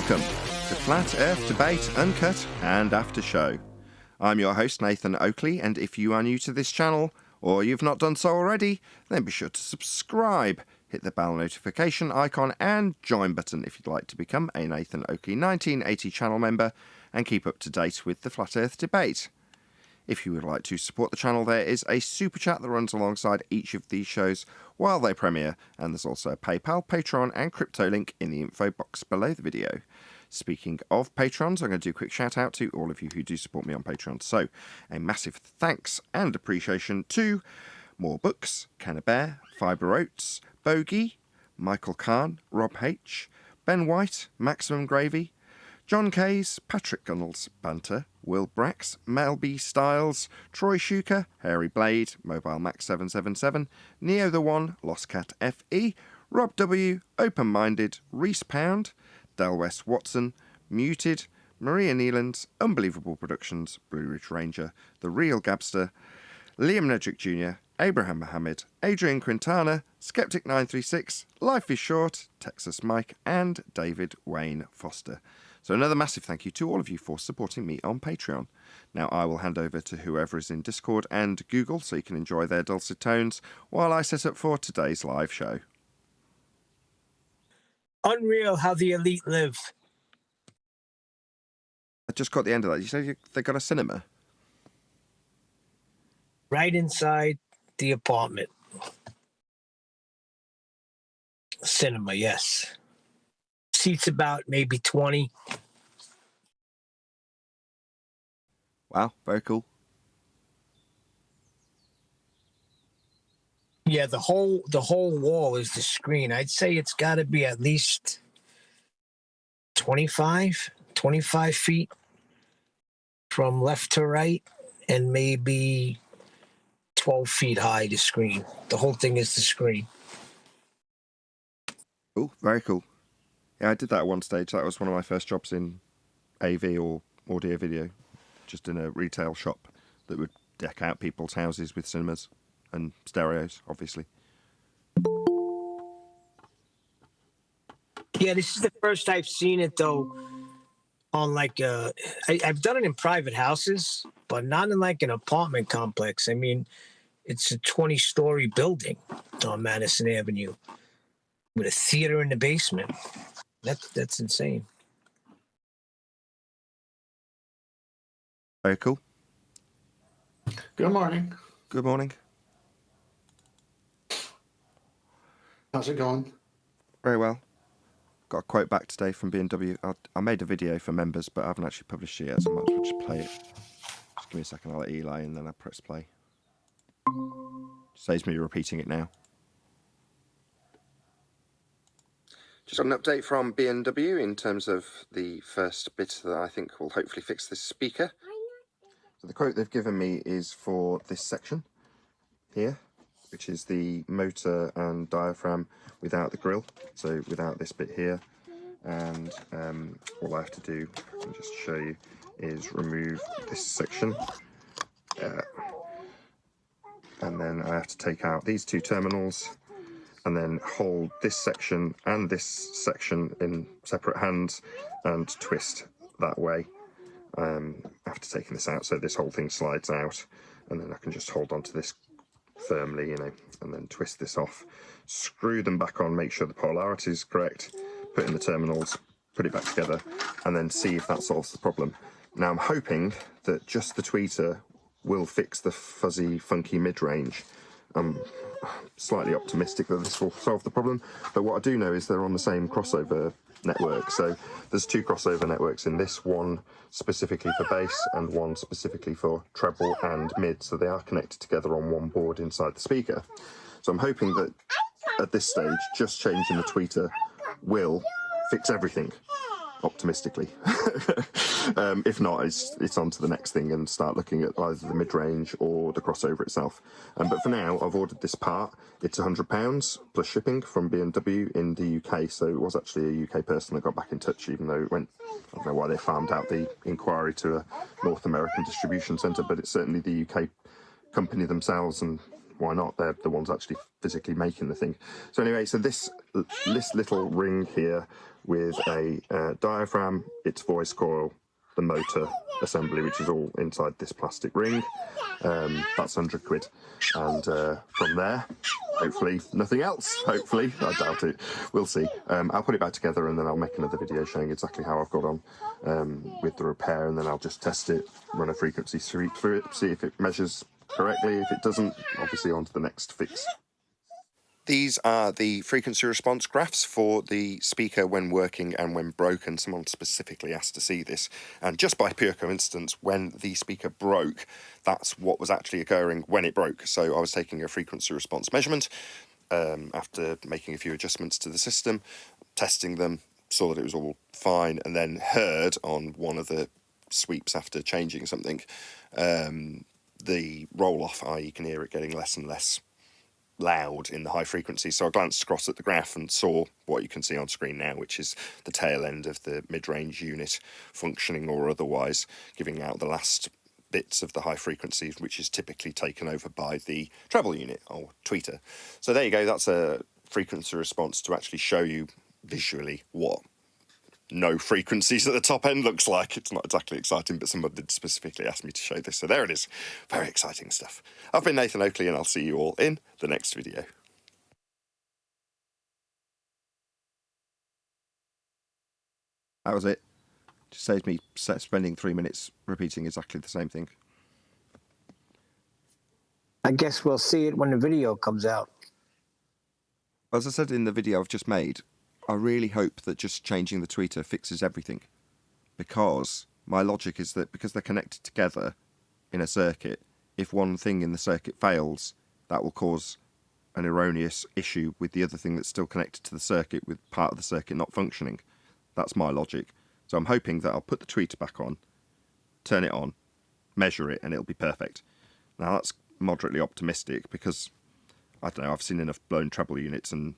Welcome to Flat Earth Debate, Uncut and After Show. I'm your host, Nathan Oakley, and if you are new to this channel, or you've not done so already, then be sure to subscribe, hit the bell notification icon and join button if you'd like to become a Nathan Oakley 1980 channel member and keep up to date with the Flat Earth Debate. If you would like to support the channel, there is a super chat that runs alongside each of these shows while they premiere, and there's also a PayPal, Patreon and crypto link in the info box below the video. Speaking of patrons, I'm going to do a quick shout out to all of you who do support me on Patreon. So, a massive thanks and appreciation to More Books, Kenna Bear, Fibre Oats, Bogey, Michael Kahn, Rob H, Ben White, Maximum Gravy, John Kays, Patrick Gunnels, Banter, Will Brax, Mel B. Styles, Troy Shuker, Hairy Blade, Mobile Max 777, Neo the One, Lost Cat FE, Rob W, Open Minded, Reese Pound, Del West Watson, Muted, Maria Nealand, Unbelievable Productions, Blue Ridge Ranger, The Real Gabster, Liam Nedrick Jr., Abraham Mohammed, Adrian Quintana, Skeptic936, Life is Short, Texas Mike, and David Wayne Foster. So another massive thank you to all of you for supporting me on Patreon. Now I will hand over to whoever is in Discord and Google so you can enjoy their dulcet tones while I set up for today's live show. Unreal how the elite live. I just got the end of that. You said they got a cinema? Right inside the apartment. Cinema, yes. Seats about maybe 20. Wow, very cool. Yeah, the whole wall is the screen. I'd say it's got to be at least 25 feet from left to right, and maybe 12 feet high, the screen. The whole thing is the screen. Cool, very cool. Yeah, I did that at one stage. That was one of my first jobs in AV or audio video, just in a retail shop that would deck out people's houses with cinemas and stereos, obviously. Yeah, this is the first I've seen it, though, on like I've done it in private houses, but not in like an apartment complex. I mean, it's a 20-story building on Madison Avenue with a theater in the basement. That's insane. Very cool. Good morning. Good morning. How's it going? Very well. Got a quote back today from B&W. I made a video for members, but I haven't actually published it yet, so I might as well just play it. Just give me a second, I'll let Eli and then I'll press play. Saves me repeating it now. Just got an update from B&W in terms of the first bit that I think will hopefully fix this speaker. So the quote they've given me is for this section here, which is the motor and diaphragm without the grill, so without this bit here. And all I have to do, and just show you, is remove this section. And then I have to take out these two terminals and then hold this section and this section in separate hands and twist that way after taking this out, so this whole thing slides out, and then I can just hold onto this firmly, you know, and then twist this off, screw them back on, make sure the polarity is correct, put in the terminals, put it back together, and then see if that solves the problem. Now I'm hoping that just the tweeter will fix the fuzzy, funky mid-range. I'm slightly optimistic that this will solve the problem, but what I do know is they're on the same crossover network. So there's two crossover networks in this, one specifically for bass and one specifically for treble and mid, so they are connected together on one board inside the speaker. So I'm hoping that at this stage just changing the tweeter will fix everything, optimistically. If not, it's on to the next thing and start looking at either the mid-range or the crossover itself. But for now, I've ordered this part. It's £100 plus shipping from B&W in the UK, so it was actually a UK person that got back in touch, even though it went, I don't know why they farmed out the inquiry to a North American distribution centre, but it's certainly the UK company themselves, and why not? They're the ones actually physically making the thing. So anyway, so this little ring here with a diaphragm, its voice coil, the motor assembly, which is all inside this plastic ring. That's 100 quid. And from there, hopefully nothing else. Hopefully, I doubt it. We'll see. I'll put it back together and then I'll make another video showing exactly how I've got on with the repair, and then I'll just test it, run a frequency sweep through it, see if it measures correctly. If it doesn't, obviously on to the next fix. These are the frequency response graphs for the speaker when working and when broken. Someone specifically asked to see this, and just by pure coincidence, when the speaker broke, that's what was actually occurring when it broke. So I was taking a frequency response measurement after making a few adjustments to the system, testing them, saw that it was all fine, and then heard on one of the sweeps after changing something, the roll-off, i.e. you can hear it getting less and less loud in the high frequency. So I glanced across at the graph and saw what you can see on screen now, which is the tail end of the mid-range unit functioning or otherwise, giving out the last bits of the high frequency, which is typically taken over by the treble unit or tweeter. So there you go, that's a frequency response to actually show you visually what no frequencies at the top end looks like. It's not exactly exciting, but someone did specifically ask me to show this, so there it is. Very exciting stuff. I've been Nathan Oakley, and I'll see you all in the next video. That was it. Just saves me spending 3 minutes repeating exactly the same thing. I guess we'll see it when the video comes out. As I said in the video I've just made, I really hope that just changing the tweeter fixes everything, because my logic is that because they're connected together in a circuit, if one thing in the circuit fails, that will cause an erroneous issue with the other thing that's still connected to the circuit, with part of the circuit not functioning. That's my logic. So I'm hoping that I'll put the tweeter back on, turn it on, measure it, and it'll be perfect. Now that's moderately optimistic because, I don't know, I've seen enough blown treble units and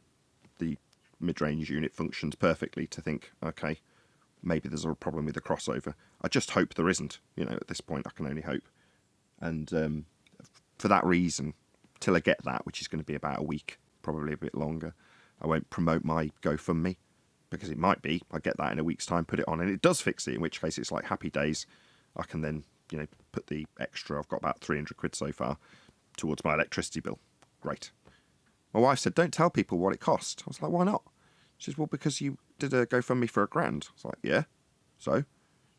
the mid-range unit functions perfectly to think, okay, maybe there's a problem with the crossover. I just hope there isn't. You know, at this point I can only hope. And for that reason, till I get that, which is going to be about a week, probably a bit longer, I won't promote my GoFundMe, because it might be I get that in a week's time, put it on, and it does fix it, in which case it's like happy days. I can then, you know, put the extra, I've got about 300 quid so far, towards my electricity bill. Great. My wife said, don't tell people what it cost. I was like, why not? She said, well, because you did a GoFundMe for £1,000. I was like, yeah, so?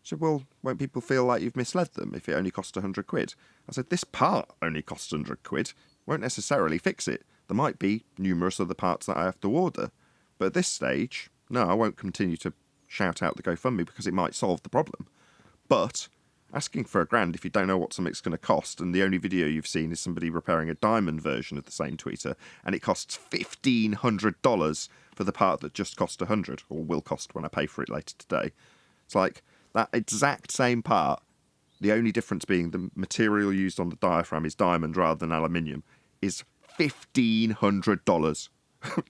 She said, well, won't people feel like you've misled them if it only cost 100 quid? I said, this part only costs 100 quid. Won't necessarily fix it. There might be numerous other parts that I have to order. But at this stage, no, I won't continue to shout out the GoFundMe because it might solve the problem. But asking for £1,000 if you don't know what something's going to cost, and the only video you've seen is somebody repairing a diamond version of the same tweeter, and it costs $1,500 for the part that just cost 100, or will cost when I pay for it later today. It's like that exact same part, the only difference being the material used on the diaphragm is diamond rather than aluminium, is $1,500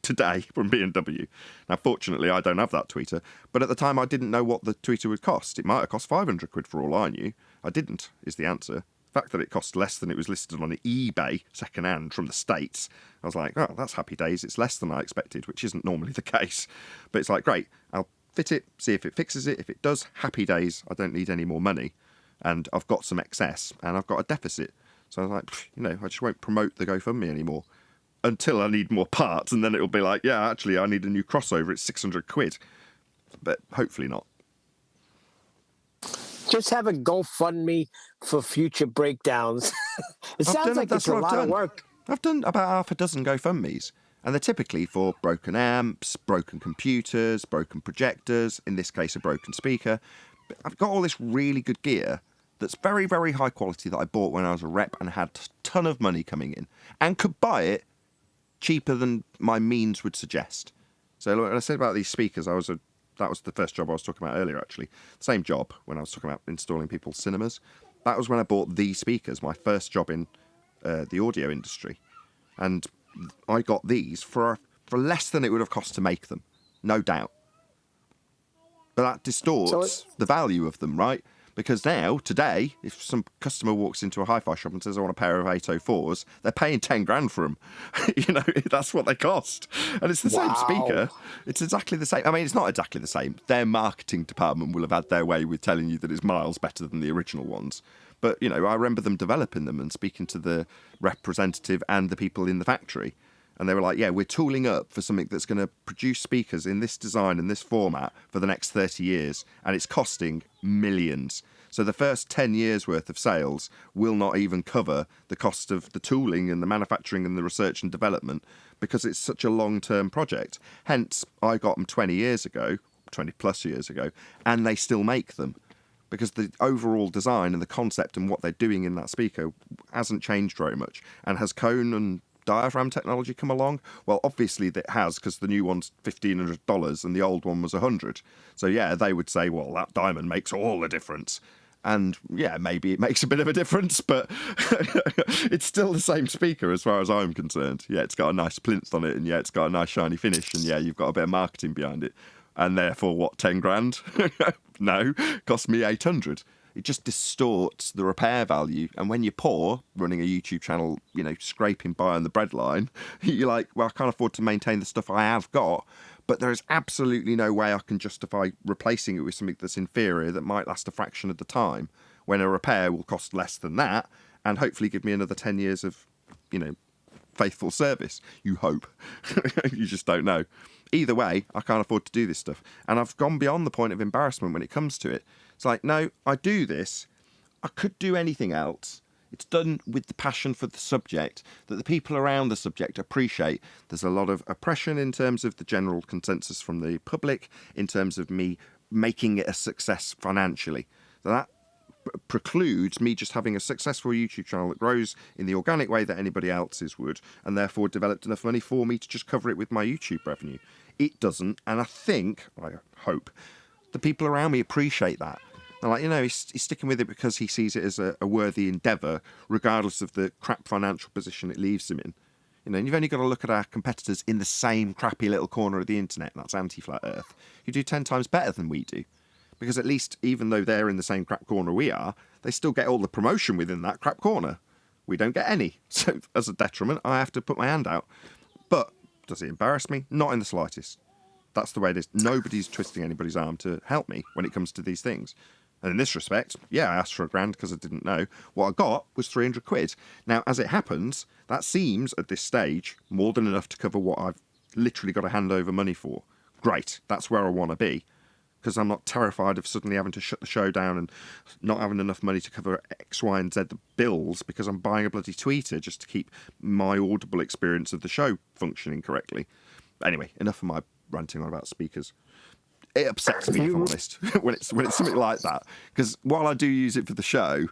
today from B&W. Now, fortunately, I don't have that tweeter, but at the time I didn't know what the tweeter would cost. It might have cost 500 quid for all I knew. I didn't, is the answer. The fact that it cost less than it was listed on eBay second-hand from the States, I was like, oh, that's happy days. It's less than I expected, which isn't normally the case. But it's like, great, I'll fit it, see if it fixes it. If it does, happy days. I don't need any more money. And I've got some excess, and I've got a deficit. So I was like, you know, I just won't promote the GoFundMe anymore until I need more parts, and then it'll be like, yeah, actually, I need a new crossover. It's 600 quid. But hopefully not. Just have a GoFundMe for future breakdowns. It sounds like it's a lot of work. I've done about half a dozen GoFundMes, and they're typically for broken amps, broken computers, broken projectors, in this case a broken speaker. But I've got all this really good gear that's very, very high quality that I bought when I was a rep and had a ton of money coming in, and could buy it cheaper than my means would suggest. So when I said about these speakers, that was the first job I was talking about earlier, actually. Same job when I was talking about installing people's cinemas. That was when I bought these speakers, my first job in the audio industry. And I got these for less than it would have cost to make them, no doubt. But that distorts the value of them, right? Because now, today, if some customer walks into a hi-fi shop and says, I want a pair of 804s, they're paying 10 grand for them. That's what they cost. And it's the same speaker. It's exactly the same. I mean, it's not exactly the same. Their marketing department will have had their way with telling you that it's miles better than the original ones. But, I remember them developing them and speaking to the representative and the people in the factory. And they were like, yeah, we're tooling up for something that's going to produce speakers in this design and this format for the next 30 years. And it's costing millions. So the first 10 years worth of sales will not even cover the cost of the tooling and the manufacturing and the research and development because it's such a long-term project. Hence, I got them 20 plus years ago, and they still make them. Because the overall design and the concept and what they're doing in that speaker hasn't changed very much. And has cone and diaphragm technology come along? Well, obviously it has, because the new one's $1,500 and the old one was $100. So yeah, they would say, well, that diamond makes all the difference. And yeah, maybe it makes a bit of a difference, but it's still the same speaker as far as I'm concerned. Yeah, it's got a nice plinth on it, and yeah, it's got a nice shiny finish, and yeah, you've got a bit of marketing behind it. And therefore, what, 10 grand? No, cost me 800. It just distorts the repair value. And when you're poor, running a YouTube channel, scraping by on the breadline, you're like, well, I can't afford to maintain the stuff I have got. But there is absolutely no way I can justify replacing it with something that's inferior that might last a fraction of the time, when a repair will cost less than that and hopefully give me another 10 years of, faithful service. You hope. You just don't know. Either way, I can't afford to do this stuff. And I've gone beyond the point of embarrassment when it comes to it. It's like, no, I do this. I could do anything else. It's done with the passion for the subject that the people around the subject appreciate. There's a lot of oppression in terms of the general consensus from the public, in terms of me making it a success financially. So that precludes me just having a successful YouTube channel that grows in the organic way that anybody else's would, and therefore developed enough money for me to just cover it with my YouTube revenue. It doesn't, and I hope, the people around me appreciate that. They're like, he's sticking with it because he sees it as a worthy endeavour, regardless of the crap financial position it leaves him in. And you've only got to look at our competitors in the same crappy little corner of the internet, that's anti-flat earth, who do 10 times better than we do. Because at least, even though they're in the same crap corner we are, they still get all the promotion within that crap corner. We don't get any. So, as a detriment, I have to put my hand out. But, does it embarrass me? Not in the slightest. That's the way it is. Nobody's twisting anybody's arm to help me when it comes to these things. And in this respect, yeah, I asked for $1,000 because I didn't know. What I got was 300 quid. Now, as it happens, that seems, at this stage, more than enough to cover what I've literally got to hand over money for. Great. That's where I want to be. Because I'm not terrified of suddenly having to shut the show down and not having enough money to cover X, Y, and Z bills because I'm buying a bloody tweeter just to keep my audible experience of the show functioning correctly. Anyway, enough of my ranting on about speakers. It upsets me, if I'm honest, when it's something like that. Because while I do use it for the show,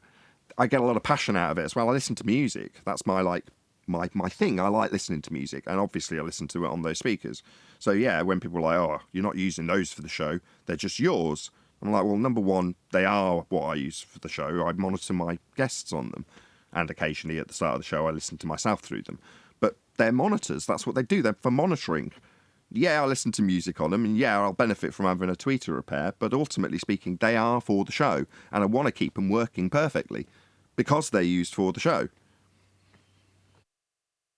I get a lot of passion out of it as well. I listen to music. That's my thing. I like listening to music, and obviously I listen to it on those speakers. So yeah, when people are like, oh, you're not using those for the show, they're just yours. I'm like, well, number one, they are what I use for the show. I monitor my guests on them, and occasionally at the start of the show I listen to myself through them. But they're monitors. That's what they do. They're for monitoring. Yeah, I listen to music on them, and yeah, I'll benefit from having a tweeter repair, but ultimately speaking, they are for the show, and I want to keep them working perfectly because they're used for the show.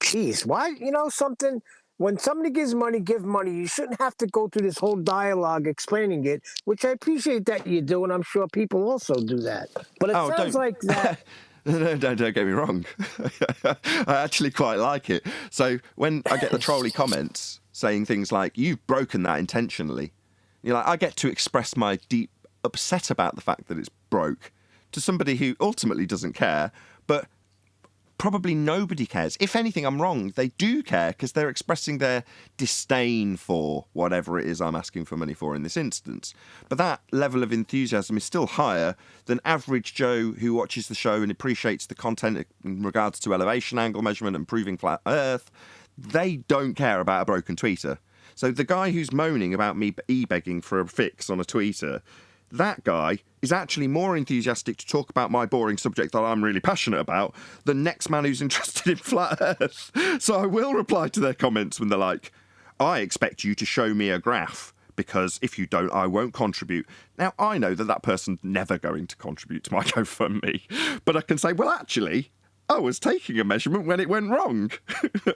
Jeez, why? Something, when somebody gives money, give money. You shouldn't have to go through this whole dialogue explaining it, which I appreciate that you do, and I'm sure people also do that. But it sounds like that... No, don't get me wrong. I actually quite like it. So when I get the trolly comments saying things like, you've broken that intentionally, I get to express my deep upset about the fact that it's broke to somebody who ultimately doesn't care, but probably nobody cares. If anything, I'm wrong. They do care because they're expressing their disdain for whatever it is I'm asking for money for in this instance. But that level of enthusiasm is still higher than average Joe who watches the show and appreciates the content in regards to elevation angle measurement and proving flat Earth. They don't care about a broken tweeter. So the guy who's moaning about me e-begging for a fix on a tweeter, that guy is actually more enthusiastic to talk about my boring subject that I'm really passionate about than next man who's interested in flat Earth. So I will reply to their comments when they're like, I expect you to show me a graph because if you don't, I won't contribute. Now, I know that that person's never going to contribute to my GoFundMe, but I can say, well, actually, I was taking a measurement when it went wrong.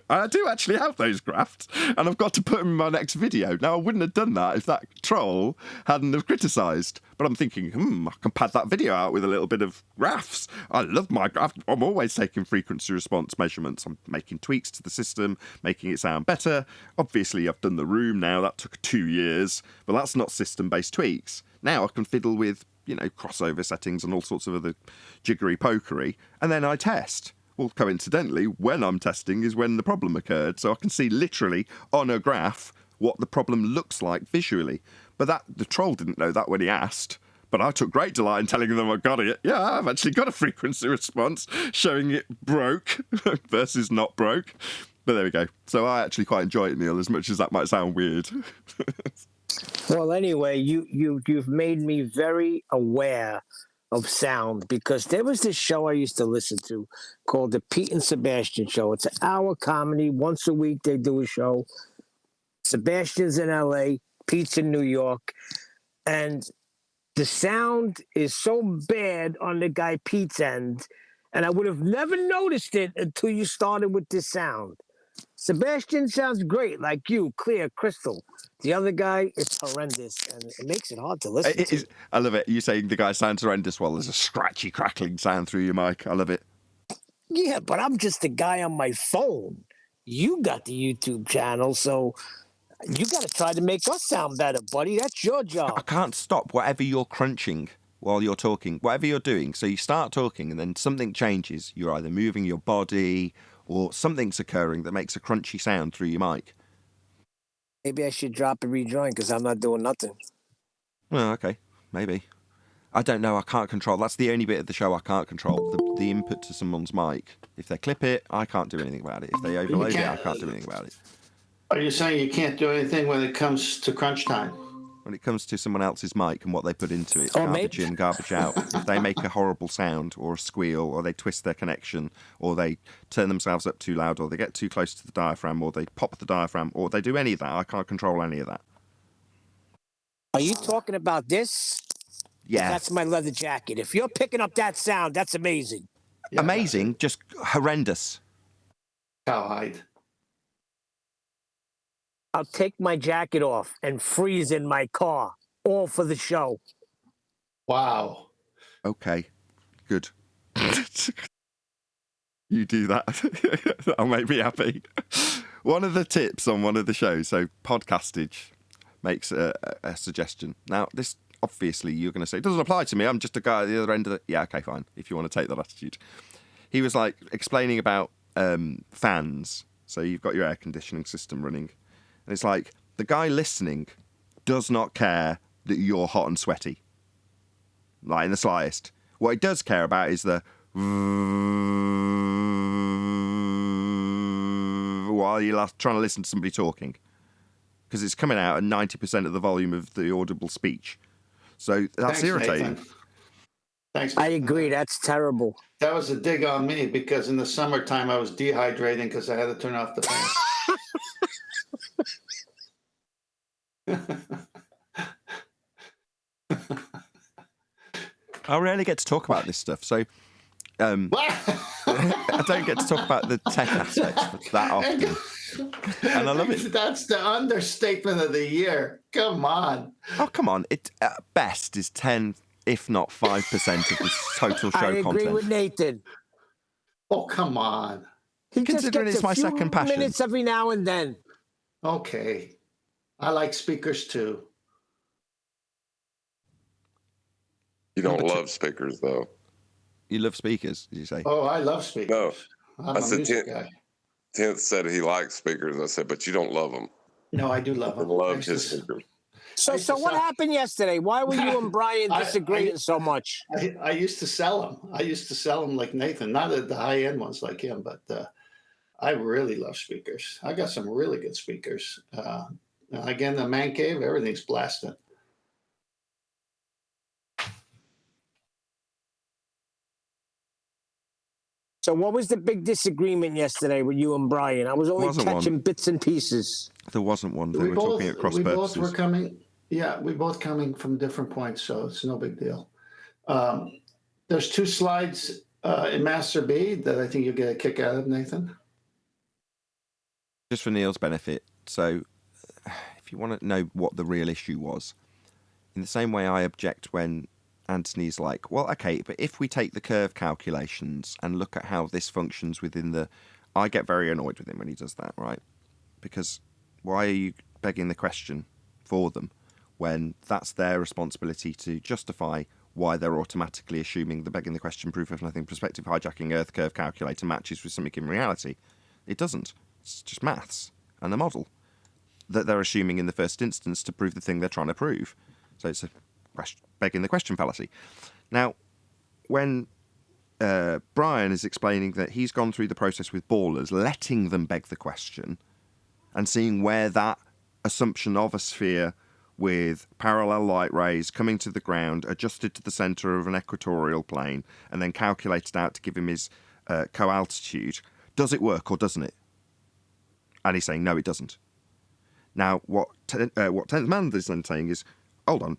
I do actually have those graphs, and I've got to put them in my next video. Now, I wouldn't have done that if that troll hadn't have criticised. But I'm thinking, I can pad that video out with a little bit of graphs. I love my graph. I'm always taking frequency response measurements. I'm making tweaks to the system, making it sound better. Obviously, I've done the room now. That took 2 years, but that's not system-based tweaks. Now I can fiddle with crossover settings and all sorts of other jiggery pokery, and then I test. Well, coincidentally, when I'm testing is when the problem occurred, so I can see literally on a graph what the problem looks like visually. But the troll didn't know that when he asked, but I took great delight in telling them I got it. Yeah, I've actually got a frequency response showing it broke versus not broke. But there we go. So I actually quite enjoy it, Neil, as much as that might sound weird. Well, anyway, you've made me very aware of sound, because there was this show I used to listen to called the Pete and Sebastian Show. It's an hour comedy. Once a week they do a show. Sebastian's in LA, Pete's in New York, and the sound is so bad on the guy Pete's end, and I would have never noticed it until you started with this sound. Sebastian sounds great, like you, clear, crystal. The other guy, it's horrendous, and it makes it hard to listen to. I love it. You saying the guy sounds horrendous while there's a scratchy, crackling sound through your mic. I love it. Yeah, but I'm just a guy on my phone. You got the YouTube channel, so you got to try to make us sound better, buddy. That's your job. I can't stop whatever you're crunching while you're talking, whatever you're doing. So you start talking and then something changes. You're either moving your body or something's occurring that makes a crunchy sound through your mic. Maybe I should drop and rejoin because I'm not doing nothing. Well, okay, maybe. I don't know. I can't control. That's the only bit of the show I can't control. The input to someone's mic. If they clip it, I can't do anything about it. If they overload it, I can't do anything about it. Are you saying you can't do anything when it comes to crunch time? When it comes to someone else's mic and what they put into it, Or garbage maybe- in, garbage out. If they make a horrible sound or a squeal, or they twist their connection, or they turn themselves up too loud, or they get too close to the diaphragm, or they pop the diaphragm, or they do any of that, I can't control any of that. Are you talking about this? Yeah. That's my leather jacket. If you're picking up that sound, that's amazing. Yeah, Amazing, just horrendous. Cowhide. I'll take my jacket off and freeze in my car, all for the show. Wow. Okay, good. You do that. That'll make me happy. One of the tips on one of the shows, so Podcastage makes a suggestion. Now, this, obviously, you're going to say, it doesn't apply to me. I'm just a guy at the other end of the... Yeah, okay, fine, if you want to take that attitude. He was, like, explaining about fans. So you've got your air conditioning system running. And it's like, the guy listening does not care that you're hot and sweaty. Like, in the slightest. What he does care about is the... while you're trying to listen to somebody talking. Because it's coming out at 90% of the volume of the audible speech. So that's Thanks, irritating. Nathan. Thanks. I agree. That's terrible. That was a dig on me because in the summertime I was dehydrating because I had to turn off the fan. I rarely get to talk about this stuff, so I don't get to talk about the tech aspects that often. And I love it. That's the understatement of the year. Come on. Oh, come on. It at best is 10, if not 5% of the total show I agree content. with Nathan. Oh, come on. He just Considering gets it's a my few second passion. minutes every now and then. Okay. I like speakers too. You don't love speakers, though. You love speakers, did you say? Oh, I love speakers. No. I'm a said music 10. guy. 10th said he likes speakers. I said, but you don't love them. No, I do love I them. love Thanks his to- speakers. So, I used to what sell- happened yesterday? Why were you and Brian disagreeing so much? I used to sell them. I used to sell them like Nathan, not at the high end ones like him, but I really love speakers. I got some really good speakers. Again, the man cave, everything's blasting. So, what was the big disagreement yesterday with you and Brian? I was only Wasn't catching one. bits and pieces. There wasn't one. They were talking at cross we purposes. both were coming. Yeah, we both coming from different points, so it's no big deal. There's 2 slides in Master B that I think you'll get a kick out of, Nathan. Just for Neil's benefit, so if you want to know what the real issue was, in the same way I object when Anthony's like, well, okay, but if we take the curve calculations and look at how this functions within the... I get very annoyed with him when he does that, right? Because why are you begging the question for them when that's their responsibility to justify why they're automatically assuming the begging the question proof of nothing perspective hijacking Earth curve calculator matches with something in reality? It doesn't. It's just maths and a model that they're assuming in the first instance to prove the thing they're trying to prove. So it's a begging the question fallacy. Now, when Brian is explaining that he's gone through the process with ballers, letting them beg the question and seeing where that assumption of a sphere with parallel light rays coming to the ground, adjusted to the centre of an equatorial plane, and then calculated out to give him his co-altitude, does it work or doesn't it? And he's saying, no, it doesn't. Now, what 10th Man is then saying is, hold on,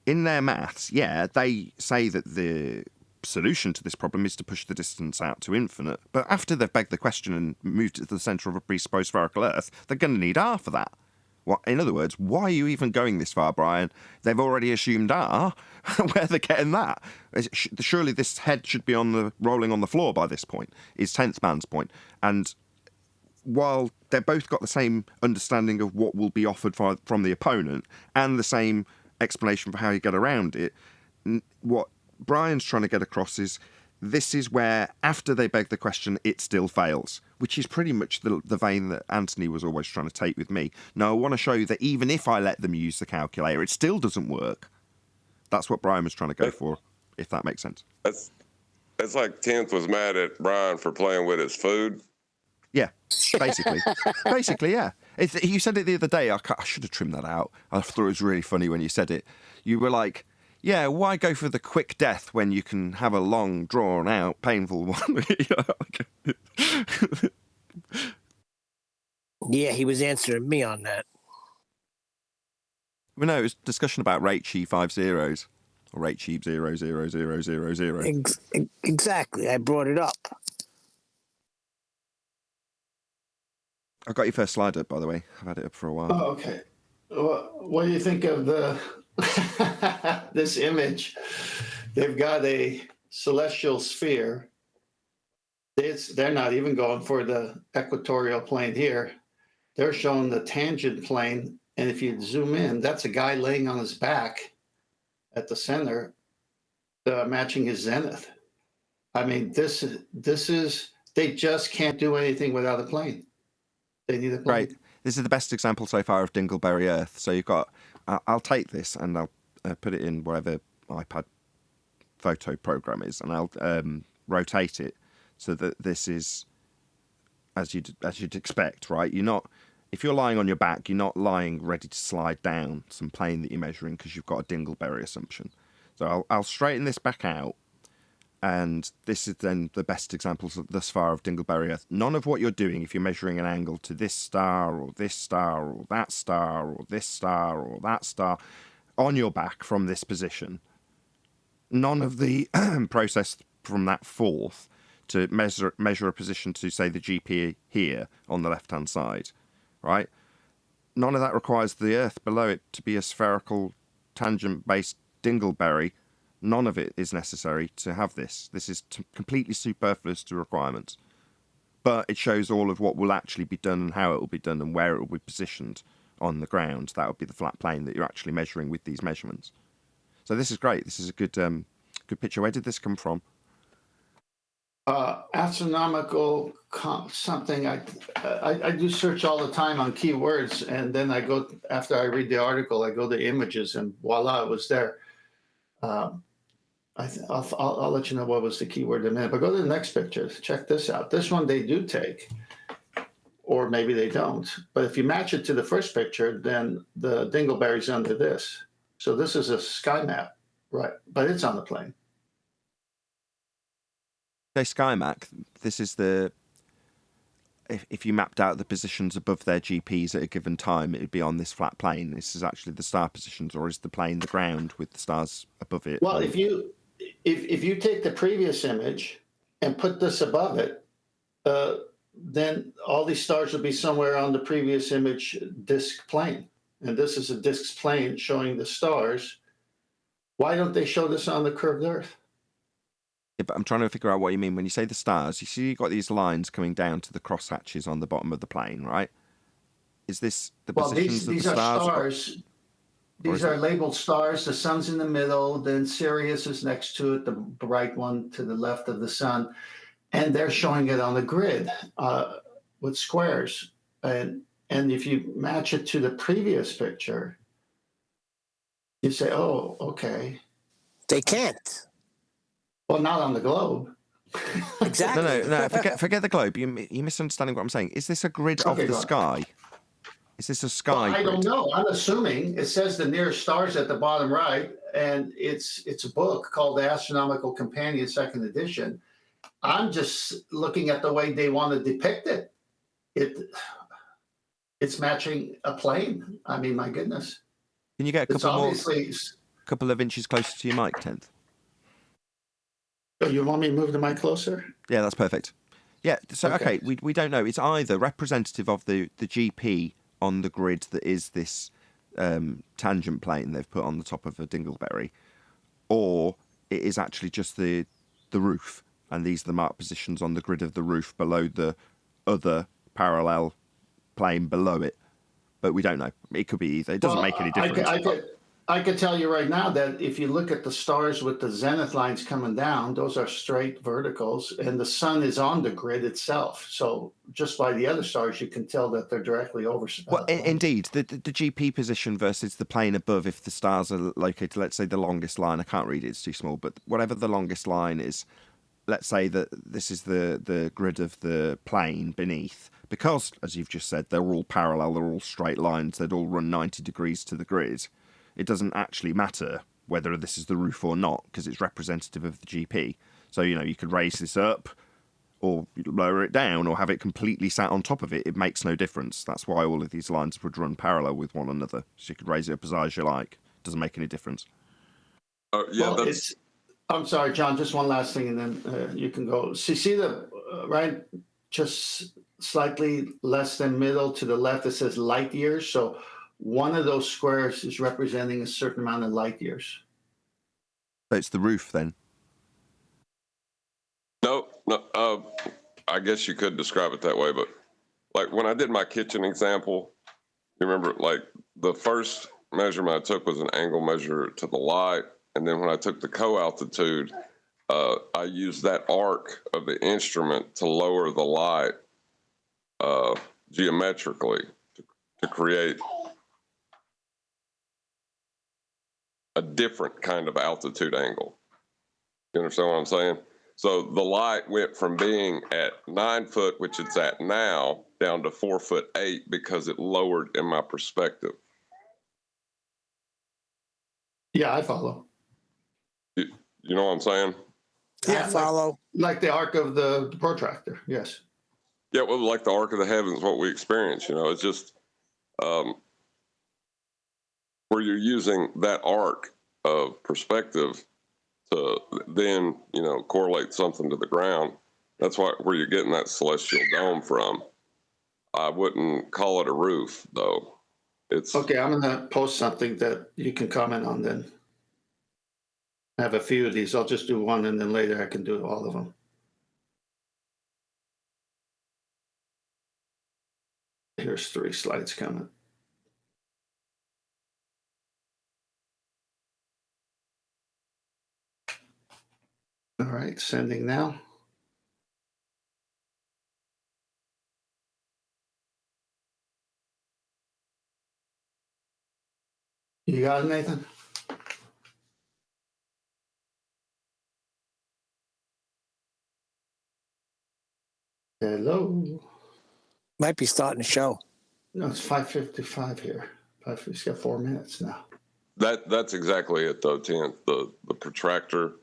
in their maths, yeah, they say that the solution to this problem is to push the distance out to infinite, but after they've begged the question and moved it to the centre of a presupposed spherical Earth, they're going to need R for that. What, in other words, why are you even going this far, Brian? They've already assumed R. Where they're getting that? Surely this head should be rolling on the floor by this point, is 10th Man's point. And while they've both got the same understanding of what will be offered from the opponent and the same explanation for how you get around it, what Brian's trying to get across is this is where, after they beg the question, it still fails, which is pretty much the vein that Anthony was always trying to take with me. No, I want to show you that even if I let them use the calculator, it still doesn't work. That's what Brian was trying to go for, if that makes sense. It's like 10th was mad at Brian for playing with his food. Yeah, basically. Basically, yeah. You said it the other day. I should have trimmed that out. I thought it was really funny when you said it. You were like, yeah, why go for the quick death when you can have a long, drawn-out, painful one? Yeah, he was answering me on that. Well, no, it was discussion about rate sheet 5 zeros. Or rate sheet 0000000. Exactly. I brought it up. I got your first slide up, by the way. I've had it up for a while. Oh, okay. What do you think of this image? They've got a celestial sphere. They're not even going for the equatorial plane here. They're showing the tangent plane, and if you zoom in, that's a guy laying on his back at the center, matching his zenith. I mean, this is they just can't do anything without a plane. They need a plane. Right. This is the best example so far of Dingleberry Earth. So you've got, I'll take this and I'll put it in whatever iPad photo program is, and I'll rotate it so that this is as you'd expect, right? If you're lying on your back, you're not lying ready to slide down some plane that you're measuring because you've got a Dingleberry assumption. So I'll straighten this back out. And this is then the best examples thus far of Dingleberry Earth. None of what you're doing, if you're measuring an angle to this star or this star or that star or this star or that star on your back from this position, none of the process from that forth to measure a position to, say, the GP here on the left-hand side, right? None of that requires the Earth below it to be a spherical tangent-based Dingleberry. None of it is necessary to have this. This is completely superfluous to requirements. But it shows all of what will actually be done and how it will be done and where it will be positioned on the ground. That would be the flat plane that you're actually measuring with these measurements. So this is great. This is a good picture. Where did this come from? Astronomical something. I do search all the time on keywords, and then I go, after I read the article, I go to images, and voila, it was there. I'll let you know what was the keyword in a minute, but go to the next picture. Check this out. This one they do take, or maybe they don't. But if you match it to the first picture, then the Dingleberry's under this. So this is a sky map, right? But it's on the plane. Say SkyMac. This is the if you mapped out the positions above their GPs at a given time, it would be on this flat plane. This is actually the star positions, or is the plane the ground with the stars above it? Well, if you take the previous image and put this above it, then all these stars would be somewhere on the previous image disk plane. And this is a disk plane showing the stars. Why don't they show this on the curved Earth? Yeah, but I'm trying to figure out what you mean when you say the stars. You see, you've got these lines coming down to the crosshatches on the bottom of the plane, right? Is this the positions of the stars? Are stars. These are labeled stars. The sun's in the middle. Then Sirius is next to it, the bright one to the left of the sun, and they're showing it on the grid with squares. And if you match it to the previous picture, you say, "Oh, okay." They can't. Well, not on the globe. Exactly. No. Forget the globe. You're misunderstanding what I'm saying. Is this a grid of the sky? Is this a sky Well, I grid? don't know. I'm assuming it says the nearest stars at the bottom right, and it's a book called The Astronomical Companion, 2nd edition. I'm just looking at the way they want to depict it. It's matching a plane. I mean, my goodness. Can you get a couple of inches closer to your mic, 10th? Oh, you want me to move the mic closer? Yeah, that's perfect. Yeah, so okay, we don't know. It's either representative of the GP on the grid that is this tangent plane they've put on the top of a dingleberry, or it is actually just the roof, and these are the marked positions on the grid of the roof below the other parallel plane below it. But we don't know. It could be either. It doesn't make any difference. I could tell you right now that if you look at the stars with the zenith lines coming down, those are straight verticals, and the sun is on the grid itself. So just by the other stars, you can tell that they're directly over. Well, indeed, the GP position versus the plane above, if the stars are located, let's say the longest line, I can't read it, it's too small, but whatever the longest line is, let's say that this is the grid of the plane beneath, because, as you've just said, they're all parallel, they're all straight lines, they'd all run 90 degrees to the grid. It doesn't actually matter whether this is the roof or not, because it's representative of the GP. So, you could raise this up or lower it down or have it completely sat on top of it. It makes no difference. That's why all of these lines would run parallel with one another. So you could raise it up as high as you like. Doesn't make any difference. I'm sorry, John, just one last thing, and then you can go. See the, right, just slightly less than middle to the left, it says light years. So one of those squares is representing a certain amount of light years. So it's the roof then? No. I guess you could describe it that way, but like when I did my kitchen example, you remember, like the first measurement I took was an angle measure to the light, and then when I took the co-altitude, I used that arc of the instrument to lower the light geometrically to create a different kind of altitude angle. You understand what I'm saying? So the light went from being at 9 foot, which it's at now, down to 4'8" because it lowered in my perspective. Yeah, I follow. You know what I'm saying? I follow. Like the arc of the protractor, yes. Yeah, well, like the arc of the heavens, what we experience, it's just where you're using that arc of perspective to then, correlate something to the ground. That's where you're getting that celestial dome from. I wouldn't call it a roof, though. It's okay. I'm going to post something that you can comment on then. I have a few of these. I'll just do one, and then later I can do all of them. Here's 3 slides coming. All right, sending now. You got it, Nathan? Hello. Might be starting the show. No, it's 5:55 here. It's got 4 minutes now. that's exactly it, though, Tenth. The protractor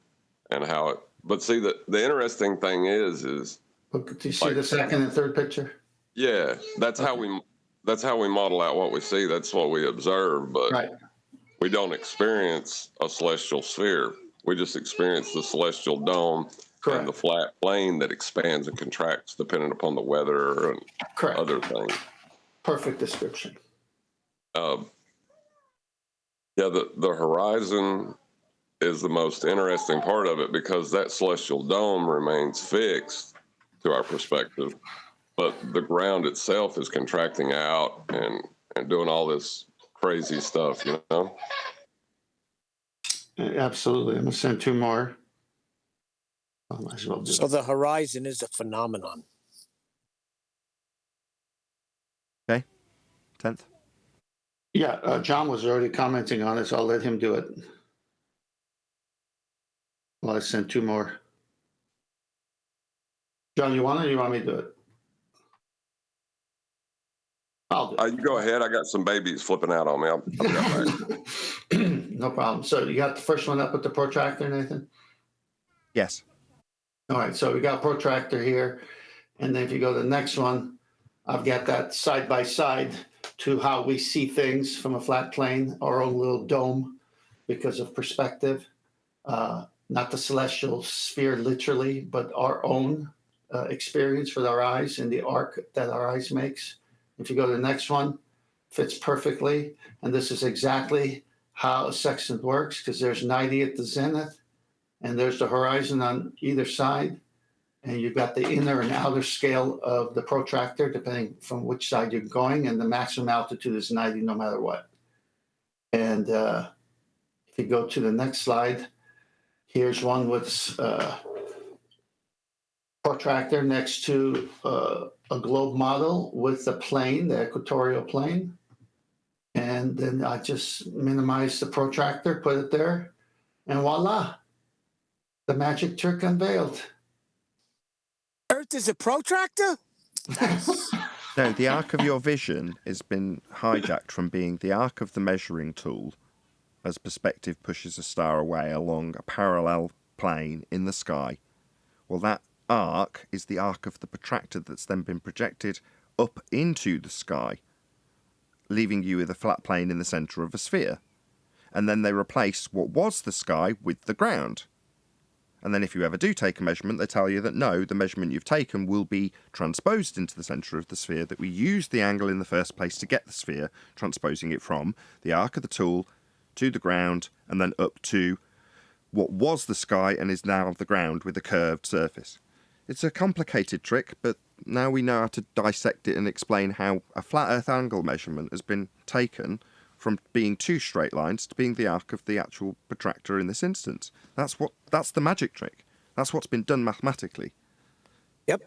and how it. But see, the interesting thing is. Look, do you see the second and third picture? Yeah, that's how we model out what we see. That's what we observe, but Right. we don't experience a celestial sphere. We just experience the celestial dome Correct. and the flat plane that expands and contracts depending upon the weather and Correct. other things. Perfect description. Yeah, the horizon is the most interesting part of it because that celestial dome remains fixed to our perspective, but the ground itself is contracting out and doing all this crazy stuff, you know? Absolutely. I'm going to send 2 more. I might as well do So it. the horizon is a phenomenon. Okay. 10th. Yeah, John was already commenting on it, so I'll let him do it. Well, I sent 2 more. John, you want it or you want me to do it? I'll do it. You go ahead. I got some babies flipping out on me. I'll be right back. No problem. So you got the first one up with the protractor, Nathan? Yes. All right, so we got protractor here. And then if you go to the next one, I've got that side by side to how we see things from a flat plane, our own little dome because of perspective. Not the celestial sphere literally, but our own experience with our eyes and the arc that our eyes makes. If you go to the next one, fits perfectly. And this is exactly how a sextant works because there's 90 at the zenith and there's the horizon on either side. And you've got the inner and outer scale of the protractor, depending from which side you're going. And the maximum altitude is 90 no matter what. And if you go to the next slide, here's one with protractor next to a globe model with the plane, the equatorial plane. And then I just minimize the protractor, put it there, and voila, the magic trick unveiled. Earth is a protractor? No, the arc of your vision has been hijacked from being the arc of the measuring tool as perspective pushes a star away along a parallel plane in the sky. Well, that arc is the arc of the protractor that's then been projected up into the sky, leaving you with a flat plane in the centre of a sphere. And then they replace what was the sky with the ground. And then if you ever do take a measurement, they tell you that no, the measurement you've taken will be transposed into the centre of the sphere, that we used the angle in the first place to get the sphere, transposing it from the arc of the tool to the ground and then up to what was the sky and is now the ground with a curved surface. It's a complicated trick, but now we know how to dissect it and explain how a flat Earth angle measurement has been taken from being 2 straight lines to being the arc of the actual protractor in this instance. That's the magic trick. That's what's been done mathematically. Yep.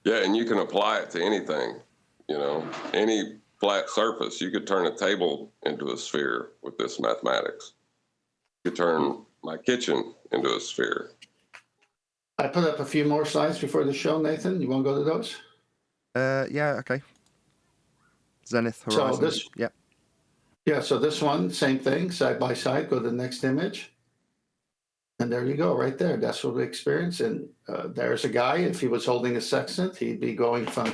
Yeah, and you can apply it to anything, you know, any flat surface. You could turn a table into a sphere with this mathematics. You could turn my kitchen into a sphere. I put up a few more slides before the show, Nathan. You want to go to those? Yeah, okay. Zenith horizon. So this, yep. Yeah, so this one, same thing, side by side. Go to the next image. And there you go, right there. That's what we experience. And there's a guy, if he was holding a sextant, he'd be going from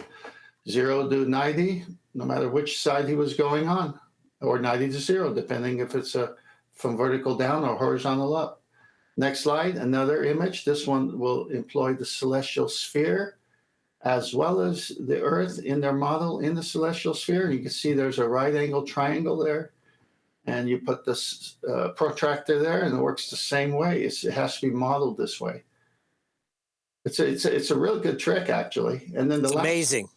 0 to 90, no matter which side he was going on, or 90 to 0, depending if it's from vertical down or horizontal up. Next slide, another image. This one will employ the celestial sphere as well as the Earth in their model in the celestial sphere. You can see there's a right angle triangle there. And you put this protractor there and it works the same way. It has to be modeled this way. It's a real good trick, actually. And then Amazing.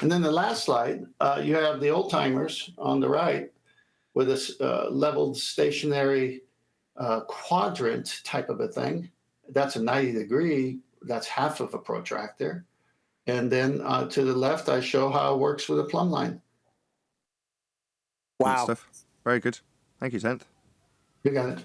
And then the last slide, you have the old timers on the right with this leveled stationary quadrant type of a thing. That's a 90 degree. That's half of a protractor. And then to the left, I show how it works with a plumb line. Wow. Good stuff. Very good. Thank you, 10th. You got it.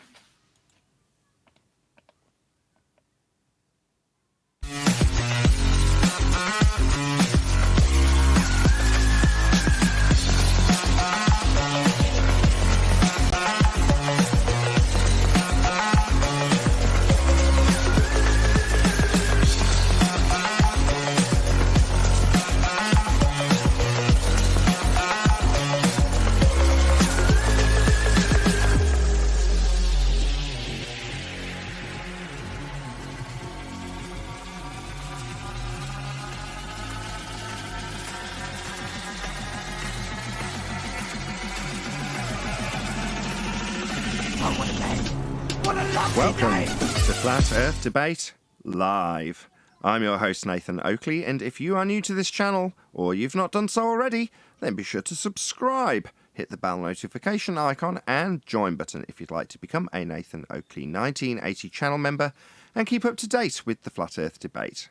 Welcome to Flat Earth Debate Live. I'm your host, Nathan Oakley, and if you are new to this channel, or you've not done so already, then be sure to subscribe. Hit the bell notification icon and join button if you'd like to become a Nathan Oakley 1980 channel member and keep up to date with the Flat Earth Debate.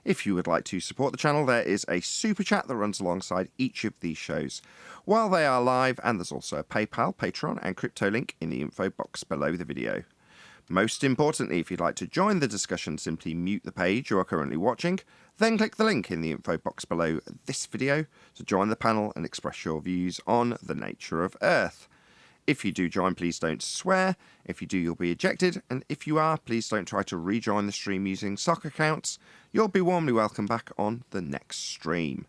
If you would like to support the channel, there is a super chat that runs alongside each of these shows while they are live, and there's also a PayPal, Patreon and crypto link in the info box below the video. Most importantly, if you'd like to join the discussion, simply mute the page you are currently watching, then click the link in the info box below this video to join the panel and express your views on the nature of Earth. If you do join, please don't swear. If you do, you'll be ejected. And if you are, please don't try to rejoin the stream using sock accounts. You'll be warmly welcome back on the next stream.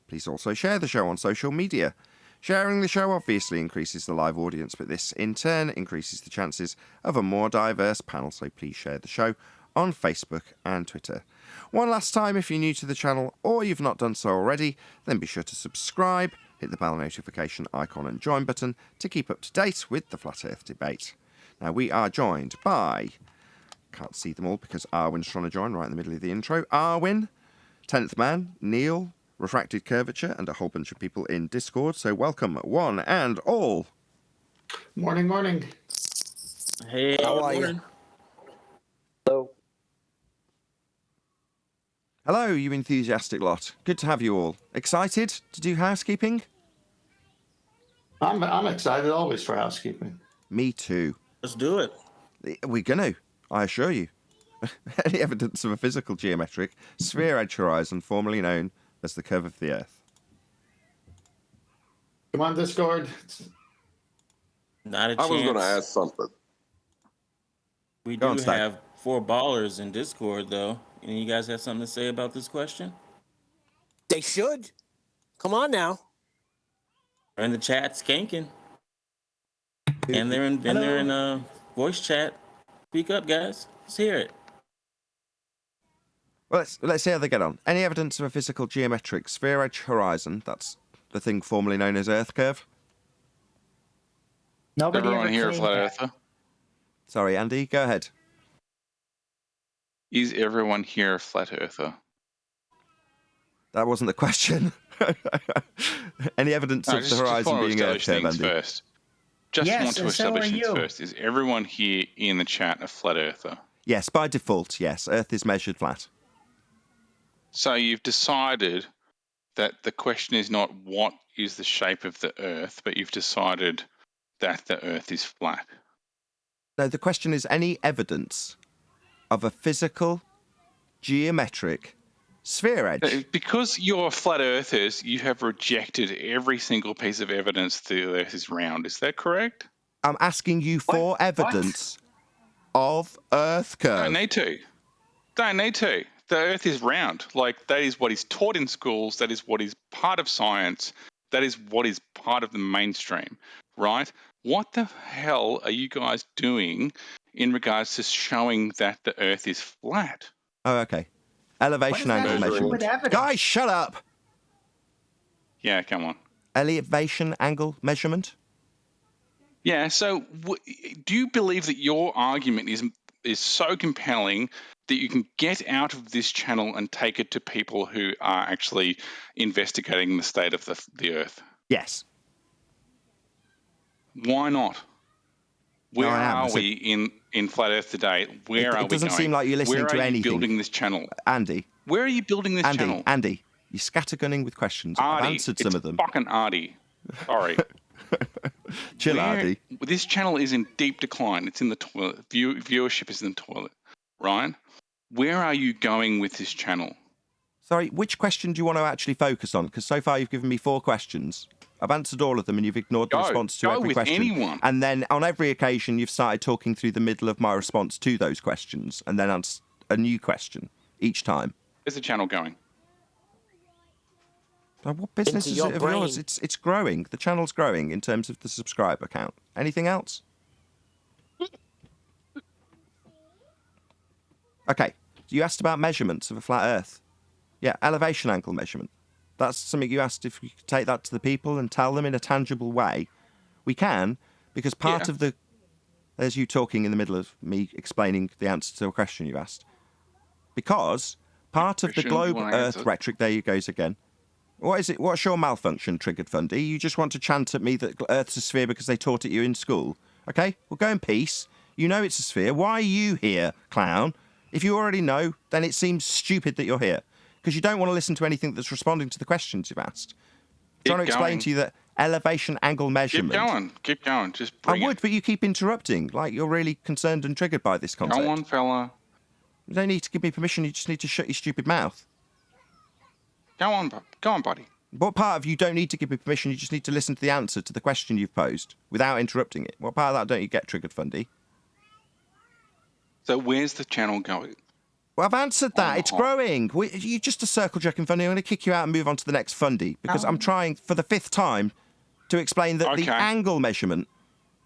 Please also share the show on social media. Sharing the show obviously increases the live audience, but this in turn increases the chances of a more diverse panel, so please share the show on Facebook and Twitter. One last time, if you're new to the channel or you've not done so already, then be sure to subscribe, hit the bell notification icon and join button to keep up to date with the Flat Earth Debate. Now, we are joined by, can't see them all because Arwin's trying to join right in the middle of the intro, Arwin, 10th Man, Neil, Refracted Curvature, and a whole bunch of people in Discord, so welcome one and all. Morning, morning. Hey, How are morning. Hello. Hello, you enthusiastic lot. Good to have you all. Excited to do housekeeping? I'm excited always for housekeeping. Me too. Let's do it. We're gonna, I assure you. Any evidence of a physical geometric sphere-edge horizon, formerly known as the curve of the Earth? Come on, Discord. Not a I chance. was going to ask something. We Go do on, Stack. have 4 ballers in Discord, though. And you guys have something to say about this question? They should. Come on now. They're in the chat skanking. And they're in voice chat. Speak up, guys. Let's hear it. Well, let's see how they get on. Any evidence of a physical geometric sphere-edge horizon, that's the thing formerly known as Earth curve? Nobody Everyone ever here a claimed flat that. earther? Sorry, Andy, go ahead. Is everyone here a flat earther? That wasn't the question. Any evidence No, of the just horizon want to being Earth establish curve, things Andy? first. Just Yes, want to and so establish are things you. first. Is everyone here in the chat a flat earther? Yes, by default, yes. Earth is measured flat. So you've decided that the question is not what is the shape of the Earth, but you've decided that the Earth is flat. No, the question is any evidence of a physical geometric sphere edge. Because you're flat earthers, you have rejected every single piece of evidence that the Earth is round. Is that correct? I'm asking you for What? evidence of Earth curve. Don't need to. Don't need to. The Earth is round. Like, that is what is taught in schools. That is what is part of science. That is what is part of the mainstream, right? What the hell are you guys doing in regards to showing that the Earth is flat? Oh, okay. Elevation What does that angle have to do measurement. with evidence? Guys, shut up! Yeah, come on. Elevation angle measurement? Yeah, so do you believe that your argument is so compelling that you can get out of this channel and take it to people who are actually investigating the state of the Earth? Yes. Why not? Where I am. are I said- we in Flat Earth today? Where are we It doesn't going? seem like you're listening Where to are anything. you building this channel? Andy, Where are you building this channel? Andy, you're scattergunning with questions. I've Artie, answered it's some of them. fucking Artie. Sorry. Chill, Where- Andy. This channel is in deep decline. It's in the toilet. Viewership is in the toilet, right? Where are you going with this channel? Sorry, which question do you want to actually focus on? Because so far you've given me 4 questions. I've answered all of them and you've ignored the Go. response to Go every with question. anyone. And then on every occasion you've started talking through the middle of my response to those questions and then answer a new question each time. Where's the channel going? What business Into is your it of yours? brain. It's growing. The channel's growing in terms of the subscriber count. Anything else? Okay. You asked about measurements of a flat Earth. Yeah, elevation angle measurement. That's something you asked if we could take that to the people and tell them in a tangible way. We can, because part Yeah. of the There's you talking in the middle of me explaining the answer to a question you've asked. Because part of the Question, you globe wanna Earth answer? rhetoric, there you goes again. What is it? What's your malfunction, Triggered Fundy? You just want to chant at me that Earth's a sphere because they taught it you in school. Okay, well, go in peace. You know it's a sphere. Why are you here, clown? If you already know, then it seems stupid that you're here. Because you don't want to listen to anything that's responding to the questions you've asked. I'm trying to explain going. to you that elevation angle measurement... Keep going. Just I bring would, it. but you keep interrupting. Like, you're really concerned and triggered by this concept. Go on, fella. You don't need to give me permission. You just need to shut your stupid mouth. Go on, buddy. What part of you don't need to give me permission? You just need to listen to the answer to the question you've posed without interrupting it. What part of that don't you get, Triggered Fundy? So where's the channel going? Well, I've answered that. It's growing. You're just a circle jerking Fundy. I'm going to kick you out and move on to the next Fundy because I'm trying for the 5th time to explain that the angle measurement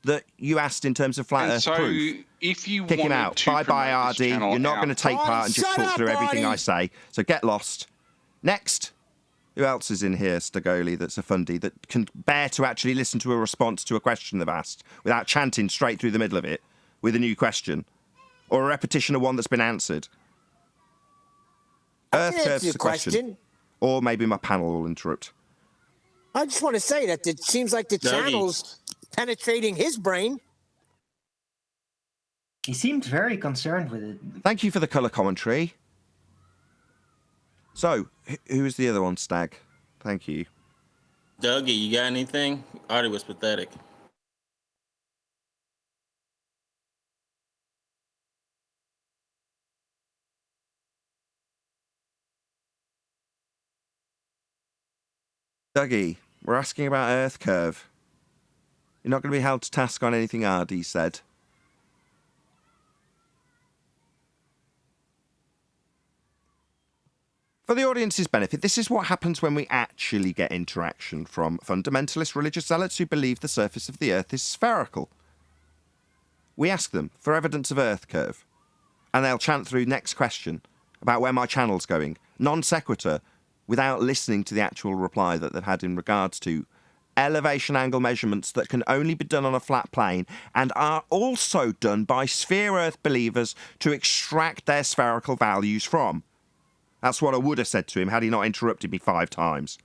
that you asked in terms of flat Earth proof. If you Kick him wanted out. to Bye-bye, promote this RD. channel You're not out- going to take part and just Shut talk up, through everything I Artie. say. So get lost. Next. Who else is in here, Stagoli, that's a Fundy, that can bear to actually listen to a response to a question they've asked without chanting straight through the middle of it with a new question or a repetition of one that's been answered? Earth answer curve's your the question. Or maybe my panel will interrupt. I just want to say that it seems like the Dougie. channel's penetrating his brain. He seemed very concerned with it. Thank you for the colour commentary. So, who is the other one, Stag? Thank you. Dougie, you got anything? Artie was pathetic. Dougie, we're asking about Earth curve. You're not going to be held to task on anything RD said. For the audience's benefit, this is what happens when we actually get interaction from fundamentalist religious zealots who believe the surface of the Earth is spherical. We ask them for evidence of Earth curve, and they'll chant through next question about where my channel's going, non sequitur, without listening to the actual reply that they've had in regards to elevation angle measurements that can only be done on a flat plane and are also done by sphere Earth believers to extract their spherical values from. That's what I would have said to him had he not interrupted me 5 times.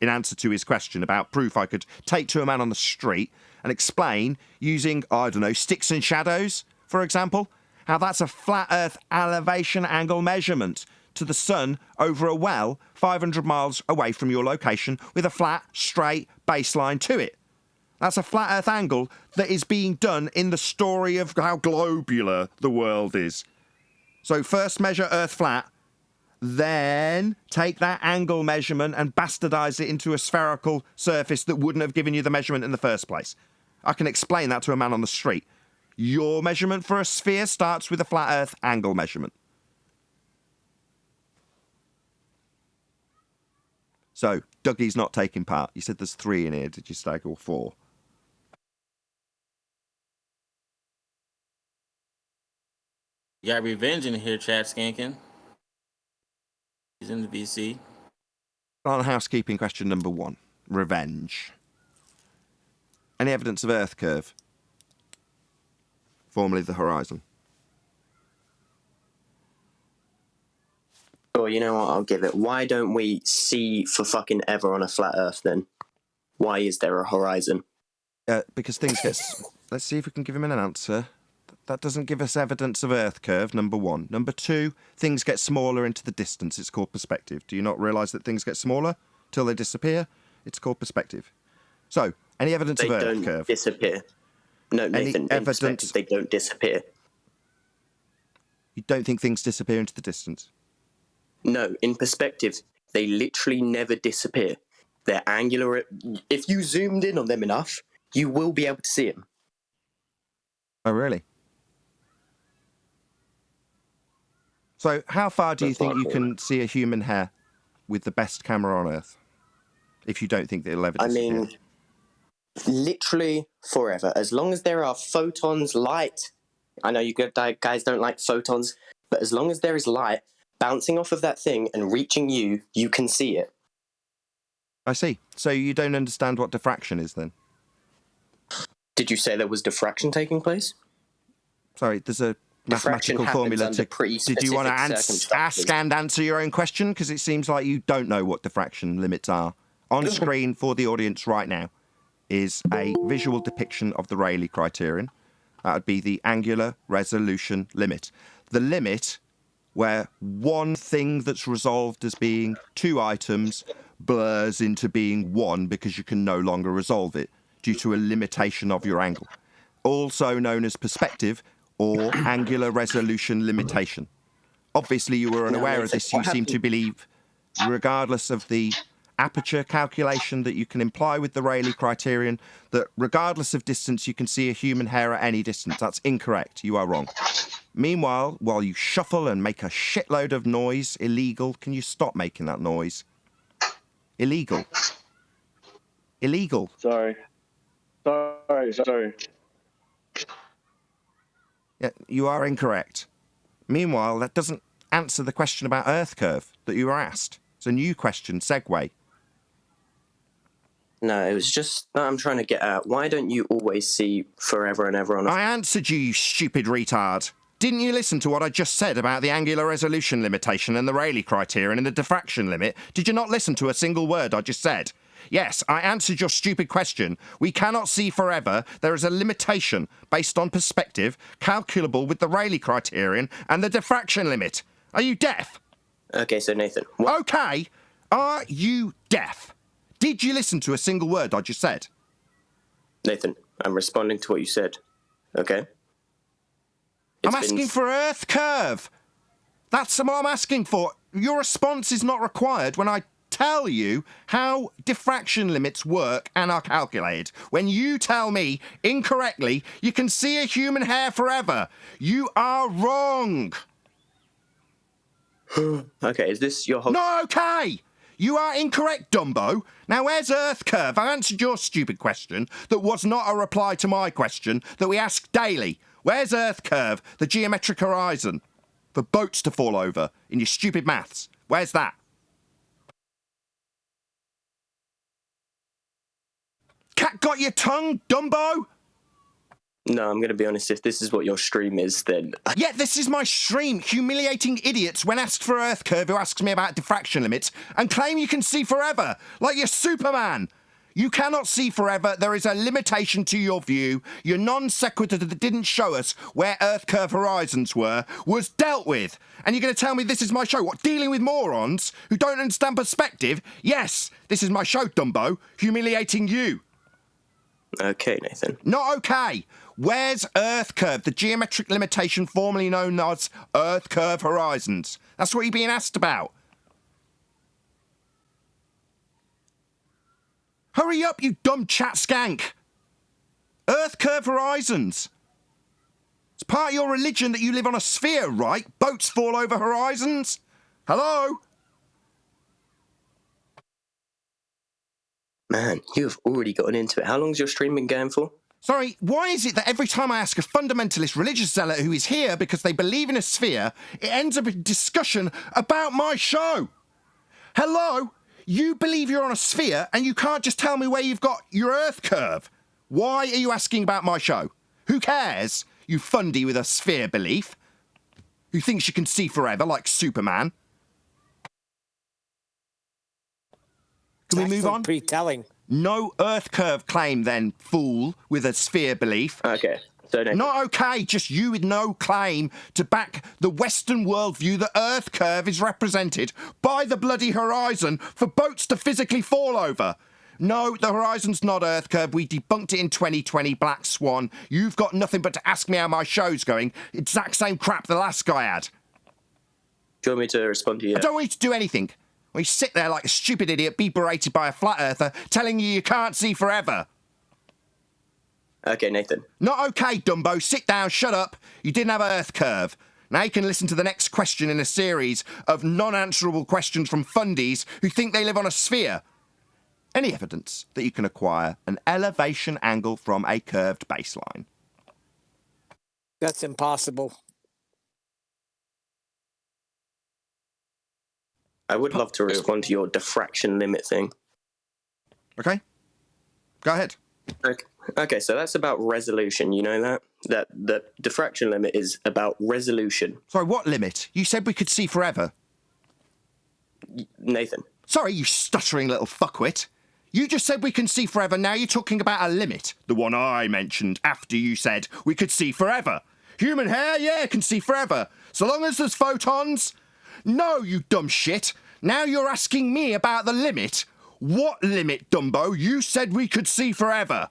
In answer to his question about proof I could take to a man on the street and explain using, I don't know, sticks and shadows, for example, how that's a flat Earth elevation angle measurement to the sun over a well 500 miles away from your location with a flat, straight baseline to it. That's a flat Earth angle that is being done in the story of how globular the world is. So first measure Earth flat, then take that angle measurement and bastardize it into a spherical surface that wouldn't have given you the measurement in the first place. I can explain that to a man on the street. Your measurement for a sphere starts with a flat Earth angle measurement. So, Dougie's not taking part. You said there's 3 in here. Did you Stag, or 4? You got revenge in here, chat skanking. He's in the VC. On housekeeping question number 1. Revenge. Any evidence of Earth curve? Formerly the horizon. Or you know what, I'll give it. Why don't we see for fucking ever on a flat Earth then? Why is there a horizon? Because things get... Let's see if we can give him an answer. That doesn't give us evidence of Earth curve, number 1. Number 2, things get smaller into the distance. It's called perspective. Do you not realise that things get smaller till they disappear? It's called perspective. So, any evidence They of Earth don't curve? disappear. No, Nathan, in evidence- perspective, they don't disappear. You don't think things disappear into the distance? No, in perspective, they literally never disappear. They're angular. If you zoomed in on them enough, you will be able to see them. Oh, really? So, how far do you That's think not you can see a human hair with the best camera on Earth? If you don't think that it'll ever I disappear. mean, literally forever. As long as there are photons, light. I know you guys don't like photons, but as long as there is light bouncing off of that thing and reaching you, you can see it. I see. So you don't understand what diffraction is then? Did you say there was diffraction taking place? Sorry, there's a Diffraction mathematical happens formula under to... pretty Did you want to specific circumstances. ask and answer your own question? Because it seems like you don't know what diffraction limits are. On screen for the audience right now is a visual depiction of the Rayleigh criterion. That would be the angular resolution limit. The limit where one thing that's resolved as being two items blurs into being one because you can no longer resolve it due to a limitation of your angle. Also known as perspective or angular resolution limitation. Obviously, you were unaware of this. You seem to believe, regardless of the aperture calculation that you can imply with the Rayleigh criterion, that regardless of distance, you can see a human hair at any distance. That's incorrect. You are wrong. Meanwhile, while you shuffle and make a shitload of noise, illegal, can you stop making that noise? Illegal. Illegal. Sorry. Yeah, you are incorrect. Meanwhile, that doesn't answer the question about Earth curve that you were asked. It's a new question, segue. No, it was just that I'm trying to get at. Why don't you always see forever and ever on a... I answered you, you stupid retard. Didn't you listen to what I just said about the angular resolution limitation and the Rayleigh criterion and the diffraction limit? Did you not listen to a single word I just said? Yes, I answered your stupid question. We cannot see forever. There is a limitation based on perspective, calculable with the Rayleigh criterion and the diffraction limit. Are you deaf? Okay, so Nathan... Okay, are you deaf? Did you listen to a single word I just said? Nathan, I'm responding to what you said, okay? I'm asking for Earth curve. That's what I'm asking for. Your response is not required when I tell you how diffraction limits work and are calculated. When you tell me incorrectly you can see a human hair forever, you are wrong. Okay, is this your whole... No, okay. You are incorrect, Dumbo. Now, where's Earth curve? I answered your stupid question that was not a reply to my question that we ask daily. Where's Earth curve, the geometric horizon, for boats to fall over in your stupid maths? Where's that? Cat got your tongue, Dumbo? No, I'm going to be honest, if this is what your stream is, then... Yeah, this is my stream, humiliating idiots when asked for Earth curve who asks me about diffraction limits and claim you can see forever, like you're Superman. You cannot see forever. There is a limitation to your view. Your non sequitur that didn't show us where Earth curve horizons were was dealt with. And you're going to tell me this is my show? What, dealing with morons who don't understand perspective? Yes, this is my show, Dumbo, humiliating you. Okay, Nathan. Not okay. Where's Earth curve, the geometric limitation formerly known as Earth curve horizons? That's what you're being asked about. Hurry up, you dumb chat skank. Earth curve horizons. It's part of your religion that you live on a sphere, right? Boats fall over horizons. Hello? Man, you have already gotten into it. How long's your stream been going for? Sorry, why is it that every time I ask a fundamentalist religious zealot who is here because they believe in a sphere, it ends up in discussion about my show? Hello? You believe you're on a sphere and you can't just tell me where you've got your Earth curve. Why are you asking about my show? Who cares, you fundy with a sphere belief? Who thinks you can see forever like Superman? Can we move on? Pretty telling. No Earth curve claim then, fool, with a sphere belief. Okay, so Nathan... Not okay, just you with no claim to back the Western worldview that Earth curve is represented by the bloody horizon for boats to physically fall over. No, the horizon's not Earth curve. We debunked it in 2020, Black Swan. You've got nothing but to ask me how my show's going. Exact same crap the last guy had. Do you want me to respond to you? I don't want you to do anything. Well, you sit there like a stupid idiot, be berated by a flat earther, telling you can't see forever. Okay, Nathan. Not okay, Dumbo. Sit down, shut up. You didn't have Earth curve. Now you can listen to the next question in a series of non-answerable questions from fundies who think they live on a sphere. Any evidence that you can acquire an elevation angle from a curved baseline? That's impossible. I would love to respond to your diffraction limit thing. Okay. Go ahead. Okay, so that's about resolution, you know that? that the diffraction limit is about resolution. Sorry, what limit? You said we could see forever. Nathan. Sorry, you stuttering little fuckwit. You just said we can see forever, now you're talking about a limit. The one I mentioned after you said we could see forever. Human hair, yeah, can see forever. So long as there's photons. No, you dumb shit. Now you're asking me about the limit. What limit, Dumbo? You said we could see forever.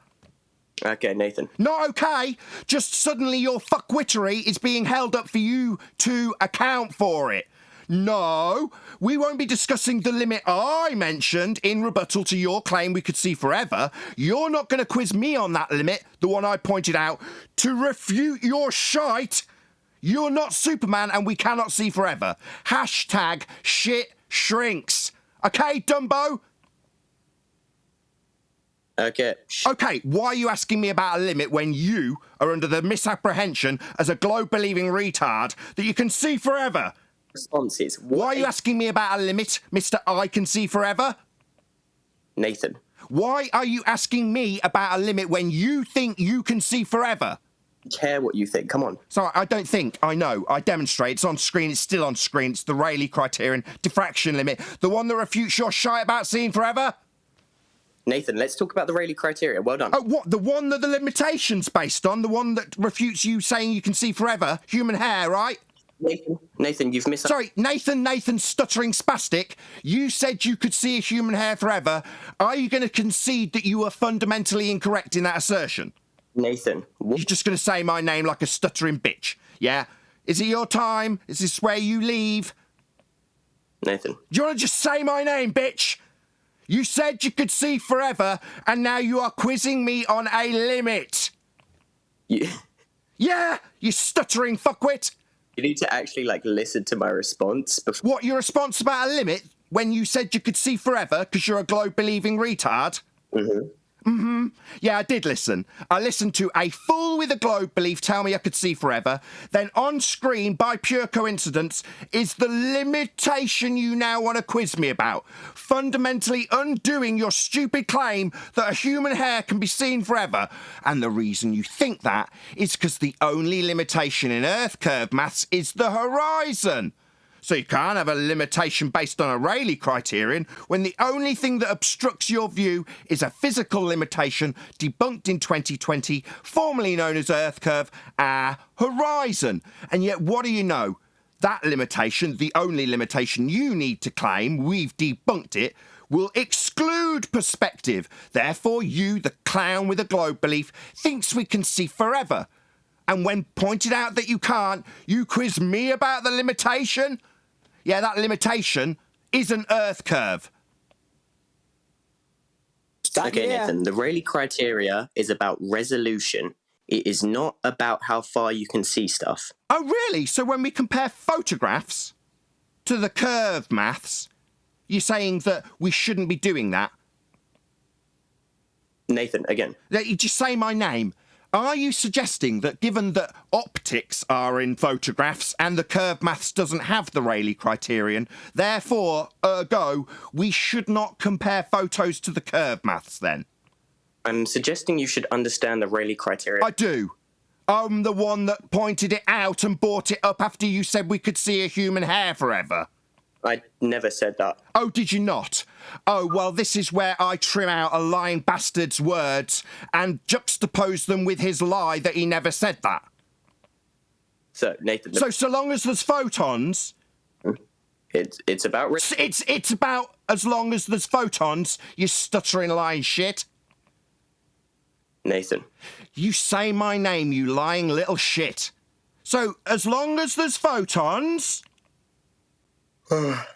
Okay, Nathan. Not okay. Just suddenly your fuckwittery is being held up for you to account for it. No, we won't be discussing the limit I mentioned in rebuttal to your claim we could see forever. You're not going to quiz me on that limit, the one I pointed out, to refute your shite. You're not Superman and we cannot see forever. Hashtag shit shrinks. Okay, Dumbo? Okay. Okay, why are you asking me about a limit when you are under the misapprehension as a globe-believing retard that you can see forever? Responses. Why are you asking me about a limit, Mr. I can see forever? Nathan. Why are you asking me about a limit when you think you can see forever? Care what you think. Come on. Sorry, I don't think. I know. I demonstrate. It's on screen. It's still on screen. It's the Rayleigh criterion, diffraction limit. The one that refutes your shite about seeing forever? Nathan, let's talk about the Rayleigh criteria. Well done. Oh, what? The one that the limitation's based on? The one that refutes you saying you can see forever? Human hair, right? Nathan, you've missed... Sorry, Nathan, stuttering spastic. You said you could see a human hair forever. Are you going to concede that you are fundamentally incorrect in that assertion? Nathan. You're just going to say my name like a stuttering bitch, yeah? Is it your time? Is this where you leave? Nathan. Do you want to just say my name, bitch? You said you could see forever, and now you are quizzing me on a limit. Yeah, you stuttering fuckwit. You need to actually, listen to my response before... What, your response about a limit when you said you could see forever because you're a globe-believing retard? Yeah, I did listen. I listened to a fool with a globe belief tell me I could see forever. Then on screen, by pure coincidence, is the limitation you now want to quiz me about. Fundamentally undoing your stupid claim that a human hair can be seen forever. And the reason you think that is because the only limitation in Earth curve maths is the horizon. So you can't have a limitation based on a Rayleigh criterion when the only thing that obstructs your view is a physical limitation debunked in 2020, formerly known as Earth curve, our horizon. And yet, what do you know? That limitation, the only limitation you need to claim, we've debunked it, will exclude perspective. Therefore, you, the clown with a globe belief, thinks we can see forever. And when pointed out that you can't, you quiz me about the limitation? Yeah, that limitation is an Earth curve. Okay, Nathan, the Rayleigh criteria is about resolution. It is not about how far you can see stuff. Oh, really? So when we compare photographs to the curve maths, you're saying that we shouldn't be doing that? Nathan, again. You just say my name. Are you suggesting that given that optics are in photographs and the curve maths doesn't have the Rayleigh criterion, therefore, ergo, we should not compare photos to the curve maths then? I'm suggesting you should understand the Rayleigh criteria. I do. I'm the one that pointed it out and brought it up after you said we could see a human hair forever. I never said that. Oh, did you not? Oh, well, this is where I trim out a lying bastard's words and juxtapose them with his lie that he never said that. So, Nathan... So long as there's photons... It's about... It's about as long as there's photons, you stuttering lying shit. Nathan. You say my name, you lying little shit. So, as long as there's photons...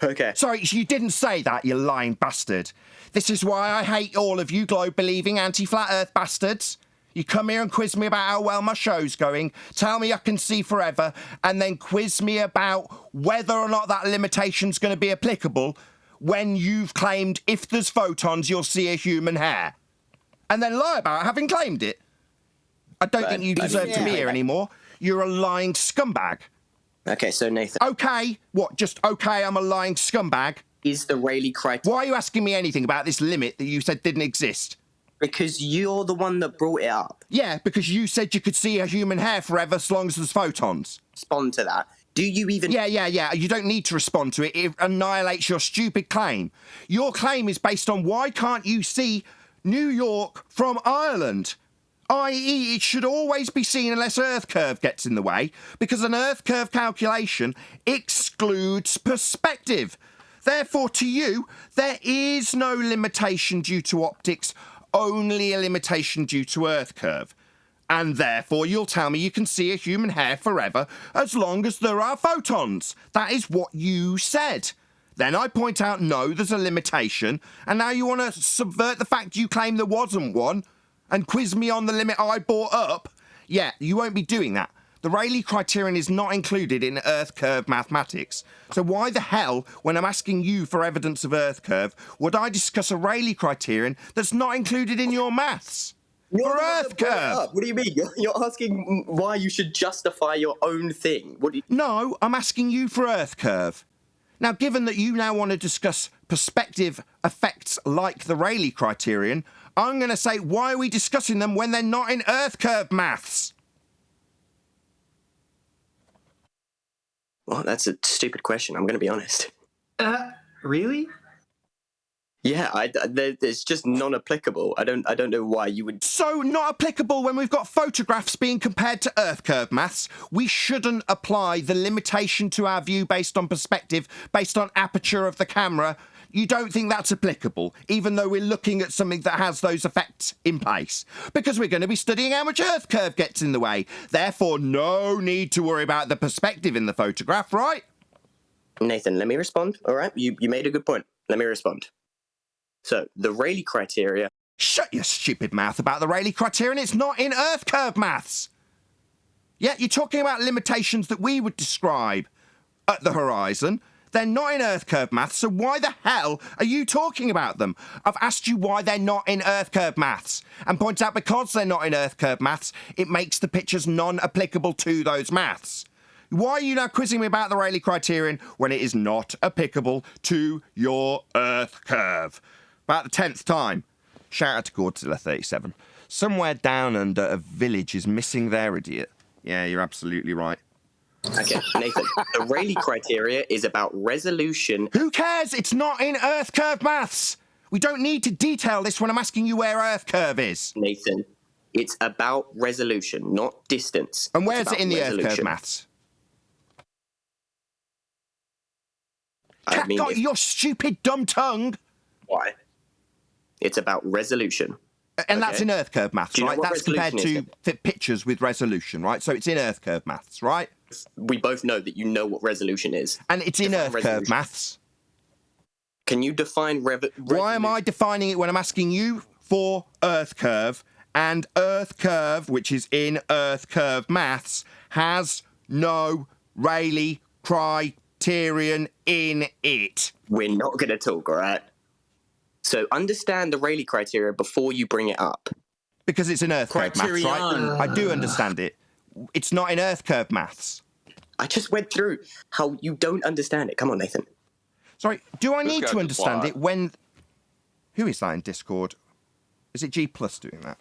Okay. Sorry, you didn't say that, you lying bastard. This is why I hate all of you globe-believing anti-flat earth bastards. You come here and quiz me about how well my show's going, tell me I can see forever, and then quiz me about whether or not that limitation's going to be applicable when you've claimed if there's photons you'll see a human hair. And then lie about having claimed it. I don't think you deserve to be here anymore. You're a lying scumbag. Okay, so Nathan... Okay? What, just okay, I'm a lying scumbag? Is the Rayleigh criteria... Why are you asking me anything about this limit that you said didn't exist? Because you're the one that brought it up. Yeah, because you said you could see a human hair forever as long as there's photons. Respond to that. Do you even... Yeah. You don't need to respond to it. It annihilates your stupid claim. Your claim is based on why can't you see New York from Ireland? I.e., it should always be seen unless Earth curve gets in the way, because an Earth curve calculation excludes perspective. Therefore, to you, there is no limitation due to optics, only a limitation due to Earth curve. And therefore, you'll tell me you can see a human hair forever as long as there are photons. That is what you said. Then I point out, no, there's a limitation, and now you want to subvert the fact you claim there wasn't one and quiz me on the limit I brought up? Yeah, you won't be doing that. The Rayleigh criterion is not included in Earth curve mathematics. So why the hell, when I'm asking you for evidence of Earth curve, would I discuss a Rayleigh criterion that's not included in your maths? For Earth curve! What do you mean? You're asking why you should justify your own thing. What do you... No, I'm asking you for Earth curve. Now, given that you now want to discuss perspective effects like the Rayleigh criterion, I'm going to say, why are we discussing them when they're not in Earth curve maths? Well, that's a stupid question, I'm going to be honest. Really? Yeah, it's just non-applicable. I don't know why you would... So, not applicable when we've got photographs being compared to Earth curve maths. We shouldn't apply the limitation to our view based on perspective, based on aperture of the camera. You don't think that's applicable, even though we're looking at something that has those effects in place? Because we're going to be studying how much Earth curve gets in the way. Therefore, no need to worry about the perspective in the photograph, right? Nathan, let me respond, all right? You made a good point. Let me respond. So, the Rayleigh criteria... Shut your stupid mouth about the Rayleigh criterion. It's not in Earth curve maths. Yeah, you're talking about limitations that we would describe at the horizon. They're not in Earth curve maths, so why the hell are you talking about them? I've asked you why they're not in Earth curve maths, and point out because they're not in Earth curve maths, it makes the pictures non-applicable to those maths. Why are you now quizzing me about the Rayleigh criterion when it is not applicable to your Earth curve? About the 10th time. Shout out to Godzilla37. Somewhere down under a village is missing their idiot. Yeah, you're absolutely right. Okay, Nathan, the Rayleigh criteria is about resolution. Who cares? It's not in Earth curve maths. We don't need to detail this when I'm asking you where Earth curve is. Nathan, it's about resolution, not distance. And where's it in the Earth curve maths? Got your stupid dumb tongue. Why? It's about resolution. And that's in Earth curve maths, right? That's compared to pictures with resolution, right? So it's in Earth curve maths, right? We both know that you know what resolution is. And it's in Earth curve maths. Can you define Why am I defining it when I'm asking you for Earth curve, and Earth curve, which is in Earth curve maths, has no Rayleigh criterion in it? We're not going to talk, all right? So understand the Rayleigh criteria before you bring it up. Because it's in Earth curve maths, right? I do understand it. It's not in Earth curve maths. I just went through how you don't understand it. Come on, Nathan. Sorry, do I need to understand it when... Who is that in Discord? Is it G Plus doing that?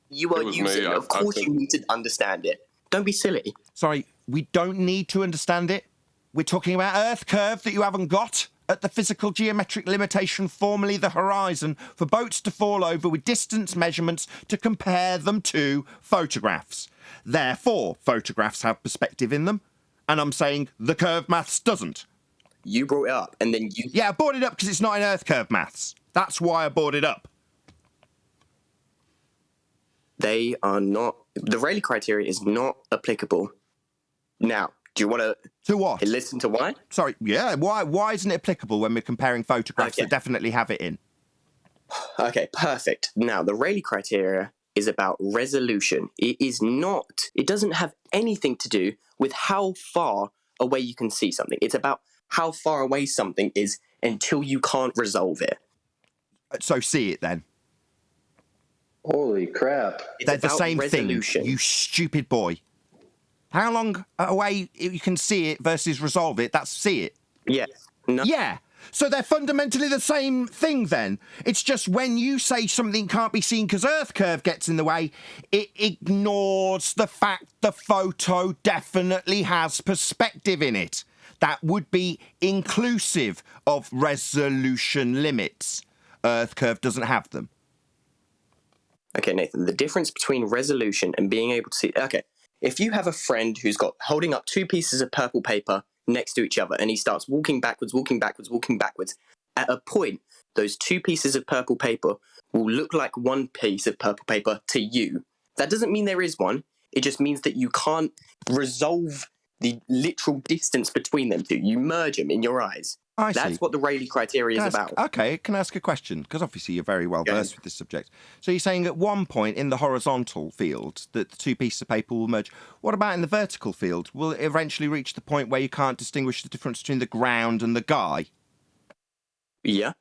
You are using it. Of course you need to understand it. Don't be silly. Sorry, we don't need to understand it. We're talking about Earth curve that you haven't got at the physical geometric limitation, formerly the horizon, for boats to fall over with distance measurements to compare them to photographs. Therefore, photographs have perspective in them, and I'm saying the curve maths doesn't. You brought it up, and then you... Yeah, I brought it up because it's not in Earth curve maths. That's why I brought it up. They are not... The Rayleigh criteria is not applicable. Now, do you want to... To what? Listen to why? Sorry, yeah, why isn't it applicable when we're comparing photographs that definitely have it in? Okay, perfect. Now, the Rayleigh criteria is about resolution. It is not... It doesn't have anything to do with how far away you can see something. It's about how far away something is until you can't resolve it. So see it then. Holy crap. They're the same thing, you stupid boy. How long away you can see it versus resolve it, that's see it. Yeah. No. Yeah. So they're fundamentally the same thing then. It's just when you say something can't be seen because Earth curve gets in the way, it ignores the fact the photo definitely has perspective in it. That would be inclusive of resolution limits. Earth curve doesn't have them. Okay, Nathan, the difference between resolution and being able to see... Okay, if you have a friend who's got holding up two pieces of purple paper next to each other, and he starts walking backwards, at a point, those two pieces of purple paper will look like one piece of purple paper to you. That doesn't mean there is one. It just means that you can't resolve the literal distance between them two. You merge them in your eyes. I see. That's what the Rayleigh criteria is about. Okay, can I ask a question? Because obviously you're very well versed with this subject. So you're saying at one point in the horizontal field that the two pieces of paper will merge. What about in the vertical field? Will it eventually reach the point where you can't distinguish the difference between the ground and the guy? Yeah.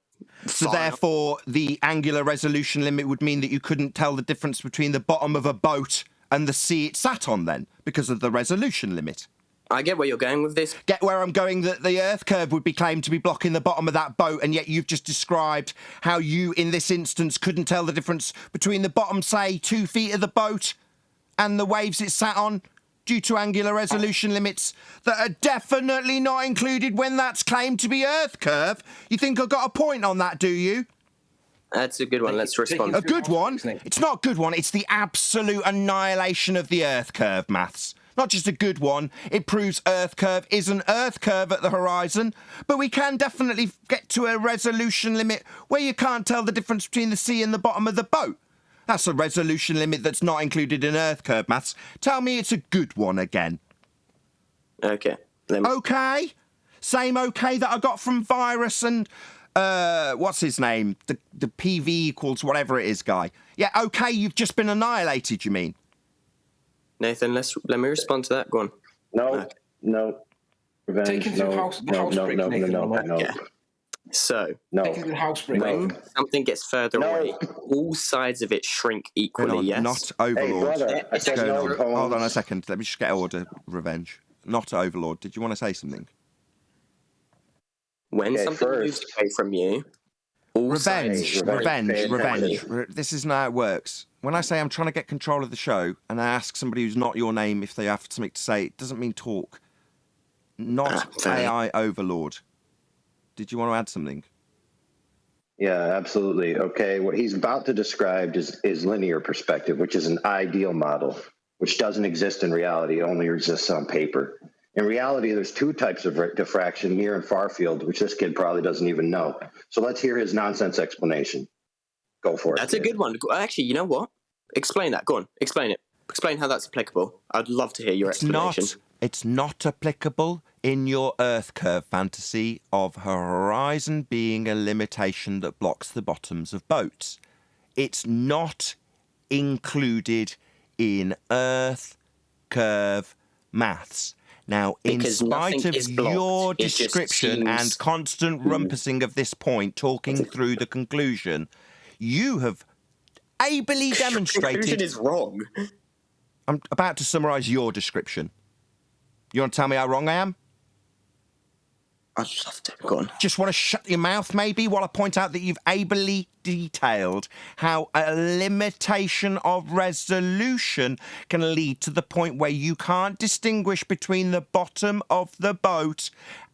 So therefore, the angular resolution limit would mean that you couldn't tell the difference between the bottom of a boat and the sea it sat on then, because of the resolution limit. I get where you're going with this. Get where I'm going, that the Earth curve would be claimed to be blocking the bottom of that boat, and yet you've just described how you, in this instance, couldn't tell the difference between the bottom, say, 2 feet of the boat and the waves it sat on due to angular resolution limits that are definitely not included when that's claimed to be Earth curve. You think I've got a point on that, do you? That's a good one. Let's respond. A good one? It's not a good one. It's the absolute annihilation of the Earth curve maths. Not just a good one, it proves Earth curve isn't Earth curve at the horizon, but we can definitely get to a resolution limit where you can't tell the difference between the sea and the bottom of the boat. That's a resolution limit that's not included in Earth curve maths. Tell me it's a good one again. Okay. Okay? Same okay that I got from Virus and, what's his name? The PV equals whatever it is guy. Yeah, okay, you've just been annihilated, you mean? Nathan, let me respond to that. Go on. No. Revenge. Take it to the house break, Nathan. No. Yeah. So, take it to the house break. When something gets further away, all sides of it shrink equally, yes? Not Overlord. Hey, brother, I said no. Hold on a second. Let me just get order, Revenge. Not Overlord. Did you want to say something? When something moves away from you, all Revenge. This isn't how it works. When I say I'm trying to get control of the show and I ask somebody who's not your name if they have something to say, it doesn't mean talk. Not AI Overlord. Did you want to add something? Yeah, absolutely. Okay, what he's about to describe is linear perspective, which is an ideal model, which doesn't exist in reality. It only exists on paper. In reality, there's two types of diffraction, near and far field, which this kid probably doesn't even know. So let's hear his nonsense explanation. Go for it. That's a good one. Actually, you know what? Explain that. Go on. Explain it. Explain how that's applicable. I'd love to hear your explanation. It's not applicable in your Earth curve fantasy of horizon being a limitation that blocks the bottoms of boats. It's not included in Earth curve maths. Now, in spite of your description and constant rumpusing of this point, talking through the conclusion, you have ably demonstrated... The conclusion is wrong. I'm about to summarise your description. You want to tell me how wrong I am? I'd love to. Go on. Just want to shut your mouth, maybe, while I point out that you've ably detailed how a limitation of resolution can lead to the point where you can't distinguish between the bottom of the boat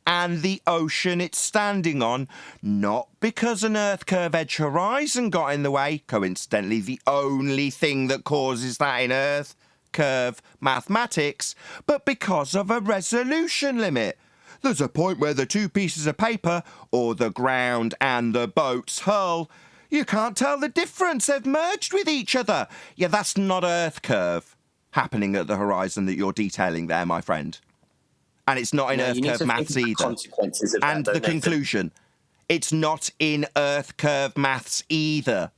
and the ocean it's standing on, not because an Earth curve edge horizon got in the way, coincidentally the only thing that causes that in Earth curve mathematics, but because of a resolution limit. There's a point where the two pieces of paper, or the ground and the boat's hull, you can't tell the difference. They've merged with each other. Yeah, that's not Earth curve happening at the horizon that you're detailing there, my friend. And it's not in Earth curve maths either. And the conclusion, it's not in Earth curve maths either.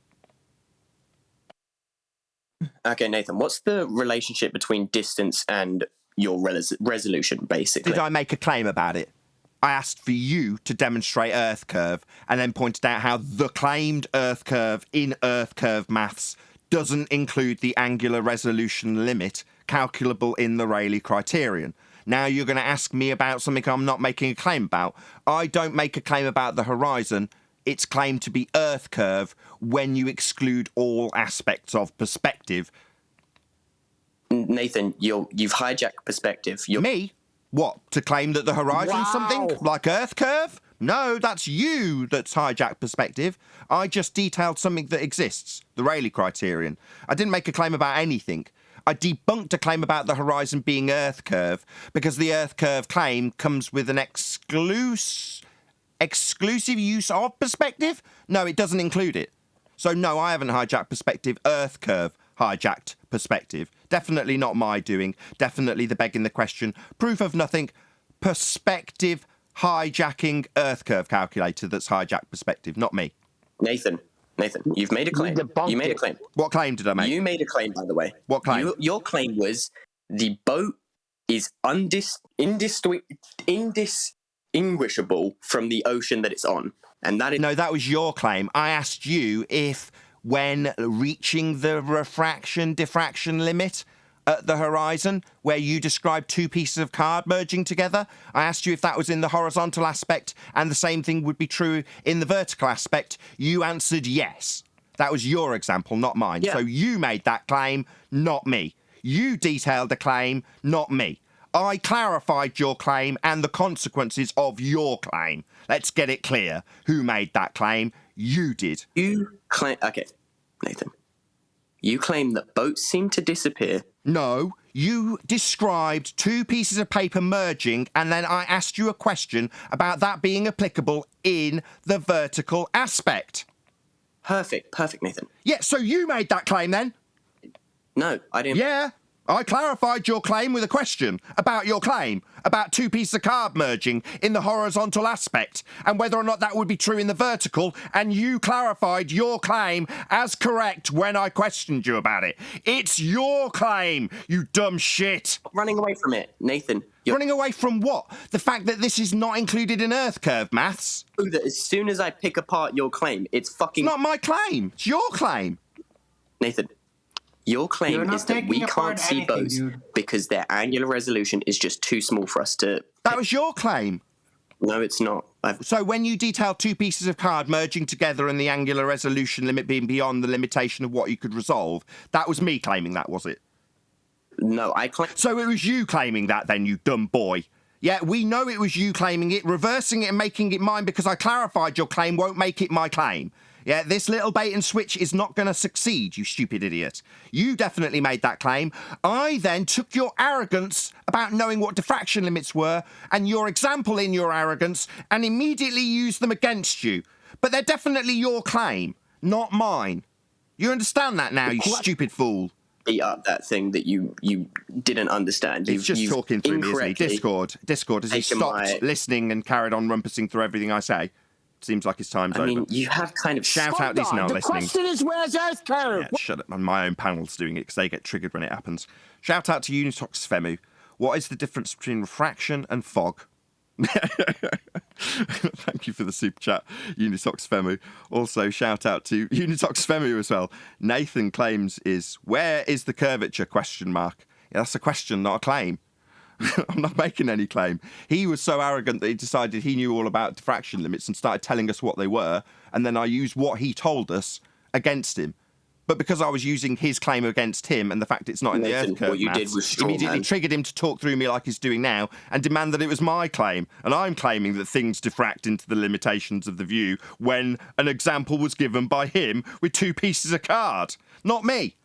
Okay, Nathan, what's the relationship between distance and your resolution, basically? Did I make a claim about it? I asked for you to demonstrate Earth curve and then pointed out how the claimed Earth curve in Earth curve maths doesn't include the angular resolution limit calculable in the Rayleigh criterion. Now you're going to ask me about something I'm not making a claim about. I don't make a claim about the horizon. It's claimed to be Earth curve when you exclude all aspects of perspective. Nathan, you've hijacked perspective. Me? What, to claim that the horizon's something like Earth curve? No, that's you that's hijacked perspective. I just detailed something that exists, the Rayleigh criterion. I didn't make a claim about anything. I debunked a claim about the horizon being Earth curve because the Earth curve claim comes with an exclusive use of perspective? No, it doesn't include it. So no, I haven't hijacked perspective. Earth curve hijacked perspective. Definitely not my doing. Definitely the begging the question. Proof of nothing. Perspective hijacking Earth curve calculator that's hijacked perspective, not me. Nathan, you've made a claim. You made a claim. What claim did I make? You made a claim, by the way. What claim? Your claim was the boat is indistinguishable from the ocean that it's on. And that is... No, that was your claim. I asked you if, when reaching the diffraction limit at the horizon, where you described two pieces of card merging together, I asked you if that was in the horizontal aspect and the same thing would be true in the vertical aspect. You answered yes. That was your example, not mine. Yeah. So you made that claim, not me. You detailed the claim, not me. I clarified your claim and the consequences of your claim. Let's get it clear. Who made that claim? You did. You claim... Okay, Nathan. You claim that boats seem to disappear. No, you described two pieces of paper merging and then I asked you a question about that being applicable in the vertical aspect. Perfect, Nathan. Yeah, so you made that claim then? No, I didn't. Yeah, I clarified your claim with a question about your claim, about two pieces of card merging in the horizontal aspect, and whether or not that would be true in the vertical, and you clarified your claim as correct when I questioned you about it. It's your claim, you dumb shit. Running away from it, Nathan. Running away from what? The fact that this is not included in Earth curve maths? That as soon as I pick apart your claim, it's fucking... It's not my claim, it's your claim. Nathan. Your claim is that we can't see boats because their angular resolution is just too small for us to... That was your claim. No, it's not. So when you detailed two pieces of card merging together and the angular resolution limit being beyond the limitation of what you could resolve, that was me claiming that, was it? No, I claim... So it was you claiming that then, you dumb boy. Yeah, we know it was you claiming it. Reversing it and making it mine because I clarified your claim won't make it my claim. Yeah, this little bait and switch is not going to succeed, you stupid idiot. You definitely made that claim. I then took your arrogance about knowing what diffraction limits were and your example in your arrogance and immediately used them against you. But they're definitely your claim, not mine. You understand that now, you stupid fool? Beat up that thing that you didn't understand. He's just talking through me, isn't he? Discord, has he stopped listening and carried on rumpusing through everything I say? Seems like his time's over. I mean, you have kind of... Shout out, he's not listening. The question is, where's Earth curve? Yeah, shut up. My own panel's doing it because they get triggered when it happens. Shout out to Unitox Femu. What is the difference between refraction and fog? Thank you for the super chat, Unitox Femu. Also, shout out to Unitox Femu as well. Nathan claims where is the curvature? Yeah, that's a question, not a claim. I'm not making any claim. He was so arrogant that he decided he knew all about diffraction limits and started telling us what they were, and then I used what he told us against him. But because I was using his claim against him and the fact it's not in the Earth curve what you did was straw immediately man. triggered him to talk through me like he's doing now and demand that it was my claim. And I'm claiming that things diffract into the limitations of the view when an example was given by him with two pieces of card. Not me.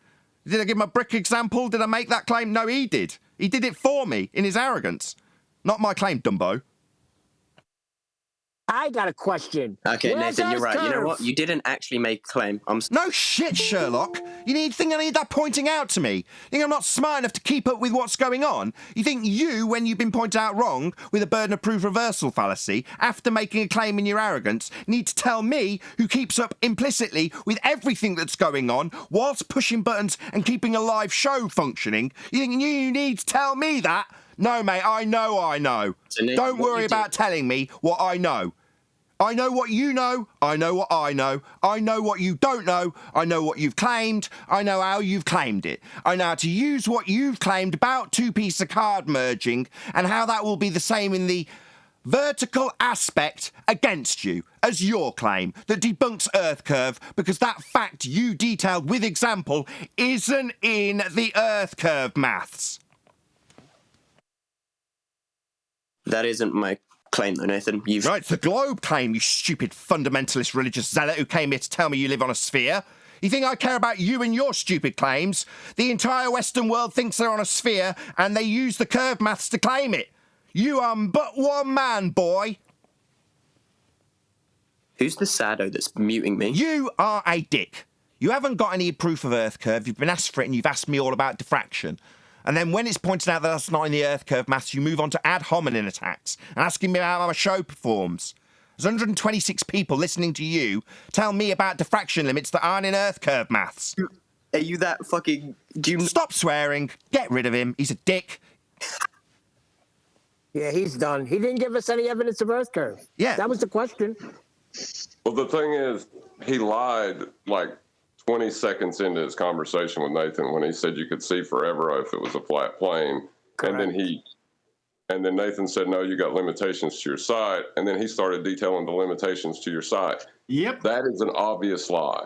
Did I give him a brick example? Did I make that claim? No, he did. He did it for me in his arrogance. Not my claim, Dumbo. I got a question. Okay, Where's Nathan, you're Earth right. You know curve? what? You didn't actually make a claim. No shit, Sherlock. You think I need that pointing out to me? You think I'm not smart enough to keep up with what's going on? You think you, when you've been pointed out wrong with a burden of proof reversal fallacy, after making a claim in your arrogance, need to tell me, who keeps up implicitly with everything that's going on, whilst pushing buttons and keeping a live show functioning? You think you need to tell me that? No, mate, I know. So, Nathan, Don't worry about telling me what I know. I know what you know. I know what I know. I know what you don't know. I know what you've claimed. I know how you've claimed it. I know how to use what you've claimed about two-piece of card merging and how that will be the same in the vertical aspect against you as your claim that debunks Earth curve, because that fact you detailed with example isn't in the Earth curve maths. That isn't my claim, though, Nathan. Right, it's the globe claim, you stupid fundamentalist religious zealot who came here to tell me you live on a sphere. You think I care about you and your stupid claims? The entire Western world thinks they're on a sphere, and they use the curve maths to claim it. You are but one man, boy. Who's the sado that's muting me? You are a dick. You haven't got any proof of Earth curve. You've been asked for it, and you've asked me all about diffraction. And then when it's pointed out that that's not in the Earth curve maths, you move on to ad hominem attacks and asking me about how my show performs. There's 126 people listening to you tell me about diffraction limits that aren't in Earth curve maths. Are you that fucking... Stop swearing. Get rid of him. He's a dick. Yeah, he's done. He didn't give us any evidence of Earth curve. Yeah. That was the question. Well, the thing is, he lied like 20 seconds into his conversation with Nathan when he said you could see forever if it was a flat plane. Correct. And then Nathan said, no, you got limitations to your site. And then he started detailing the limitations to your site. Yep. That is an obvious lie.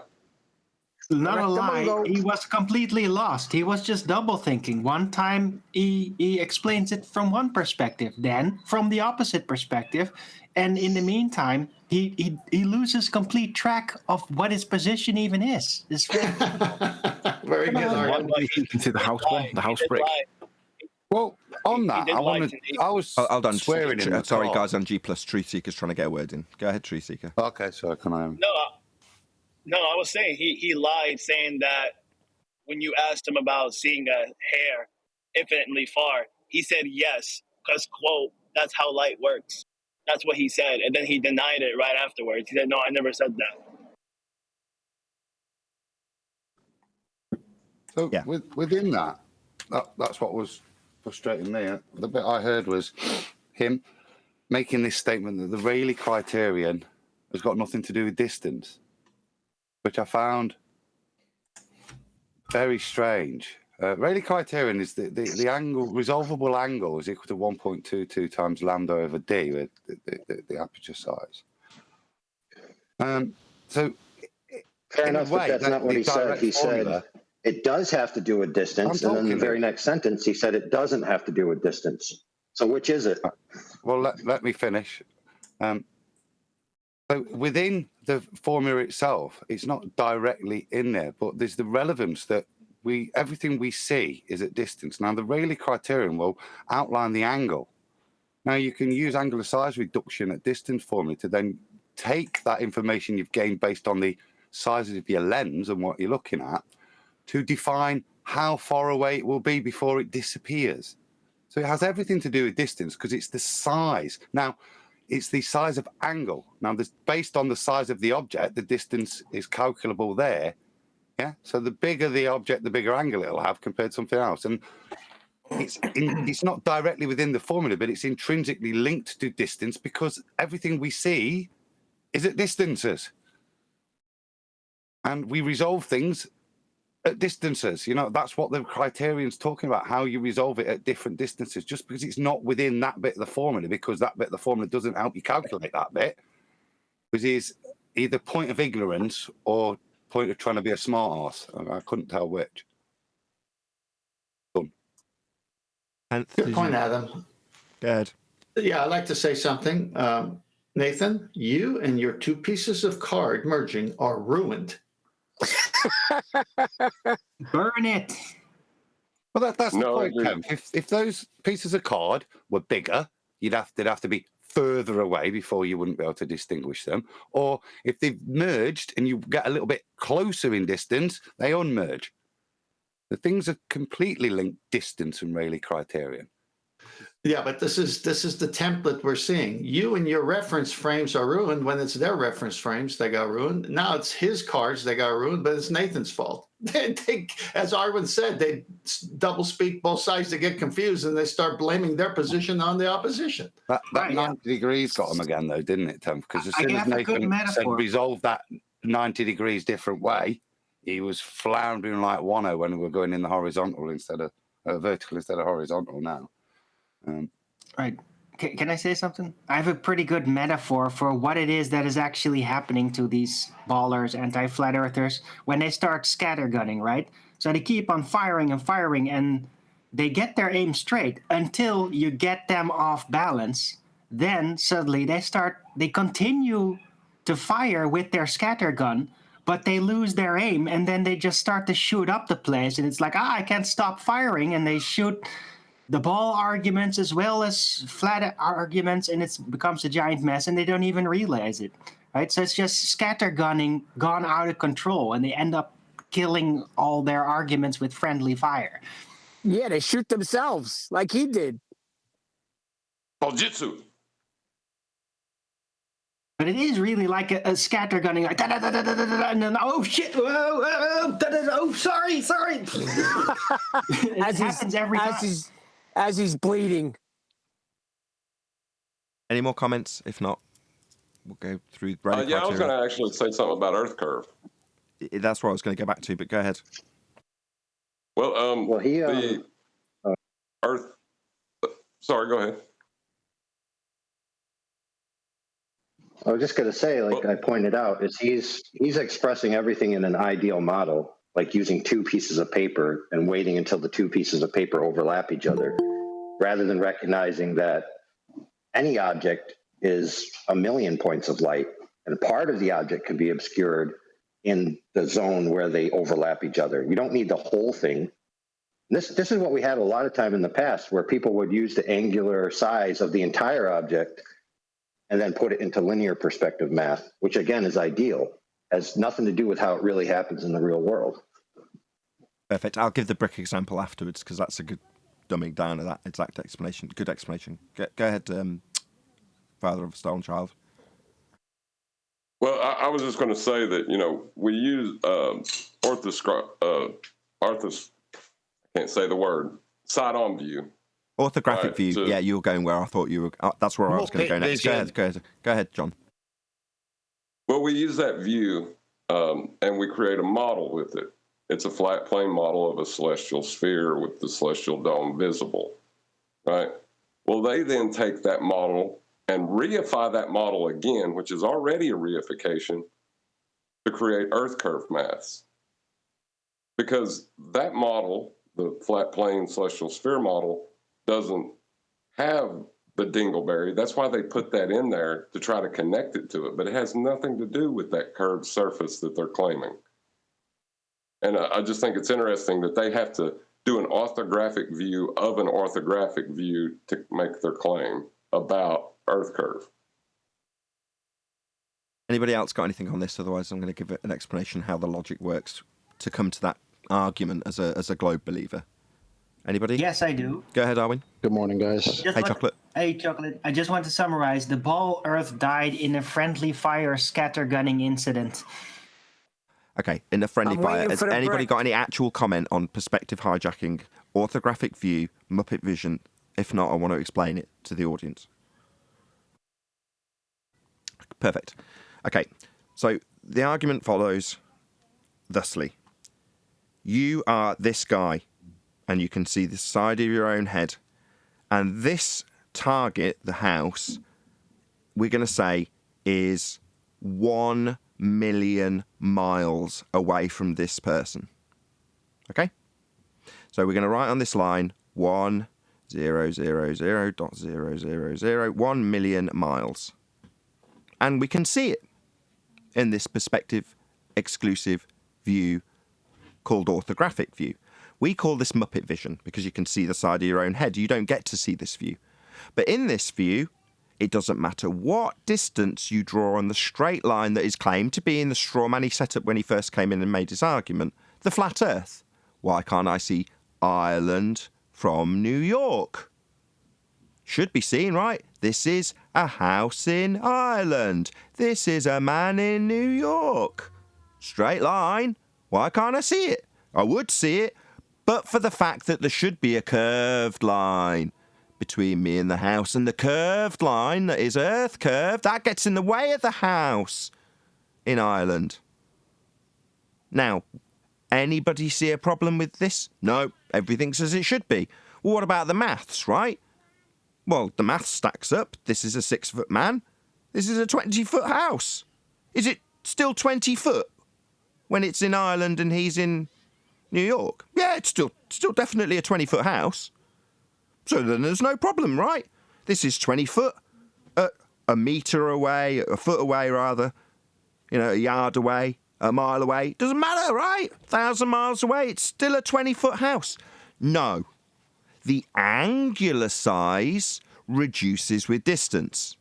Not a lie. He was completely lost. He was just double thinking. One time he explains it from one perspective, then from the opposite perspective. And in the meantime, he loses complete track of what his position even is. Very good. Why do you think into the house one, the house brick? Well, on that, I was hold on, swearing in the sorry, car. guys, on G+, Truth Seeker's trying to get a word in. Go ahead, Truth Seeker. Okay, so can I... No, I was saying he lied, saying that when you asked him about seeing a hair infinitely far, he said yes, because, quote, that's how light works. That's what he said. And then he denied it right afterwards. He said, no, I never said that. So yeah. Within that's what was frustrating me. The bit I heard was him making this statement that the Rayleigh criterion has got nothing to do with distance, which I found very strange. Rayleigh criterion is the angle, resolvable angle is equal to 1.22 times lambda over d, with the aperture size. So, fair enough, but that's not what he said. He said it does have to do with distance, and then the very next sentence he said it doesn't have to do with distance. So which is it? Well, let me finish. So within the formula itself, it's not directly in there, but there's the relevance that everything we see is at distance. Now, the Rayleigh criterion will outline the angle. Now, you can use angular size reduction at distance formula to then take that information you've gained based on the size of your lens and what you're looking at to define how far away it will be before it disappears. So it has everything to do with distance because it's the size. Now, it's the size of angle. Now, based on the size of the object, the distance is calculable there. Yeah. So the bigger the object, the bigger angle it'll have compared to something else. And it's not directly within the formula, but it's intrinsically linked to distance because everything we see is at distances. And we resolve things at distances. You know, that's what the criterion's talking about, how you resolve it at different distances. Just because it's not within that bit of the formula, because that bit of the formula doesn't help you calculate that bit, because it's either point of ignorance or point of trying to be a smart arse. I couldn't tell which. Good point, Adam. Go ahead. Yeah, I'd like to say something. Nathan, you and your two pieces of card merging are ruined. Burn it. Well, that's the point, Kev. If those pieces of card were bigger, they'd have to be further away before you wouldn't be able to distinguish them. Or if they've merged and you get a little bit closer in distance, they unmerge. The things are completely linked, distance and Rayleigh criterion. Yeah, but this is the template we're seeing. You and your reference frames are ruined when it's their reference frames, they got ruined. Now it's his cards, they got ruined, but it's Nathan's fault. they, as Arwin said, they double speak both sides to get confused, and they start blaming their position on the opposition. That 90 degrees got them again, though, didn't it, Tom? Because as soon as Nathan said resolve that 90 degrees different way, he was floundering like Wano when we were going in the horizontal instead of vertical instead of horizontal now. Right. Can I say something? I have a pretty good metaphor for what it is that is actually happening to these ballers, anti-flat earthers, when they start scattergunning, right? So they keep on firing and firing, and they get their aim straight until you get them off balance. Then suddenly they continue to fire with their scattergun, but they lose their aim, and then they just start to shoot up the place, and it's like, I can't stop firing, and they shoot the ball arguments as well as flat arguments, and it becomes a giant mess, and they don't even realize it, right? So it's just scattergunning gone out of control, and they end up killing all their arguments with friendly fire. Yeah, they shoot themselves like he did. Jiu-jitsu. But it is really like a scattergunning, like and then oh shit, oh sorry. It happens every time. As he's bleeding. Any more comments? If not, we'll go through. I was going to actually say something about Earth curve. That's what I was going to go back to, but go ahead. Well, the Earth. Sorry, go ahead. I was just going to say, like I pointed out, is he's expressing everything in an ideal model, like using two pieces of paper and waiting until the two pieces of paper overlap each other, rather than recognizing that any object is a million points of light, and part of the object can be obscured in the zone where they overlap each other. You don't need the whole thing. This is what we had a lot of time in the past, where people would use the angular size of the entire object and then put it into linear perspective math, which again is ideal, has nothing to do with how it really happens in the real world. Perfect. I'll give the brick example afterwards, because that's a good dumbing down of that exact explanation. Good explanation. Go ahead, father of a stolen child. Well, I was just going to say that, we use I can't say the word, side-on view. Orthographic view. Yeah, you're going where I thought you were. That's where I was going to go next. Go ahead, John. Well, we use that view, and we create a model with it. It's a flat plane model of a celestial sphere with the celestial dome visible, right? Well, they then take that model and reify that model again, which is already a reification, to create Earth curve maths. Because that model, the flat plane celestial sphere model, doesn't have the dingleberry. That's why they put that in there to try to connect it to it, but it has nothing to do with that curved surface that they're claiming. And I just think it's interesting that they have to do an orthographic view of an orthographic view to make their claim about Earth curve. Anybody else got anything on this? Otherwise, I'm going to give it an explanation how the logic works to come to that argument as a globe believer. Anybody? Yes, I do. Go ahead, Arwin. Good morning, guys. Chocolate. Hey, Chocolate. I just want to summarize. The ball Earth died in a friendly fire scattergunning incident. Okay, in the friendly fire. Has anybody got any actual comment on perspective hijacking, orthographic view, Muppet vision? If not, I want to explain it to the audience. Perfect. Okay, so the argument follows thusly. You are this guy, and you can see the side of your own head. And this target, the house, we're going to say is 1 million miles away from this person. Okay? So we're going to write on this line 1,000.000, 1 million miles. And we can see it in this perspective exclusive view called orthographic view. We call this Muppet vision because you can see the side of your own head. You don't get to see this view. But in this view, it doesn't matter what distance you draw on the straight line that is claimed to be in the straw man he set up when he first came in and made his argument, the flat earth. Why can't I see Ireland from New York? Should be seen, right? This is a house in Ireland. This is a man in New York. Straight line. Why can't I see it? I would see it, but for the fact that there should be a curved line between me and the house, and the curved line that is Earth curved, that gets in the way of the house in Ireland. Now, anybody see a problem with this? No, everything's as it should be. Well, what about the maths, right? Well, the maths stacks up. This is a 6-foot man. This is a 20-foot house. Is it still 20 foot when it's in Ireland and he's in New York? Yeah, it's still definitely a 20-foot house. So then there's no problem, right? This is 20 foot, a metre away, a foot away rather, a yard away, a mile away. Doesn't matter, right? 1,000 miles away, it's still a 20-foot house. No. The angular size reduces with distance.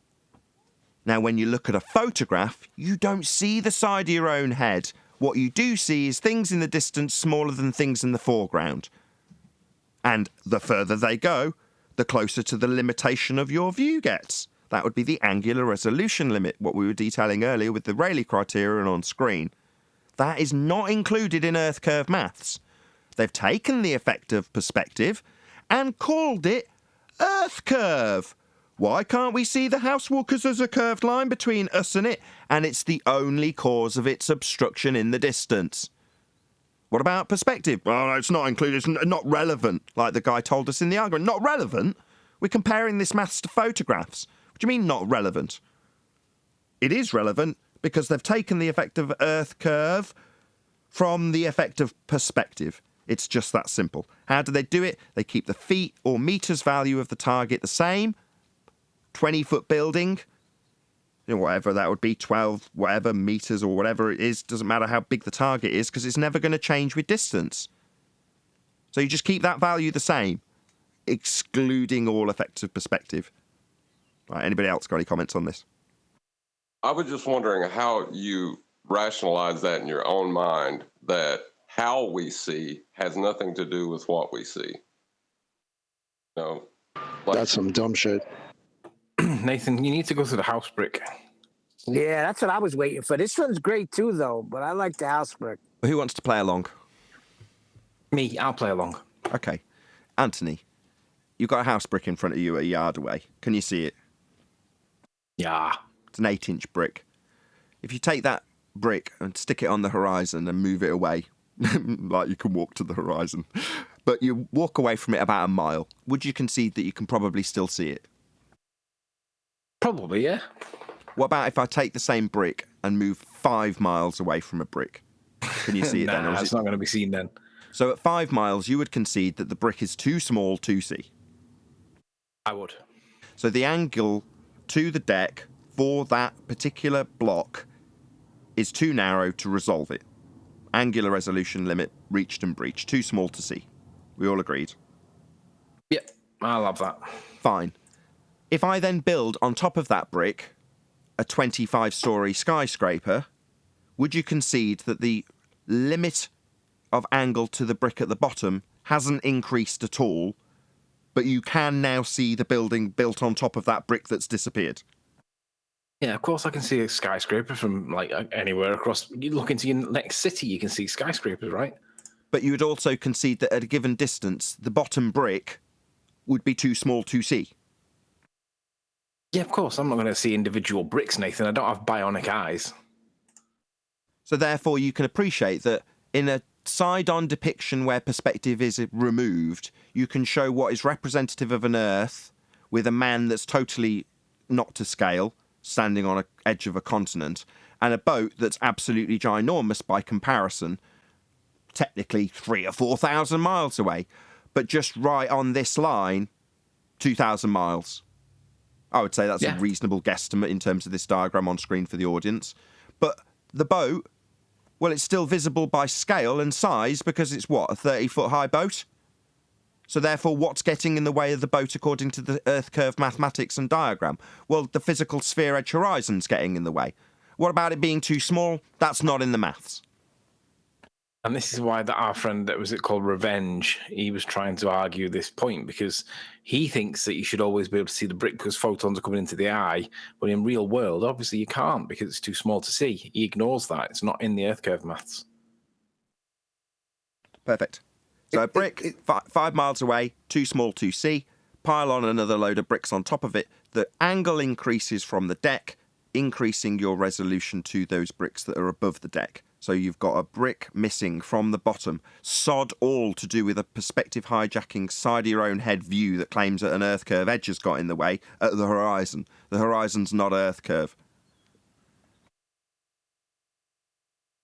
Now, when you look at a photograph, you don't see the side of your own head. What you do see is things in the distance smaller than things in the foreground. And the further they go, the closer to the limitation of your view gets. That would be the angular resolution limit, what we were detailing earlier with the Rayleigh criterion on screen. That is not included in Earth curve maths. They've taken the effect of perspective and called it Earth curve. Why can't we see the house walkers as a curved line between us and it? And it's the only cause of its obstruction in the distance. What about perspective? Well, no, it's not included. It's not relevant, like the guy told us in the argument. Not relevant? We're comparing this maths to photographs. What do you mean not relevant? It is relevant because they've taken the effect of Earth curve from the effect of perspective. It's just that simple. How do they do it? They keep the feet or meters value of the target the same. 20-foot building, whatever that would be, 12 whatever meters or whatever it is, doesn't matter how big the target is because it's never going to change with distance. So you just keep that value the same, excluding all effects of perspective. Right, anybody else got any comments on this? I was just wondering how you rationalize that in your own mind, that how we see has nothing to do with what we see. That's some dumb shit. Nathan, you need to go to the house brick. Yeah, that's what I was waiting for. This one's great too, though, but I like the house brick. Who wants to play along? Me, I'll play along. Okay. Anthony, you've got a house brick in front of you a yard away. Can you see it? Yeah. It's an 8-inch brick. If you take that brick and stick it on the horizon and move it away, like you can walk to the horizon, but you walk away from it about a mile, would you concede that you can probably still see it? Probably, yeah. What about if I take the same brick and move 5 miles away from a brick? Can you see it then? Nah, it's not going to be seen then. So at 5 miles, you would concede that the brick is too small to see? I would. So the angle to the deck for that particular block is too narrow to resolve it. Angular resolution limit reached and breached. Too small to see. We all agreed? Yep, I'll have that. Fine. If I then build on top of that brick a 25-storey skyscraper, would you concede that the limit of angle to the brick at the bottom hasn't increased at all, but you can now see the building built on top of that brick that's disappeared? Yeah, of course I can see a skyscraper from anywhere across. You look into your next city, you can see skyscrapers, right? But you would also concede that at a given distance, the bottom brick would be too small to see. Yeah, of course. I'm not going to see individual bricks, Nathan. I don't have bionic eyes. So therefore, you can appreciate that in a side-on depiction where perspective is removed, you can show what is representative of an Earth with a man that's totally not to scale, standing on an edge of a continent, and a boat that's absolutely ginormous by comparison, technically 3,000 or 4,000 miles away, but just right on this line, 2,000 miles. I would say that's a reasonable guesstimate in terms of this diagram on screen for the audience. But the boat, well, it's still visible by scale and size because it's, what, a 30-foot high boat? So therefore, what's getting in the way of the boat according to the Earth curve mathematics and diagram? Well, the physical sphere edge horizon's getting in the way. What about it being too small? That's not in the maths. And this is why our friend, that was it called Revenge, he was trying to argue this point, because he thinks that you should always be able to see the brick because photons are coming into the eye. But in real world, obviously you can't because it's too small to see. He ignores that. It's not in the Earth curve maths. Perfect. So a brick, 5 miles away, too small to see. Pile on another load of bricks on top of it. The angle increases from the deck, increasing your resolution to those bricks that are above the deck. So you've got a brick missing from the bottom. Sod all to do with a perspective hijacking side of your own head view that claims that an earth curve edge has got in the way at the horizon. The horizon's not earth curve.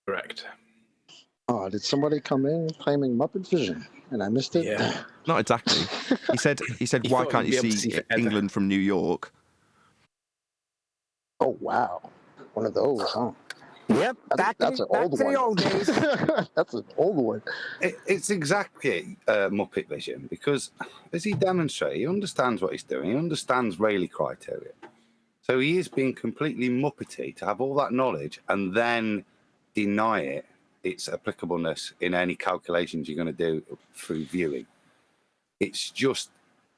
Correct. Oh, did somebody come in claiming Muppet Vision and I missed it? Yeah. Not exactly. He said, He why thought can't you'd you be able to see see forever. England from New York? Oh, wow. One of those, huh? Yep, That's an back old to one. the old days. That's an old one. It's exactly Muppet Vision, because as he demonstrates, he understands what he's doing. He understands Rayleigh criteria. So he is being completely Muppety to have all that knowledge and then deny its applicableness in any calculations you're going to do through viewing. It's just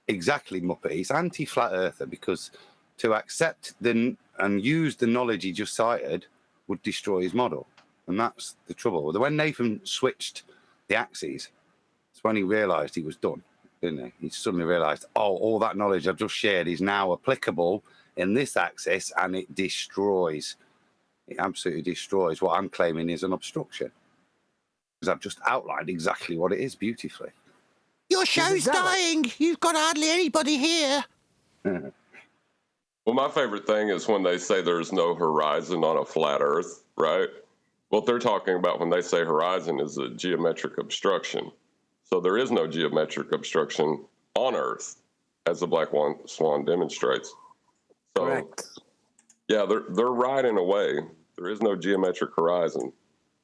exactly Muppety. It's anti-flat earther, because to accept and use the knowledge he just cited would destroy his model. And that's the trouble. When Nathan switched the axes, it's when he realised he was done, didn't he? He suddenly realised, all that knowledge I've just shared is now applicable in this axis, and it destroys. It absolutely destroys what I'm claiming is an obstruction. Because I've just outlined exactly what it is beautifully. Your show's dying. You've got hardly anybody here. Well, my favorite thing is when they say there's no horizon on a flat Earth, right? What they're talking about when they say horizon is a geometric obstruction. So there is no geometric obstruction on Earth, as the Black Swan demonstrates. So, Correct. yeah, they're right in a way. There is no geometric horizon.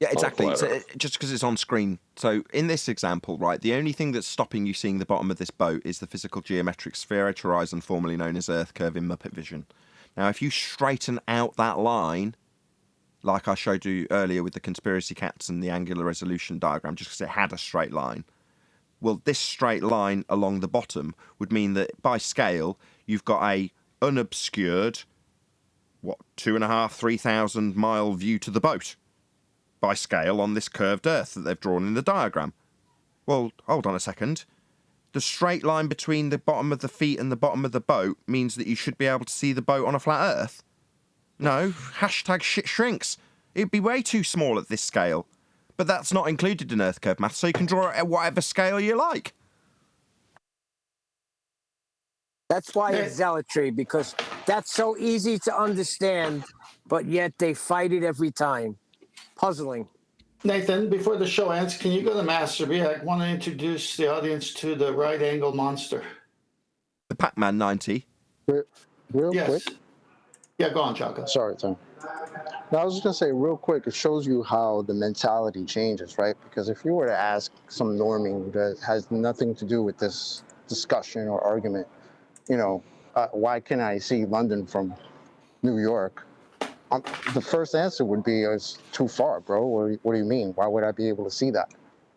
Yeah, exactly. So Earth. just because it's on screen. So in this example, right, the only thing that's stopping you seeing the bottom of this boat is the physical geometric sphere edge horizon, formerly known as Earth curve in Muppet Vision. Now, if you straighten out that line, like I showed you earlier with the conspiracy cats and the angular resolution diagram, just because it had a straight line, well, this straight line along the bottom would mean that by scale, you've got a unobscured, 2,500, 3,000 mile view to the boat by scale on this curved Earth that they've drawn in the diagram. Well, hold on a second. The straight line between the bottom of the feet and the bottom of the boat means that you should be able to see the boat on a flat Earth. No, hashtag shit shrinks. It'd be way too small at this scale. But that's not included in Earth curve math, so you can draw it at whatever scale you like. That's why it's zealotry, because that's so easy to understand, but yet they fight it every time. Puzzling. Nathan, before the show ends, can you go to Master B? I want to introduce the audience to the right angle monster. The Pac-Man 90. Real quick. Yeah, go on, Chaka. Sorry, Tom. No, I was just going to say real quick, it shows you how the mentality changes, right? Because if you were to ask some normie that has nothing to do with this discussion or argument, why can I see London from New York? The first answer would be, it's too far, bro. What do you mean? Why would I be able to see that,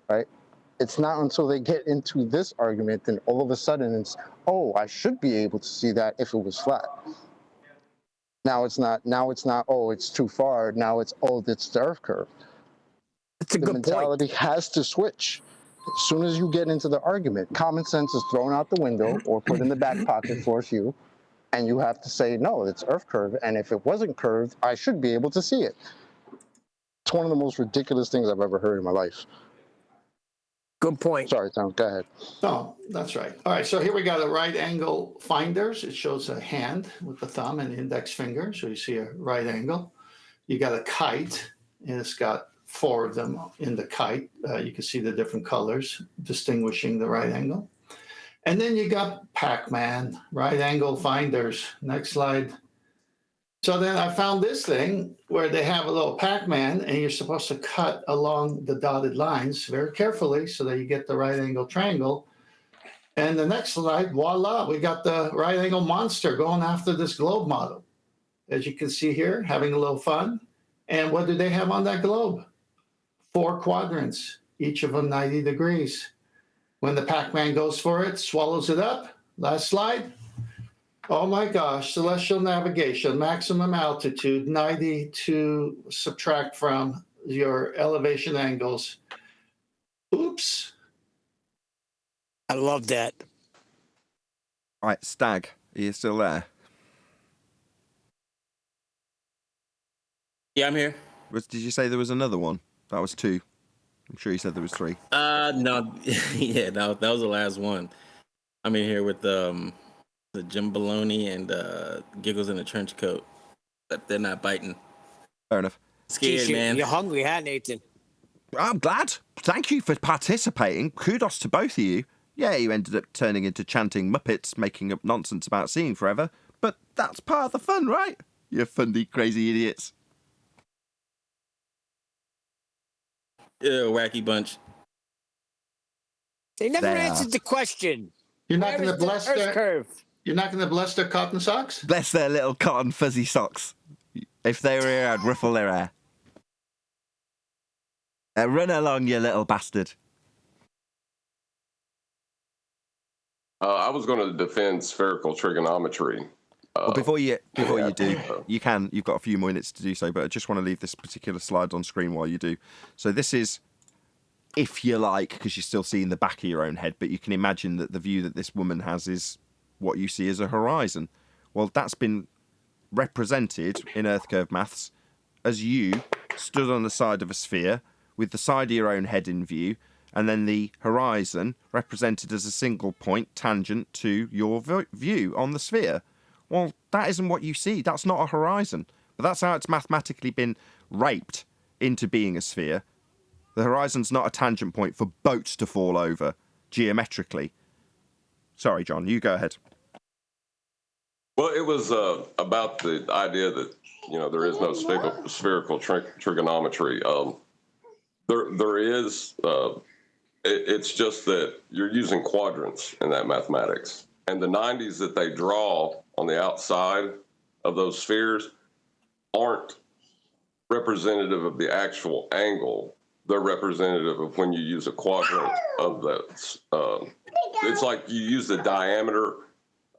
right? It's not until they get into this argument, then all of a sudden it's, I should be able to see that if it was flat. Now it's not, it's too far. Now it's, it's the Earth curve. It's a good point. The mentality has to switch. As soon as you get into the argument, common sense is thrown out the window or put in the back pocket for a few. And you have to say, no, it's Earth curve. And if it wasn't curved, I should be able to see it. It's one of the most ridiculous things I've ever heard in my life. Good point. Sorry, Tom, go ahead. No, that's right. All right, so here we got a right angle finders. It shows a hand with the thumb and index finger. So you see a right angle. You got a kite, and it's got 4 of them in the kite. You can see the different colors distinguishing the right angle. And then you got Pac-Man, right angle finders. Next slide. So then I found this thing where they have a little Pac-Man, and you're supposed to cut along the dotted lines very carefully so that you get the right angle triangle. And the next slide, voila, we got the right angle monster going after this globe model. As you can see here, having a little fun. And what do they have on that globe? 4 quadrants, each of them 90 degrees. When the Pac-Man goes for it, swallows it up. Last slide. Oh my gosh, celestial navigation, maximum altitude, 90 to subtract from your elevation angles. Oops. I love that. Right, Stag, are you still there? Yeah, I'm here. Did you say there was another one? That was 2. I'm sure you said there was 3. No, yeah, no, that was the last one. I'm in here with the Jim Baloney and Giggles in a trench coat. But they're not biting. Fair enough. Scared, man. You're hungry, huh, Nathan? I'm glad. Thank you for participating. Kudos to both of you. Yeah, you ended up turning into chanting Muppets, making up nonsense about seeing forever. But that's part of the fun, right? You funny, crazy idiots. Wacky bunch. They never answered the question. You're not going to bless their curve. You're not going to bless their cotton socks? Bless their little cotton fuzzy socks. If they were here, I'd ruffle their hair. Run along, you little bastard. I was going to defend spherical trigonometry. Well, before you do, you've got a few more minutes to do so, but I just want to leave this particular slide on screen while you do. So this is, if you like, because you're still seeing the back of your own head, but you can imagine that the view that this woman has is what you see as a horizon. Well, that's been represented in Earth curve maths as you stood on the side of a sphere with the side of your own head in view, and then the horizon represented as a single point tangent to your view on the sphere. Well, that isn't what you see. That's not a horizon. But that's how it's mathematically been raped into being a sphere. The horizon's not a tangent point for boats to fall over, geometrically. Sorry, John, you go ahead. Well, it was about the idea that, there is no spherical trigonometry. There is, it's just that you're using quadrants in that mathematics. And the 90s that they draw on the outside of those spheres aren't representative of the actual angle. They're representative of when you use a quadrant of that. It's like you use the diameter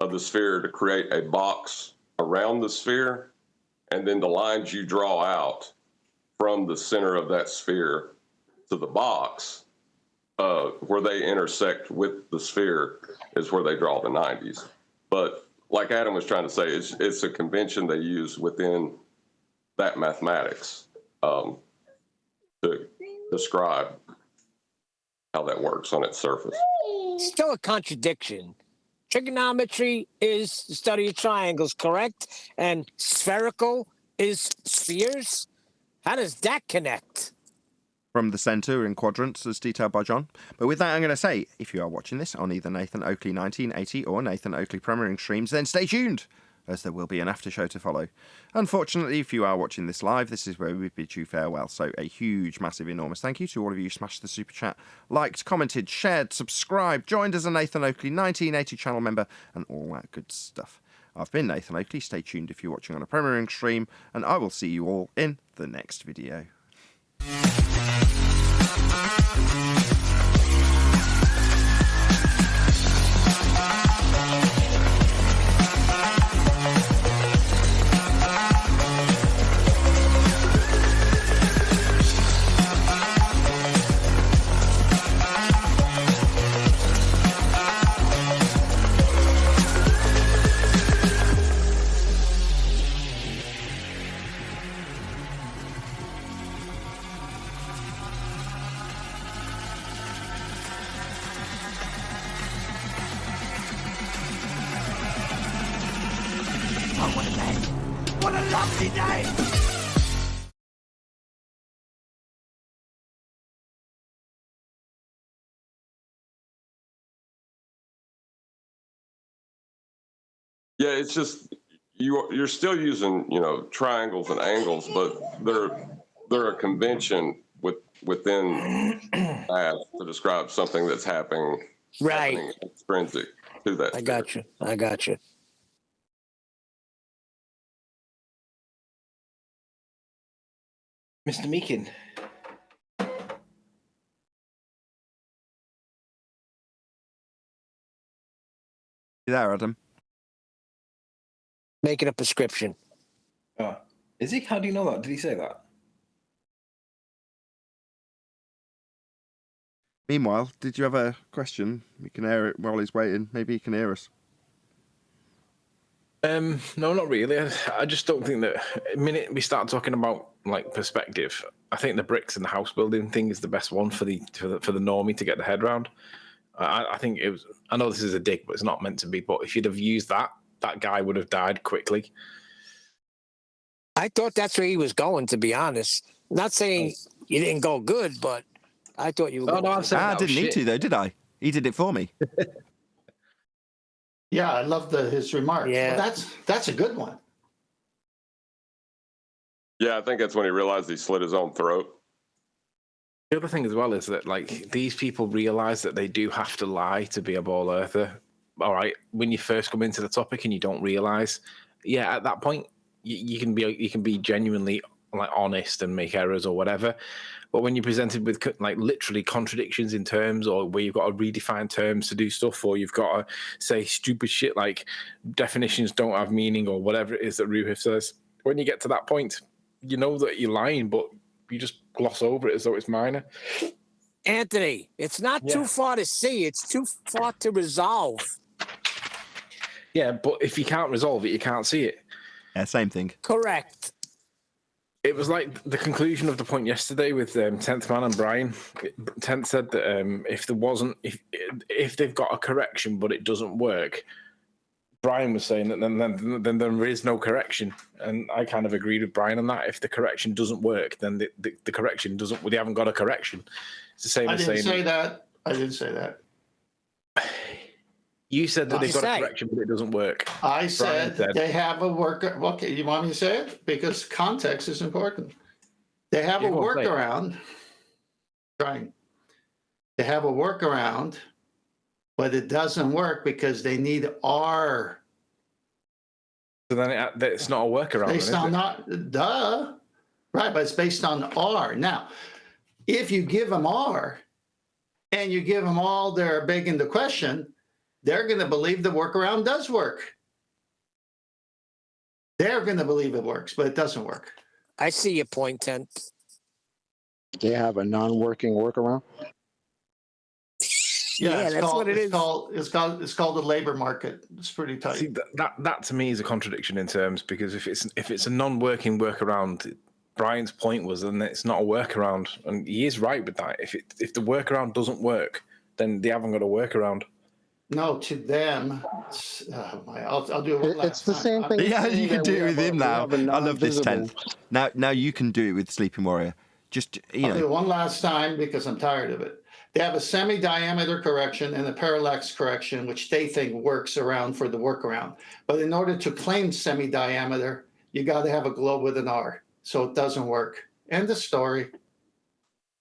of the sphere to create a box around the sphere, and then the lines you draw out from the center of that sphere to the box, where they intersect with the sphere, is where they draw the 90s. But like Adam was trying to say, it's a convention they use within that mathematics to describe how that works on its surface. Still a contradiction. Trigonometry is the study of triangles, correct? And spherical is spheres? How does that connect? From the centre in quadrants as detailed by John. But with that, I'm going to say, if you are watching this on either Nathan Oakley 1980 or Nathan Oakley premiering streams, then stay tuned, as there will be an after show to follow. Unfortunately, if you are watching this live, this is where we bid you farewell. So a huge, massive, enormous thank you to all of you who smashed the super chat, liked, commented, shared, subscribed, joined as a Nathan Oakley 1980 channel member, and all that good stuff. I've been Nathan Oakley. Stay tuned if you're watching on a premiering stream, and I will see you all in the next video. What a lovely day! Yeah, it's just you're still using triangles and angles, but they're a convention within math to describe something that's happening extrinsic to that. I got you. Mr. Meakin. You there, Adam? Making a prescription. Oh, is he? How do you know that? Did he say that? Meanwhile, did you have a question? We can air it while he's waiting. Maybe he can hear us. No, not really. I just don't think that the minute we start talking about like perspective, I think the bricks and the house building thing is the best one for the normie to get the head round. I think it was. I know this is a dig, but it's not meant to be. But if you'd have used that guy would have died quickly. I thought that's where he was going, to be honest. Not saying you didn't go good, but I thought you were going. I didn't need to, though, did I? He did it for me. Yeah, I love his remark. Yeah. Well, that's a good one. Yeah, I think that's when he realized he slit his own throat. The other thing as well is that like these people realize that they do have to lie to be a ball earther. All right, when you first come into the topic and you don't realize, yeah, at that point you can be genuinely like honest and make errors or whatever. But when you're presented with like literally contradictions in terms, or where you've got to redefine terms to do stuff, or you've got to say stupid shit like definitions don't have meaning or whatever it is that Ruhif says, when you get to that point, you know that you're lying, but you just gloss over it as though it's minor. Anthony, it's not too far to see. It's too far to resolve. Yeah, but if you can't resolve it, you can't see it. Yeah, same thing. Correct. It was like the conclusion of the point yesterday with 10th Man and Brian. 10th said that if they've got a correction but it doesn't work, Brian was saying that then there is no correction, and I kind of agreed with Brian on that. If the correction doesn't work, then the correction doesn't. Well, they haven't got a correction. It's the same I as didn't saying say that. I didn't say that. You said that they've got a correction, but it doesn't work. I said they have a worker. Okay, you want me to say it? Because context is important. They have a workaround. Trying. They have a workaround, but it doesn't work because they need R. So then it's not a workaround. Based on not duh, right? But it's based on R. Now, if you give them R, and you give them all they're begging the question, they're going to believe the workaround does work. They're going to believe it works, but it doesn't work. I see your point, 10. They have a non-working workaround. Yeah, that's what it is. It's called the labor market. It's pretty tight. See, that to me is a contradiction in terms, because if it's a non-working workaround, Brian's point was, then it's not a workaround, and he is right with that. If the workaround doesn't work, then they haven't got a workaround. No, to them, I'll do it. It's the same thing. Yeah, you can do it with him now. I love this 10th. Now you can do it with Sleeping Warrior. Just I'll do it one last time because I'm tired of it. They have a semi-diameter correction and a parallax correction, which they think works around for the workaround. But in order to claim semi-diameter, you got to have a globe with an R, so it doesn't work. End of story.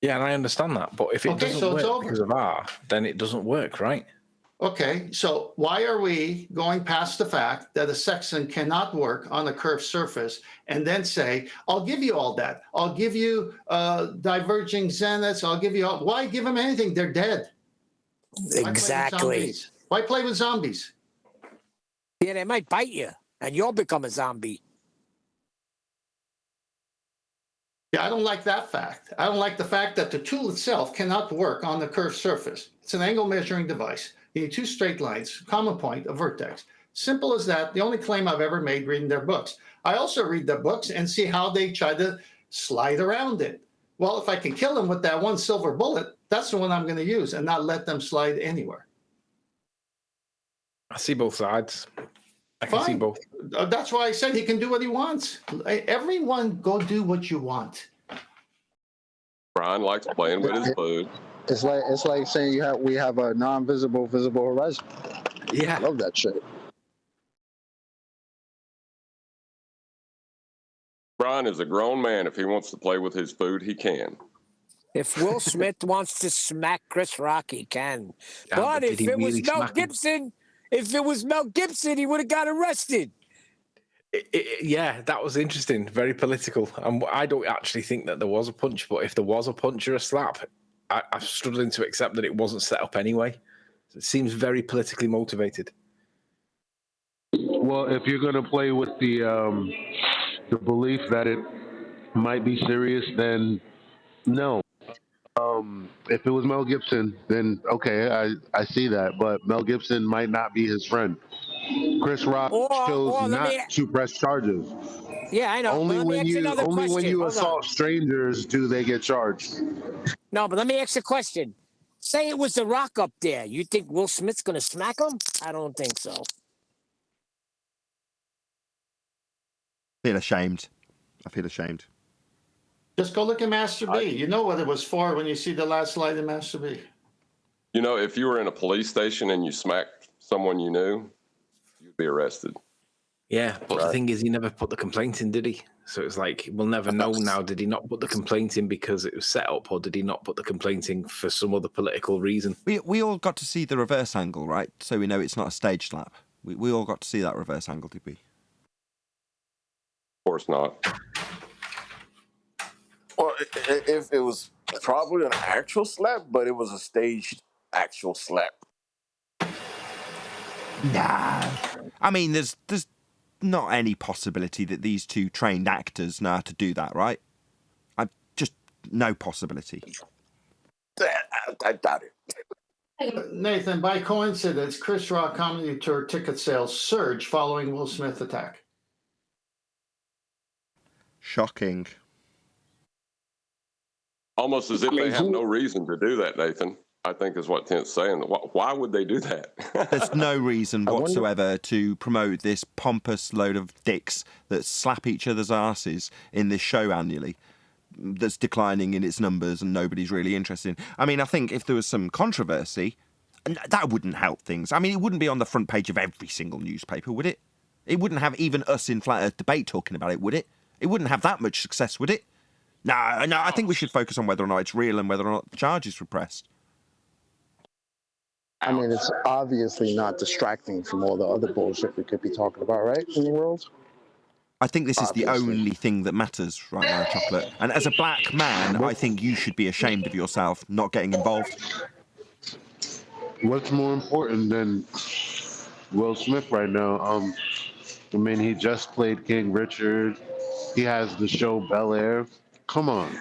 Yeah, and I understand that, but if it doesn't work because of R, then it doesn't work, right? Okay, so why are we going past the fact that a section cannot work on a curved surface and then say, I'll give you all that. I'll give you diverging zeniths. I'll give you all. Why give them anything? They're dead. Exactly. Why play with zombies? Yeah, they might bite you and you'll become a zombie. Yeah, I don't like that fact. I don't like the fact that the tool itself cannot work on the curved surface. It's an angle measuring device. You need two straight lines, common point, a vertex. Simple as that. The only claim I've ever made reading their books. I also read their books and see how they try to slide around it. Well, if I can kill them with that one silver bullet, that's the one I'm going to use and not let them slide anywhere. I see both sides. I can see both. That's why I said he can do what he wants. Everyone go do what you want. Brian likes playing with his food. It's like saying we have a non-visible visible horizon. Yeah, I love that shit. Brian is a grown man. If he wants to play with his food, he can. If Will Smith wants to smack Chris Rock, he can. Yeah, but if did it he was really Mel smack him? Gibson, he would have got arrested. Yeah, that was interesting. Very political. And I don't actually think that there was a punch, but if there was a punch or a slap, I'm struggling to accept that it wasn't set up anyway. It seems very politically motivated. Well, if you're going to play with the belief that it might be serious, then no. if it was Mel Gibson, then okay, I see that. But Mel Gibson might not be his friend. Chris Rock chose Or let not me. to press charges. Yeah, I know. But let me ask you another Only when question. you Hold on. assault strangers do they get charged. No, but let me ask you a question. Say it was The Rock up there. You think Will Smith's gonna smack him? I don't think so. Feel ashamed. I feel ashamed. Just go look at Master B. You know what it was for when you see the last light of Master B. You know, if you were in a police station and you smacked someone you knew, you'd be arrested. Yeah, but the thing is, he never put the complaint in, did he? So it's like, we'll never know now. Did he not put the complaint in because it was set up, or did he not put the complaint in for some other political reason? We all got to see the reverse angle, right? So we know it's not a stage slap. We all got to see that reverse angle, did we? Of course not. Well, if it was probably an actual slap, but it was a staged actual slap. Nah. I mean, there's not any possibility that these two trained actors know how to do that, right? Just no possibility. I doubt it. Nathan, by coincidence, Chris Rock comedy tour ticket sales surged following Will Smith attack. Shocking. Almost as if they have no reason to do that, Nathan, I think is what Tent's saying. Why would they do that? There's no reason whatsoever to promote this pompous load of dicks that slap each other's asses in this show annually that's declining in its numbers and nobody's really interested in. I mean, I think if there was some controversy, that wouldn't help things. I mean, it wouldn't be on the front page of every single newspaper, would it? It wouldn't have even us in Flat Earth Debate talking about it, would it? It wouldn't have that much success, would it? No, I think we should focus on whether or not it's real and whether or not the charges were pressed. I mean, it's obviously not distracting from all the other bullshit we could be talking about, right, in the world? I think this is the only thing that matters right now, Chocolate. And as a black man, I think you should be ashamed of yourself not getting involved. What's more important than Will Smith right now? I mean, he just played King Richard. He has the show Bel Air. Come on.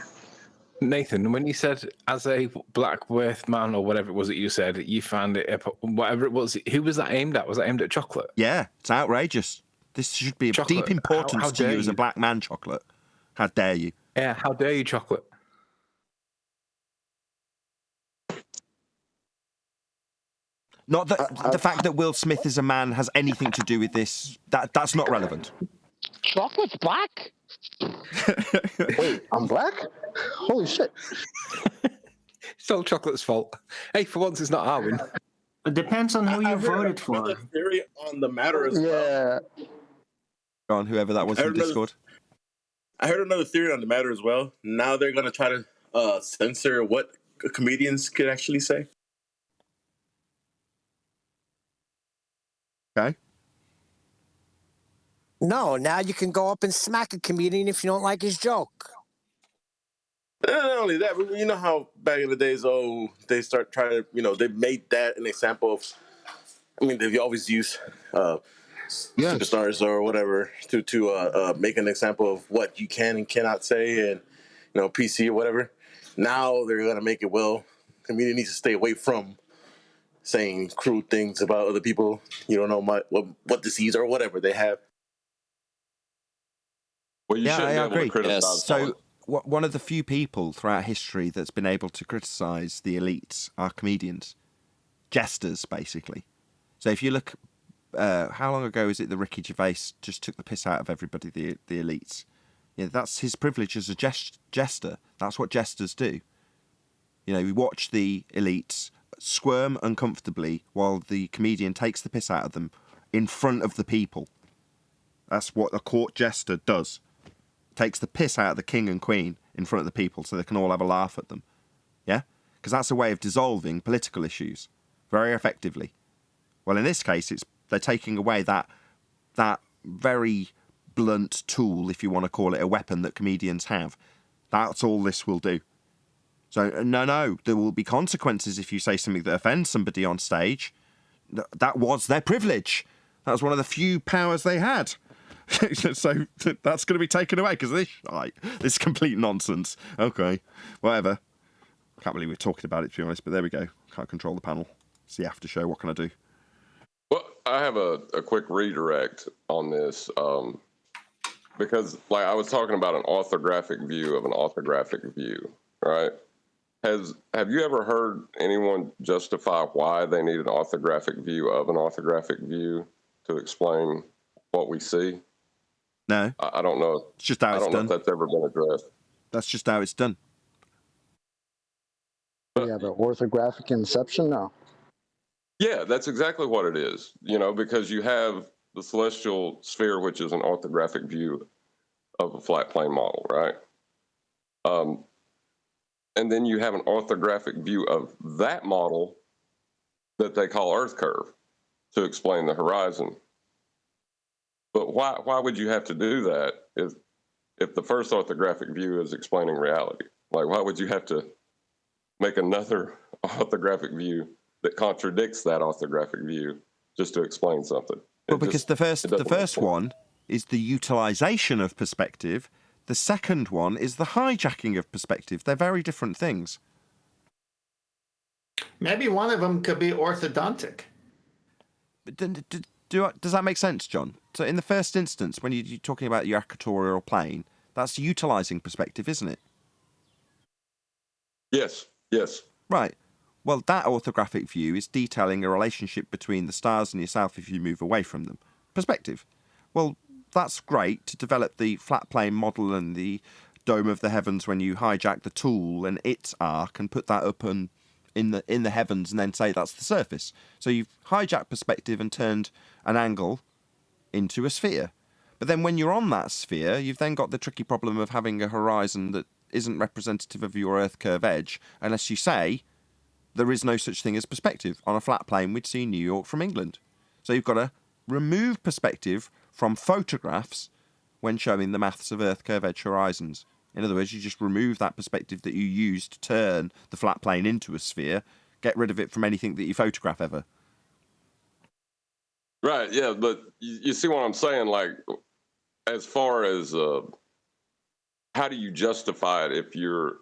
Nathan, when you said as a black worth man or whatever it was that you said, you found it, whatever it was, who was that aimed at? Was that aimed at Chocolate? Yeah, it's outrageous. This should be of Chocolate, deep importance how to you as a black man, Chocolate. How dare you? Yeah, how dare you, Chocolate? Not that the fact that Will Smith is a man has anything to do with this. That's not relevant. Chocolate's black? Wait, I'm black? Holy shit. It's all Chocolate's fault. Hey, for once it's not Arwen. It depends on who you voted for. Another theory on the matter as well. Go on, whoever that was from Discord. I heard another theory on the matter as well. Now they're going to try to censor what comedians could actually say. Okay. No, now you can go up and smack a comedian if you don't like his joke. Not only that, but you know how back in the days, they start trying to, they made that an example of, I mean, they always use superstars or whatever to make an example of what you can and cannot say and, PC or whatever. Now they're going to make it, comedian needs to stay away from saying crude things about other people. You don't know what disease or whatever they have. Well, you shouldn't be able to criticize someone. So, one of the few people throughout history that's been able to criticise the elites are comedians. Jesters, basically. So if you look, how long ago is it that Ricky Gervais just took the piss out of everybody, the elites? Yeah, that's his privilege as a jester. That's what jesters do. We watch the elites squirm uncomfortably while the comedian takes the piss out of them in front of the people. That's what a court jester does. Takes the piss out of the king and queen in front of the people so they can all have a laugh at them. Yeah? Because that's a way of dissolving political issues very effectively. Well, in this case, they're taking away that very blunt tool, if you want to call it a weapon, that comedians have. That's all this will do. So, no, there will be consequences if you say something that offends somebody on stage. That was their privilege. That was one of the few powers they had. So that's going to be taken away because of this complete nonsense. Okay, whatever. Can't believe we're talking about it, to be honest, but there we go. Can't control the panel. It's the after show. What can I do? Well, I have a quick redirect on this because, like, I was talking about an orthographic view of an orthographic view, right? Have you ever heard anyone justify why they need an orthographic view of an orthographic view to explain what we see? No. I don't know. It's just how it's I don't know done. if that's ever been addressed. That's just how it's done. Yeah, the orthographic inception now. Yeah, that's exactly what it is. You know, because you have the celestial sphere, which is an orthographic view of a flat plane model, right? And then you have an orthographic view of that model that they call Earth curve to explain the horizon. But why would you have to do that if the first orthographic view is explaining reality? Like, why would you have to make another orthographic view that contradicts that orthographic view just to explain something? Well, because the first one is the utilization of perspective. The second one is the hijacking of perspective. They're very different things. Maybe one of them could be orthodontic. But does that make sense, John? So in the first instance, when you're talking about your equatorial plane, that's utilizing perspective, isn't it? Yes, yes. Right. Well, that orthographic view is detailing a relationship between the stars and yourself if you move away from them. Perspective. Well, that's great to develop the flat plane model and the dome of the heavens when you hijack the tool and its arc and put that up in the heavens and then say that's the surface. So you've hijacked perspective and turned an angle into a sphere. But then when you're on that sphere, you've then got the tricky problem of having a horizon that isn't representative of your Earth curve edge unless you say there is no such thing as perspective. On a flat plane, we'd see New York from England. So you've got to remove perspective from photographs when showing the maths of Earth curve edge horizons. In other words, you just remove that perspective that you use to turn the flat plane into a sphere, get rid of it from anything that you photograph ever. Right, yeah, but you see what I'm saying? Like, as far as how do you justify it if you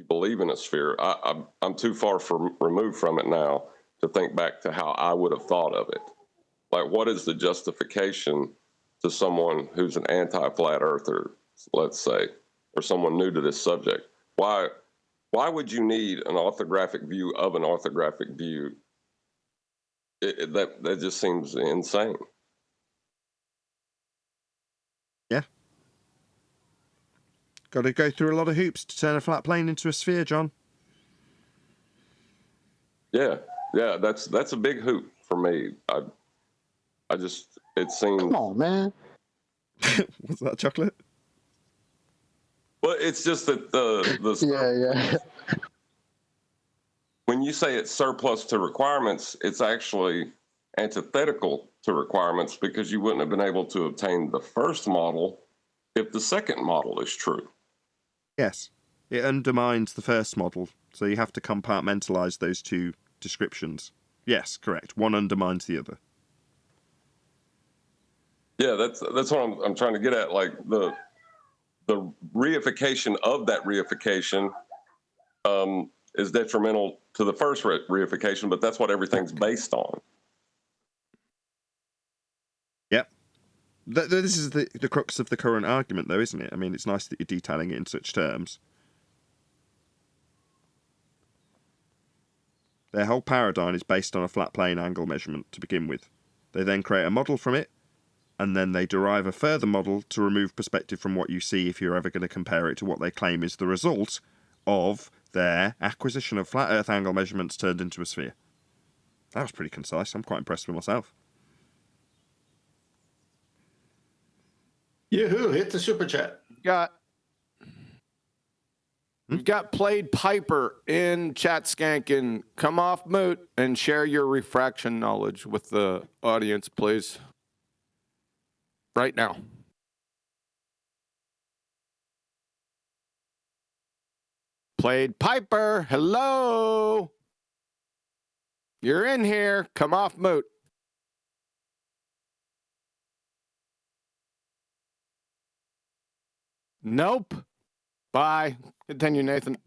believe in a sphere? I'm too far removed from it now to think back to how I would have thought of it. Like, what is the justification to someone who's an anti-flat earther, let's say, or someone new to this subject? Why would you need an orthographic view of an orthographic view? That just seems insane. Yeah. Got to go through a lot of hoops to turn a flat plane into a sphere, John. Yeah, that's a big hoop for me. I just, it seems. Come on, man. Was that chocolate? Well, it's just that yeah. When you say it's surplus to requirements, it's actually antithetical to requirements because you wouldn't have been able to obtain the first model if the second model is true. Yes. It undermines the first model, so you have to compartmentalize those two descriptions. Yes, correct. One undermines the other. Yeah, that's what I'm trying to get at. Like the reification of that reification is detrimental to the first reification, but that's what everything's based on. Yep. This is the crux of the current argument, though, isn't it? I mean, it's nice that you're detailing it in such terms. Their whole paradigm is based on a flat plane angle measurement to begin with. They then create a model from it, and then they derive a further model to remove perspective from what you see if you're ever going to compare it to what they claim is the result of their acquisition of flat Earth angle measurements turned into a sphere. That was pretty concise. I'm quite impressed with myself. Yoo-hoo, hit the super chat. We've got Played Piper in chat skanking. Come off mute and share your refraction knowledge with the audience, please. Right now. Played Piper, hello. You're in here. Come off mute. Nope. Bye. Continue, Nathan.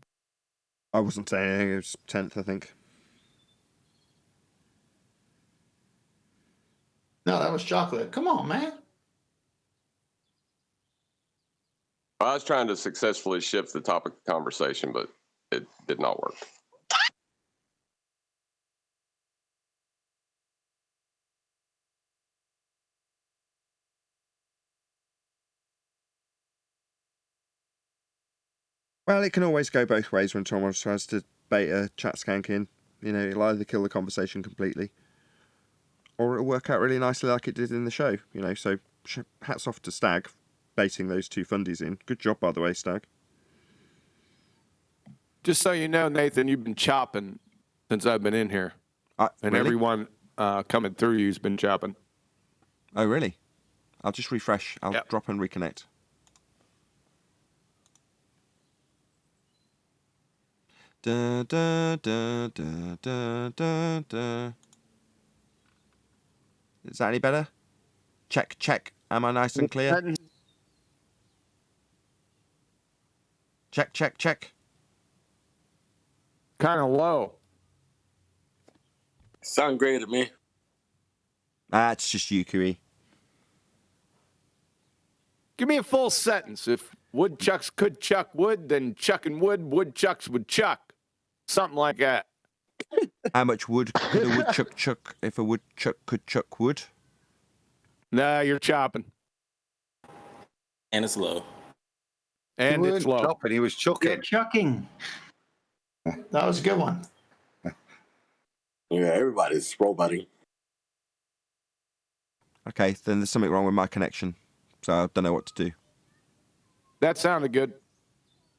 I wasn't saying anything. It was 10th, I think. No, that was chocolate. Come on, man. I was trying to successfully shift the topic of conversation, but it did not work. Well, it can always go both ways when someone tries to bait a chat skank in. You know, it'll either kill the conversation completely, or it'll work out really nicely like it did in the show. You know, so hats off to Stag, baiting those two fundies in. Good job, by the way, Stag. Just so you know, Nathan, you've been chopping since I've been in here. And really? everyone coming through you's been chopping. Oh, really? I'll just refresh. I'll drop and reconnect. Da, da, da, da, da, da, da. Is that any better? Check, check. Am I nice and clear? Check, check, check. Kind of low. Sound great to me. It's just you, QE. Give me a full sentence. If woodchucks could chuck wood, then chucking wood, woodchucks would chuck. Something like that. How much wood could a woodchuck chuck if a woodchuck could chuck wood? Nah, you're chopping. And it's low. And it's low. Chopping, he was chucking. You're chucking. That was a good one. Yeah, everybody's roboting. Okay, then there's something wrong with my connection, so I don't know what to do. That sounded good.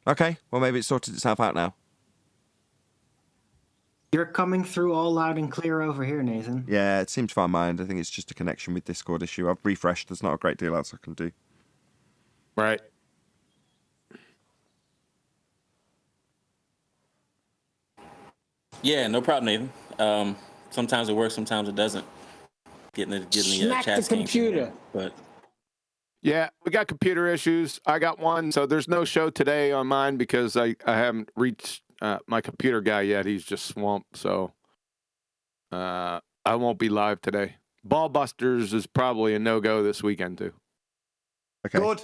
Okay, well maybe it's sorted itself out now. You're coming through all loud and clear over here, Nathan. Yeah, it seems fine, mind. I think it's just a connection with Discord issue. I've refreshed. There's not a great deal else I can do. Right. Yeah, no problem, Nathan. Sometimes it works, sometimes it doesn't. Getting the Smack chat the skanks in computer. there, but Yeah, we got computer issues. I got one, so there's no show today on mine because I haven't reached my computer guy yet. He's just swamped, so I won't be live today. Ballbusters is probably a no-go this weekend, too. Okay. Good.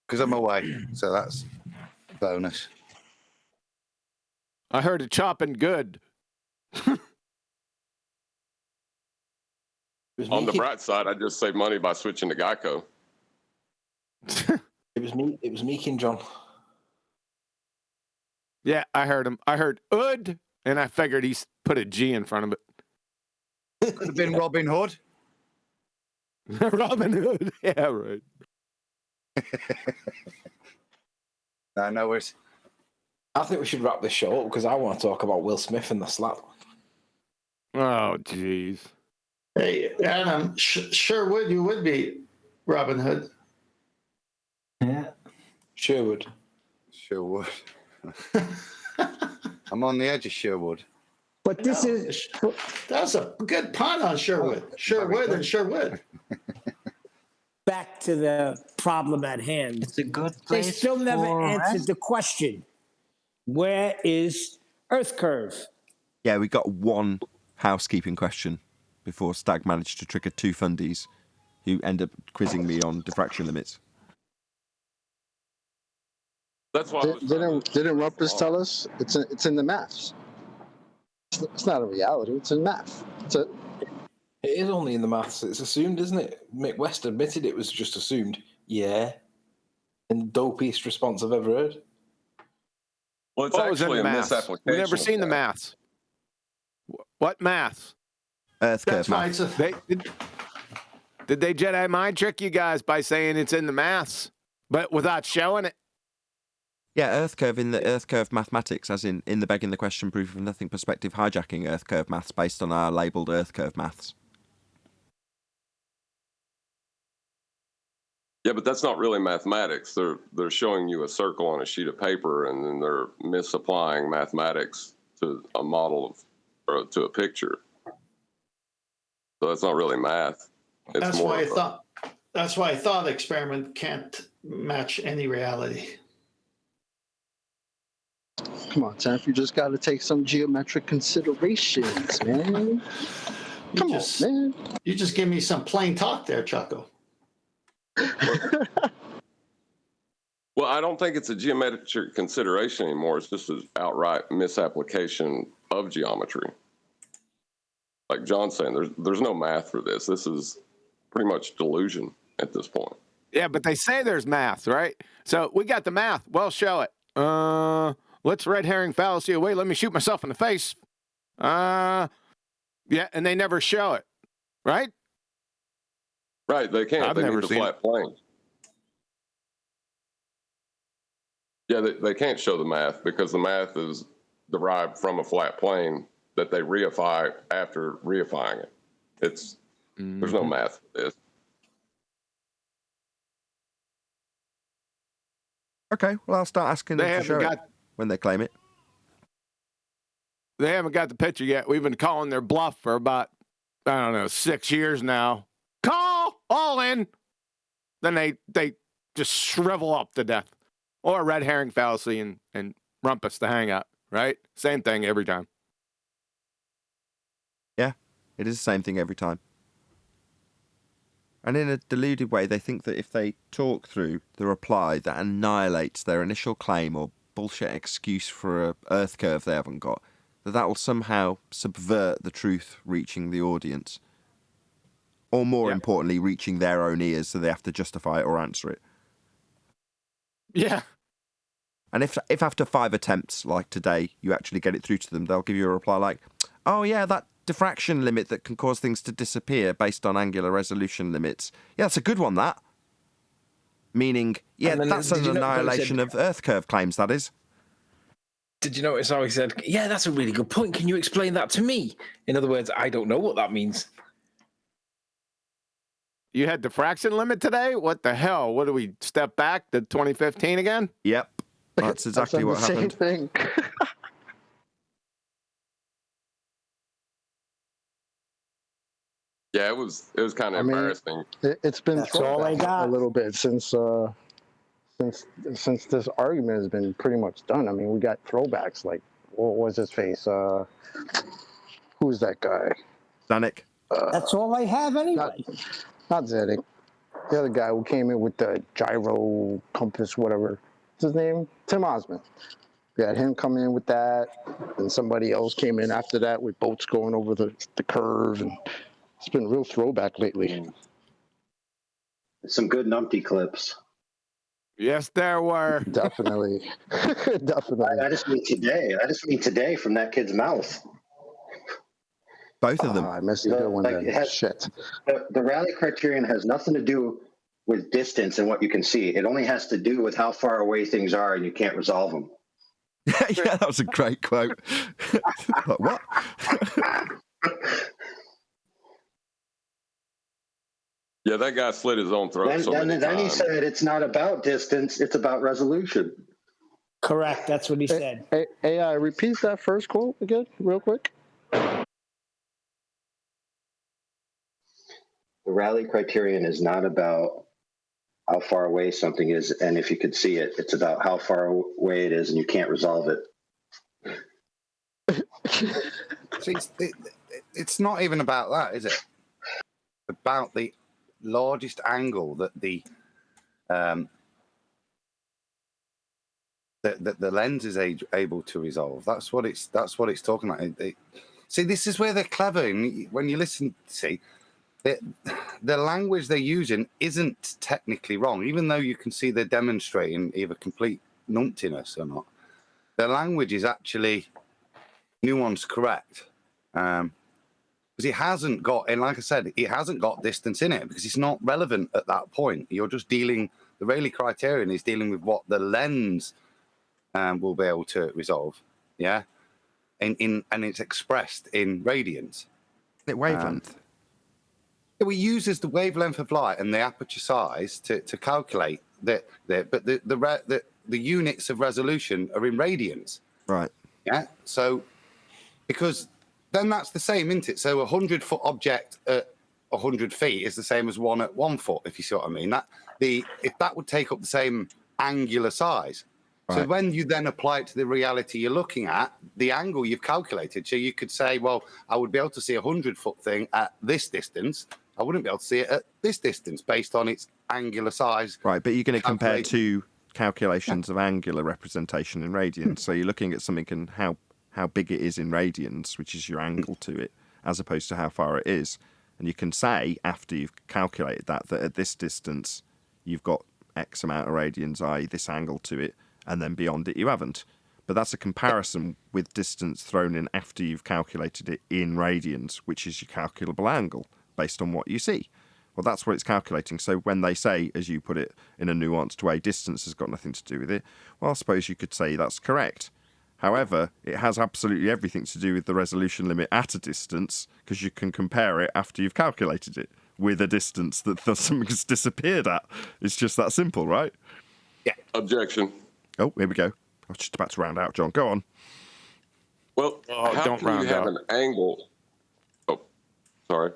Because I'm away, so that's a bonus. I heard it chopping good. On the bright side, I just saved money by switching to Geico. It was me, King John. Yeah, I heard him. I heard "ud," and I figured he put a G in front of it. Could have been Robin Hood. Robin Hood. Yeah, right. No worries. I think we should wrap this show up because I want to talk about Will Smith and the slap. Oh, jeez. Hey, Adam, sure would you would be Robin Hood. Yeah. Sherwood. Sherwood. I'm on the edge of Sherwood. But this is That's a good pun on Sherwood. Sherwood and Sherwood. back to the problem at hand. It's a good They place still never for answered rest. the question. Where is Earth Curve? Yeah, we got one housekeeping question before Stag managed to trigger two fundies who end up quizzing me on diffraction limits. That's why I was Didn't Rumpus tell us it's in the maths? It's not a reality. It's in math. It is only in the maths. It's assumed, isn't it? Mick West admitted it was just assumed. Yeah. And dopiest response I've ever heard. Well, it's What was in actually the a maths? misapplication. We've never of seen the that. maths. What maths? Earth curve That's why maths. it's a, Did they Jedi mind trick you guys by saying it's in the maths, but without showing it? Yeah, Earth curve in the Earth curve mathematics, as in the begging the question proof of nothing perspective hijacking Earth curve maths based on our labelled Earth curve maths. Yeah, but that's not really mathematics. They're showing you a circle on a sheet of paper, and then they're misapplying mathematics to a model of or to a picture. So that's not really math. It's that's more why I of a- thought. That's why I thought experiment can't match any reality. Come on, Tanf, you just got to take some geometric considerations, man. Come on, man. You just give me some plain talk there, Chucko. Well, I don't think it's a geometric consideration anymore. It's just an outright misapplication of geometry. Like John's saying, there's no math for this. This is pretty much delusion at this point. Yeah, but they say there's math, right? So we got the math. Well, show it. Let's red herring fallacy away. Let me shoot myself in the face. Yeah, and they never show it, right? Right, they can't. I've They never need the seen flat plane. Yeah, they can't show the math because the math is derived from a flat plane that they reify after reifying it. There's no math for this. Okay, well, I'll start asking them to show it when they claim it. They haven't got the picture yet. We've been calling their bluff for about, 6 years now. Call all in. Then they just shrivel up to death. Or red herring fallacy and rumpus the hangout, right? Same thing every time. Yeah, it is the same thing every time. And in a deluded way, they think that if they talk through the reply that annihilates their initial claim or bullshit excuse for a earth curve they haven't got, that will somehow subvert the truth reaching the audience. Or more importantly, reaching their own ears so they have to justify it or answer it. Yeah. And if after 5 attempts, like today, you actually get it through to them, they'll give you a reply like, oh yeah, that diffraction limit that can cause things to disappear based on angular resolution limits. Yeah, that's a good one, that. Meaning, yeah, that's an annihilation of Earth curve claims, that is. Did you notice how he said, yeah, that's a really good point. Can you explain that to me? In other words, I don't know what that means. You had diffraction limit today? What the hell? What do we step back to 2015 again? Yep. That's exactly what happened. Same thing. Yeah, it was kind of embarrassing. It's been a little bit since this argument has been pretty much done. I mean, we got throwbacks like what was his face? Who's that guy? Zanuck. That's all I have anyway. Not Zanuck. The other guy who came in with the gyro compass, whatever. What's his name? Tim Osmond. We had him come in with that, and somebody else came in after that with boats going over the curve, and it's been real throwback lately. Some good numpty clips. Yes, there were. Definitely. Definitely. I just mean today from that kid's mouth. Both of them. I missed a good one then. Shit. The rally criterion has nothing to do with distance and what you can see. It only has to do with how far away things are and you can't resolve them. Yeah, that was a great quote. Like, what? Yeah, that guy slit his own throat. Then he said it's not about distance, it's about resolution. Correct. That's what he said. AI, repeat that first quote again, real quick. The rally criterion is not about how far away something is, and if you could see it, it's about how far away it is, and you can't resolve it. See, it's not even about that, is it? About the largest angle that the lens is able to resolve. That's what it's talking about. See, this is where they're clever. When you listen, see. The language they're using isn't technically wrong, even though you can see they're demonstrating either complete numptiness or not. Their language is actually nuanced correct. Because it hasn't got, and like I said, it hasn't got distance in it because it's not relevant at that point. You're just dealing, the Rayleigh criterion is dealing with what the lens will be able to resolve. Yeah. And it's expressed in radians. Wavelength. It uses the wavelength of light and the aperture size to calculate that. But the units of resolution are in radians. Right. Yeah. So because then that's the same, isn't it? So 100-foot object at 100 feet is the same as one at 1 foot. If you see what I mean. If that would take up the same angular size, So Right. when you then apply it to the reality you're looking at, the angle you've calculated, so you could say, well, I would be able to see a 100-foot thing at this distance. I wouldn't be able to see it at this distance based on its angular size. Right, but you're going to compare calculated. two calculations of angular representation in radians. So you're looking at something and how big it is in radians, which is your angle to it, as opposed to how far it is. And you can say, after you've calculated that at this distance, you've got X amount of radians, i.e. this angle to it, and then beyond it you haven't. But that's a comparison with distance thrown in after you've calculated it in radians, which is your calculable angle, based on what you see. Well, that's what it's calculating. So when they say, as you put it in a nuanced way, distance has got nothing to do with it, well, I suppose you could say that's correct. However, it has absolutely everything to do with the resolution limit at a distance, because you can compare it after you've calculated it with a distance that something's disappeared at. It's just that simple, right? Yeah. Objection. Oh, here we go. I was just about to round out, John. Go on. Well, how don't can you round have out. an angle? Oh, sorry.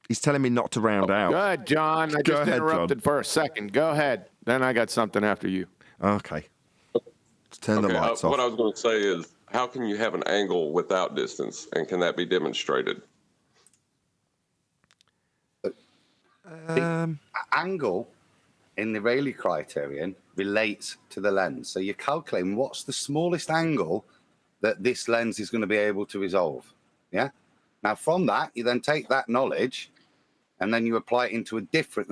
He's telling me not to round out. Go ahead, John. I Go just ahead, interrupted John. for a second. Go ahead. Then I got something after you. Okay. Let's turn the lights off. What I was going to say is, how can you have an angle without distance, and can that be demonstrated? The angle in the Rayleigh criterion relates to the lens. So you're calculating what's the smallest angle that this lens is going to be able to resolve. Yeah. Now, from that, you then take that knowledge and then you apply it into a different,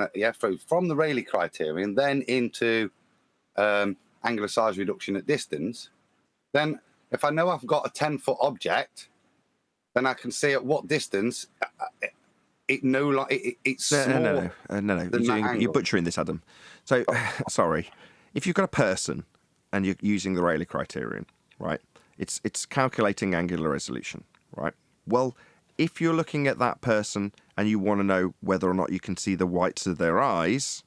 from the Rayleigh criterion, then into angular size reduction at distance. Then if I know I've got a 10-foot object, then I can see at what distance it's smaller. No. You're butchering this, Adam. So, sorry. If you've got a person and you're using the Rayleigh criterion, right, it's calculating angular resolution, right? Well, if you're looking at that person and you want to know whether or not you can see the whites of their eyes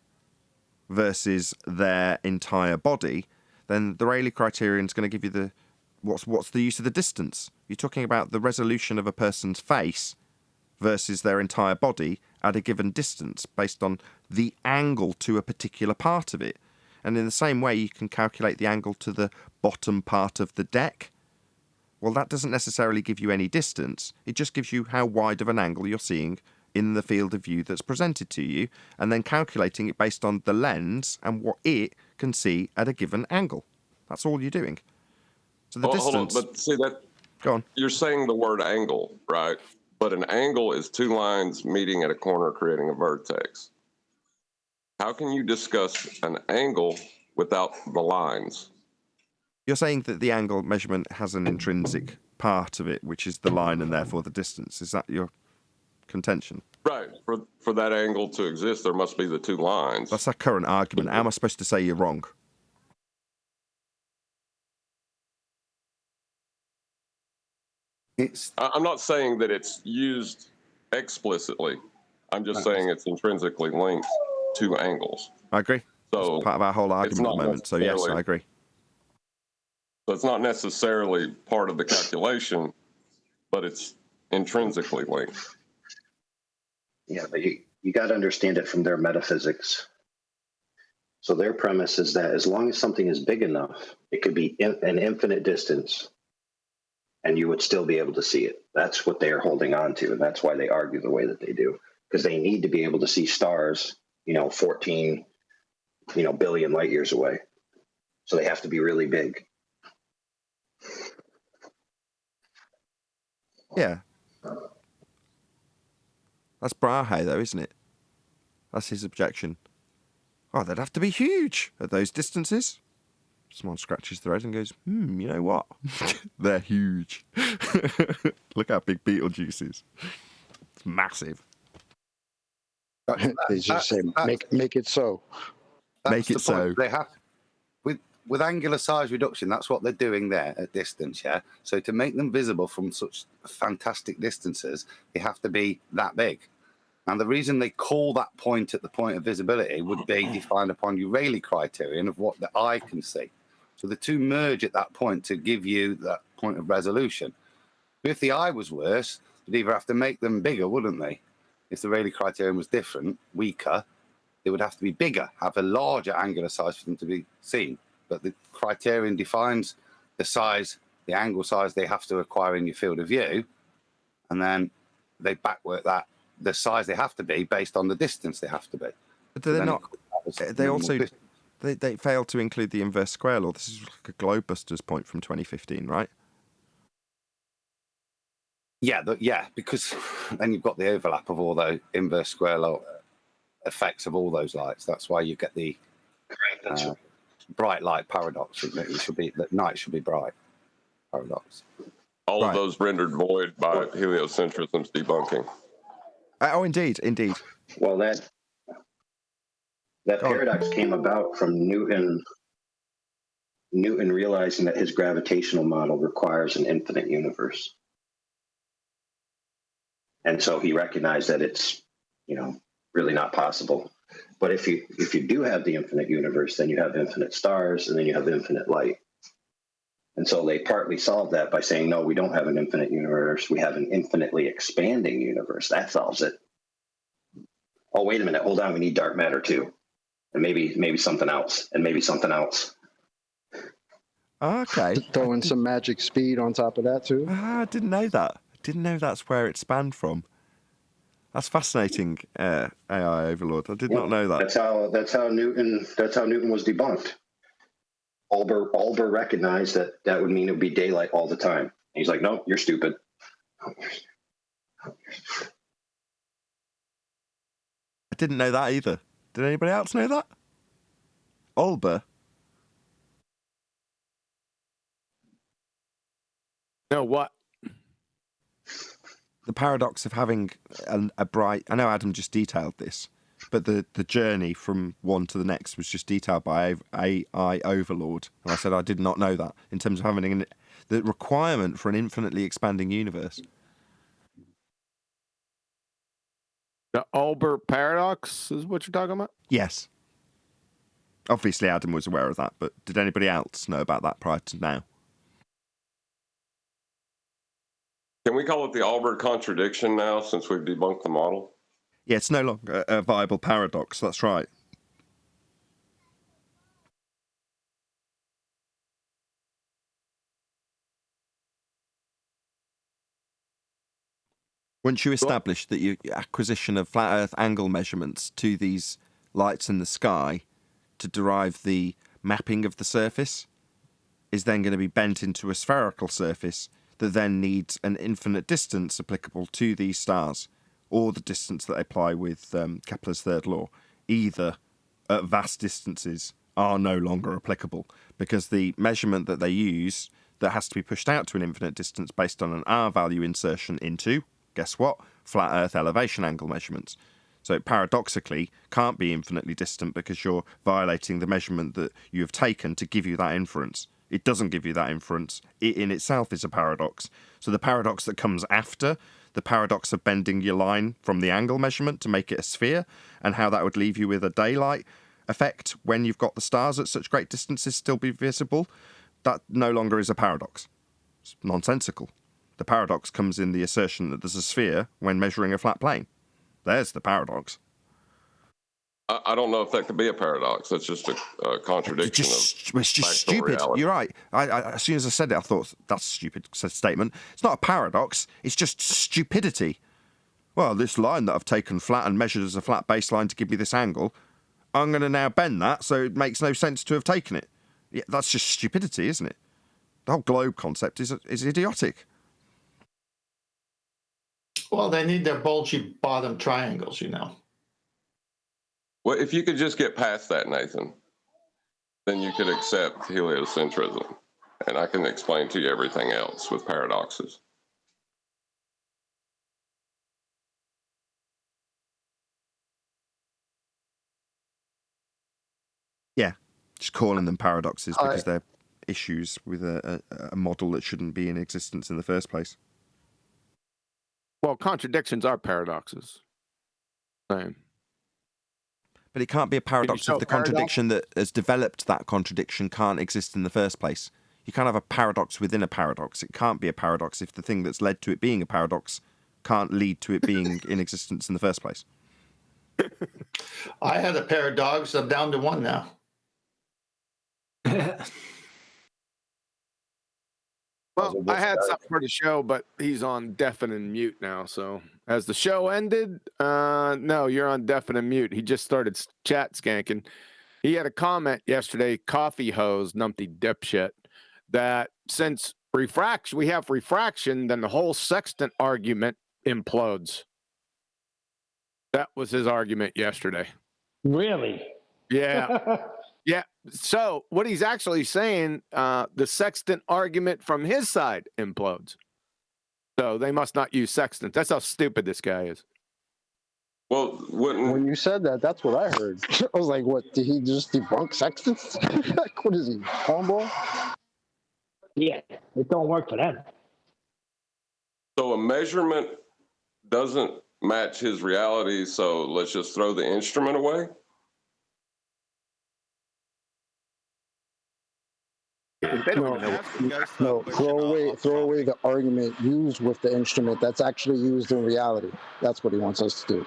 versus their entire body, then the Rayleigh criterion is going to give you what's the use of the distance? You're talking about the resolution of a person's face versus their entire body at a given distance based on the angle to a particular part of it. And in the same way, you can calculate the angle to the bottom part of the deck. Well, that doesn't necessarily give you any distance. It just gives you how wide of an angle you're seeing in the field of view that's presented to you, and then calculating it based on the lens and what it can see at a given angle. That's all you're doing. So the distance... Hold on, but see that... Go on. You're saying the word angle, right? But an angle is two lines meeting at a corner creating a vertex. How can you discuss an angle without the lines? You're saying that the angle measurement has an intrinsic part of it, which is the line and therefore the distance. Is that your contention? Right. For that angle to exist, there must be the two lines. That's our current argument. How am I supposed to say you're wrong? I'm not saying that it's used explicitly. I'm just saying it's intrinsically linked to angles. I agree. So it's part of our whole argument at the moment. So yes, I agree. So it's not necessarily part of the calculation, but it's intrinsically linked. Yeah, but you got to understand it from their metaphysics. So their premise is that as long as something is big enough, it could be an infinite distance, and you would still be able to see it. That's what they are holding on to, and that's why they argue the way that they do, because they need to be able to see stars, 14, billion light years away. So they have to be really big. Yeah. That's Brahe, though, isn't it? That's his objection. Oh, they'd have to be huge at those distances. Someone scratches their head and goes, you know what? They're huge. Look how big Beetlejuice is. It's massive. They just say, make it so. Make it so. They have, with angular size reduction, that's what they're doing there at distance, yeah? So to make them visible from such fantastic distances, they have to be that big. And the reason they call that point at the point of visibility would be defined upon your Rayleigh criterion of what the eye can see. So the two merge at that point to give you that point of resolution. But if the eye was worse, you'd either have to make them bigger, wouldn't they? If the Rayleigh criterion was different, weaker, they would have to be bigger, have a larger angular size for them to be seen. but the criterion defines the size, the angle size they have to acquire in your field of view, and then they backwork that the size they have to be based on the distance they have to be. But they're not. They also they failed to include the inverse square law. This is like a Globebusters point from 2015, right? Yeah, because then you've got the overlap of all the inverse square law effects of all those lights. That's why you get the bright light paradox. It should be that night should be bright paradox. All of those rendered void by heliocentrism's debunking. Oh, indeed. Well, that paradox came about from Newton realizing that his gravitational model requires an infinite universe. And so he recognized that it's, really not possible. But if you do have the infinite universe, then you have infinite stars, and then you have infinite light. And so they partly solved that by saying, no, we don't have an infinite universe. We have an infinitely expanding universe. That solves it. Oh, wait a minute. Hold on. We need dark matter too. And maybe something else, and maybe something else. Okay. Throwing some magic speed on top of that too. I didn't know that. Didn't know that's where it spanned from. That's fascinating, AI overlord. I did not know that. That's how Newton was debunked. Olber recognized that would mean it would be daylight all the time. And he's like, no, you're stupid. I didn't know that either. Did anybody else know that? Olber? No, what? The paradox of having a bright... I know Adam just detailed this, but the journey from one to the next was just detailed by AI overlord. And I said I did not know that, in terms of having the requirement for an infinitely expanding universe. The Olber paradox is what you're talking about? Yes. Obviously Adam was aware of that, but did anybody else know about that prior to now? Can we call it the Albert contradiction now, since we've debunked the model? Yeah, it's no longer a viable paradox. That's right. Once you establish that your acquisition of flat Earth angle measurements to these lights in the sky to derive the mapping of the surface is then going to be bent into a spherical surface that then needs an infinite distance applicable to these stars, or the distance that they apply with Kepler's third law, either at vast distances are no longer applicable, because the measurement that they use that has to be pushed out to an infinite distance based on an R value insertion into, guess what, flat Earth elevation angle measurements. So it paradoxically can't be infinitely distant because you're violating the measurement that you have taken to give you that inference. It doesn't give you that inference. It in itself is a paradox. So the paradox that comes after, the paradox of bending your line from the angle measurement to make it a sphere, and how that would leave you with a daylight effect when you've got the stars at such great distances still be visible, that no longer is a paradox. It's nonsensical. The paradox comes in the assertion that there's a sphere when measuring a flat plane. There's the paradox. I don't know if that could be a paradox. That's just a contradiction. It's just stupid. Reality. You're right. I, as soon as I said it, I thought, that's a stupid statement. It's not a paradox. It's just stupidity. Well, this line that I've taken flat and measured as a flat baseline to give me this angle, I'm going to now bend that, so it makes no sense to have taken it. Yeah, that's just stupidity, isn't it? The whole globe concept is idiotic. Well, they need their bulgy bottom triangles, Well, if you could just get past that, Nathan, then you could accept heliocentrism. And I can explain to you everything else with paradoxes. Yeah, just calling them paradoxes because they're issues with a model that shouldn't be in existence in the first place. Well, contradictions are paradoxes. Same. But it can't be a paradox if the contradiction that has developed that contradiction can't exist in the first place. You can't have a paradox within a paradox. It can't be a paradox if the thing that's led to it being a paradox can't lead to it being in existence in the first place. I had a pair of dogs. I'm down to one now. Well, I had something for the show, but he's on deafening mute now. So has the show ended? No, you're on deafening mute. He just started chat skanking. He had a comment yesterday, coffee hose, numpty dipshit, that since we have refraction, then the whole sextant argument implodes. That was his argument yesterday. Really? Yeah. Yeah. So what he's actually saying, the sextant argument from his side implodes. So they must not use sextant. That's how stupid this guy is. Well, when you said that, that's what I heard. I was like, what, did he just debunk sextants? Like, what is he, cornball? Yeah, it don't work for them. So a measurement doesn't match his reality, so let's just throw the instrument away? No, throw away the argument used with the instrument that's actually used in reality. That's what he wants us to do.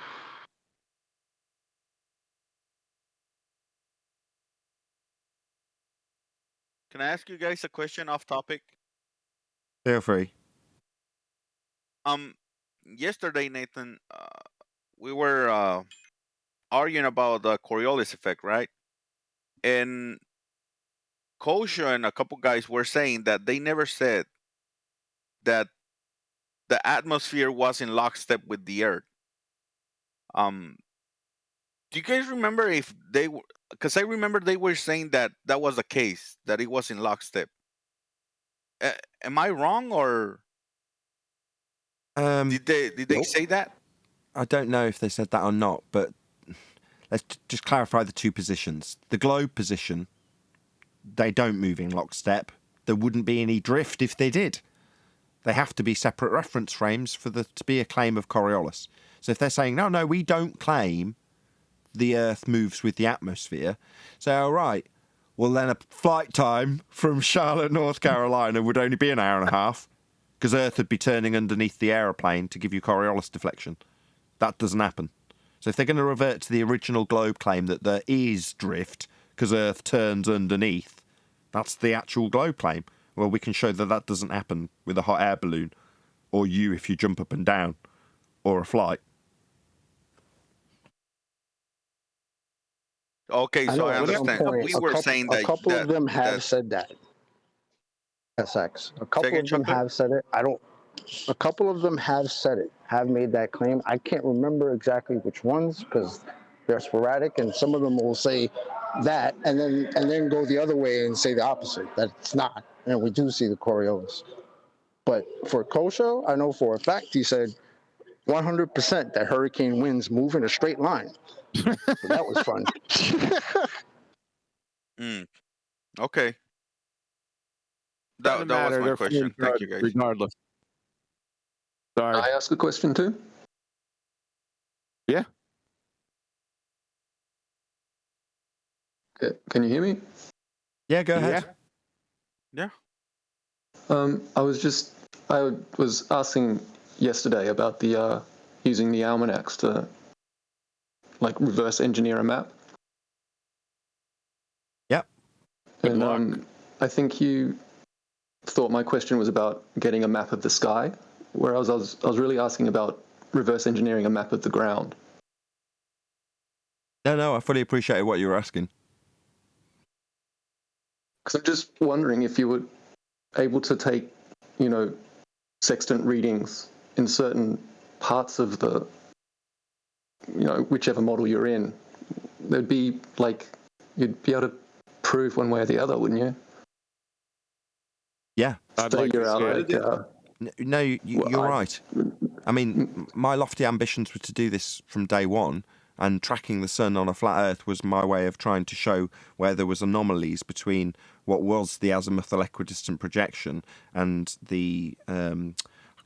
Can I ask you guys a question off topic? Feel free. Yesterday, Nathan, we were arguing about the Coriolis effect, right? And Kosha and a couple guys were saying that they never said that the atmosphere was in lockstep with the Earth. Do you guys remember if they were? Because I remember they were saying that that was the case, that it was in lockstep. Am I wrong, or did they say that? I don't know if they said that or not, but let's just clarify the two positions. The globe position, they don't move in lockstep. There wouldn't be any drift if they did. They have to be separate reference frames for there to be a claim of Coriolis. So if they're saying, no, we don't claim the Earth moves with the atmosphere, say, all right, well then a flight time from Charlotte, North Carolina would only be an hour and a half, because Earth would be turning underneath the aeroplane to give you Coriolis deflection. That doesn't happen. So if they're going to revert to the original globe claim that there is drift because Earth turns underneath, that's the actual globe claim. Well, we can show that that doesn't happen with a hot air balloon, or you if you jump up and down, or a flight. Okay, so I understand. We were saying that a couple of them have said that. SX. A couple of them have said it. A couple of them have said it, have made that claim. I can't remember exactly which ones because they're sporadic, and some of them will say that and then go the other way and say the opposite, that it's not. And we do see the Coriolis. But for Kosho, I know for a fact he said 100% that hurricane winds move in a straight line. So that was fun. Okay. That was my question. Thank you, guys. Regardless. Sorry. Can I ask a question too? Yeah. Okay. Can you hear me? Yeah, go ahead. Yeah. I was asking yesterday about the using the almanacs to like reverse engineer a map. Yep. And I think you thought my question was about getting a map of the sky, whereas I was really asking about reverse engineering a map of the ground. No, I fully appreciate what you were asking. Because I'm just wondering if you were able to take, sextant readings in certain parts of the, whichever model you're in. There'd be you'd be able to prove one way or the other, wouldn't you? Yeah. No, you're right. I mean, my lofty ambitions were to do this from day one, and tracking the sun on a flat Earth was my way of trying to show where there was anomalies between what was the azimuthal equidistant projection and the I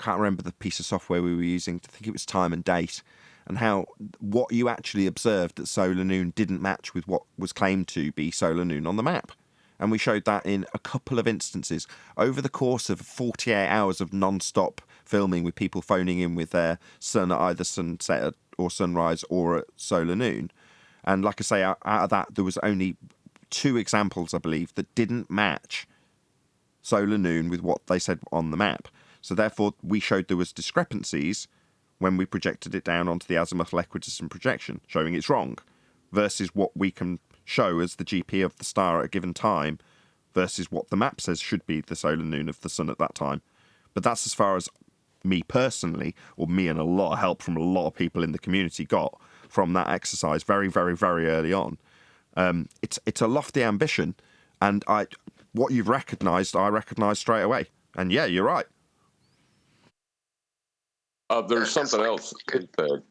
can't remember the piece of software we were using. I think it was time and date, and how what you actually observed at solar noon didn't match with what was claimed to be solar noon on the map. And we showed that in a couple of instances over the course of 48 hours of non-stop filming with people phoning in with their sun at either sunset or sunrise or at solar noon. And like I say, out of that, there was only 2 examples, I believe, that didn't match solar noon with what they said on the map. So therefore, we showed there was discrepancies when we projected it down onto the azimuthal equidistant projection, showing it's wrong, versus what we can show as the GP of the star at a given time, versus what the map says should be the solar noon of the sun at that time. But that's as far as me personally, or me and a lot of help from a lot of people in the community got from that exercise very, very, very early on. It's a lofty ambition, and what you've recognised, I recognised straight away. And yeah, you're right. There's something else he said.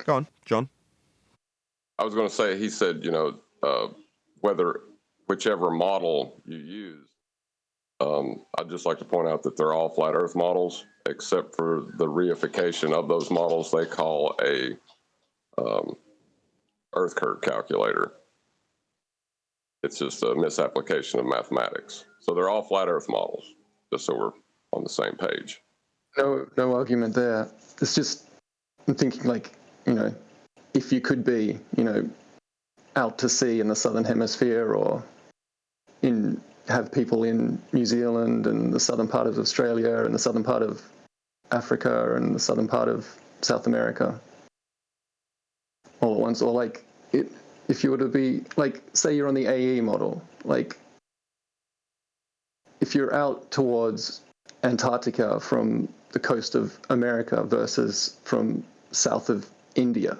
Go on, John. I was going to say, he said, whichever model you use, I'd just like to point out that they're all flat Earth models, except for the reification of those models they call a Earth curve calculator. It's just a misapplication of mathematics. So they're all flat Earth models, just so we're on the same page. No argument there. It's just, I'm thinking like, if you could be, out to sea in the southern hemisphere, or have people in New Zealand and the southern part of Australia and the southern part of Africa and the southern part of South America all at once, or like if you were to be like, say you're on the AE model, like if you're out towards Antarctica from the coast of America versus from south of India,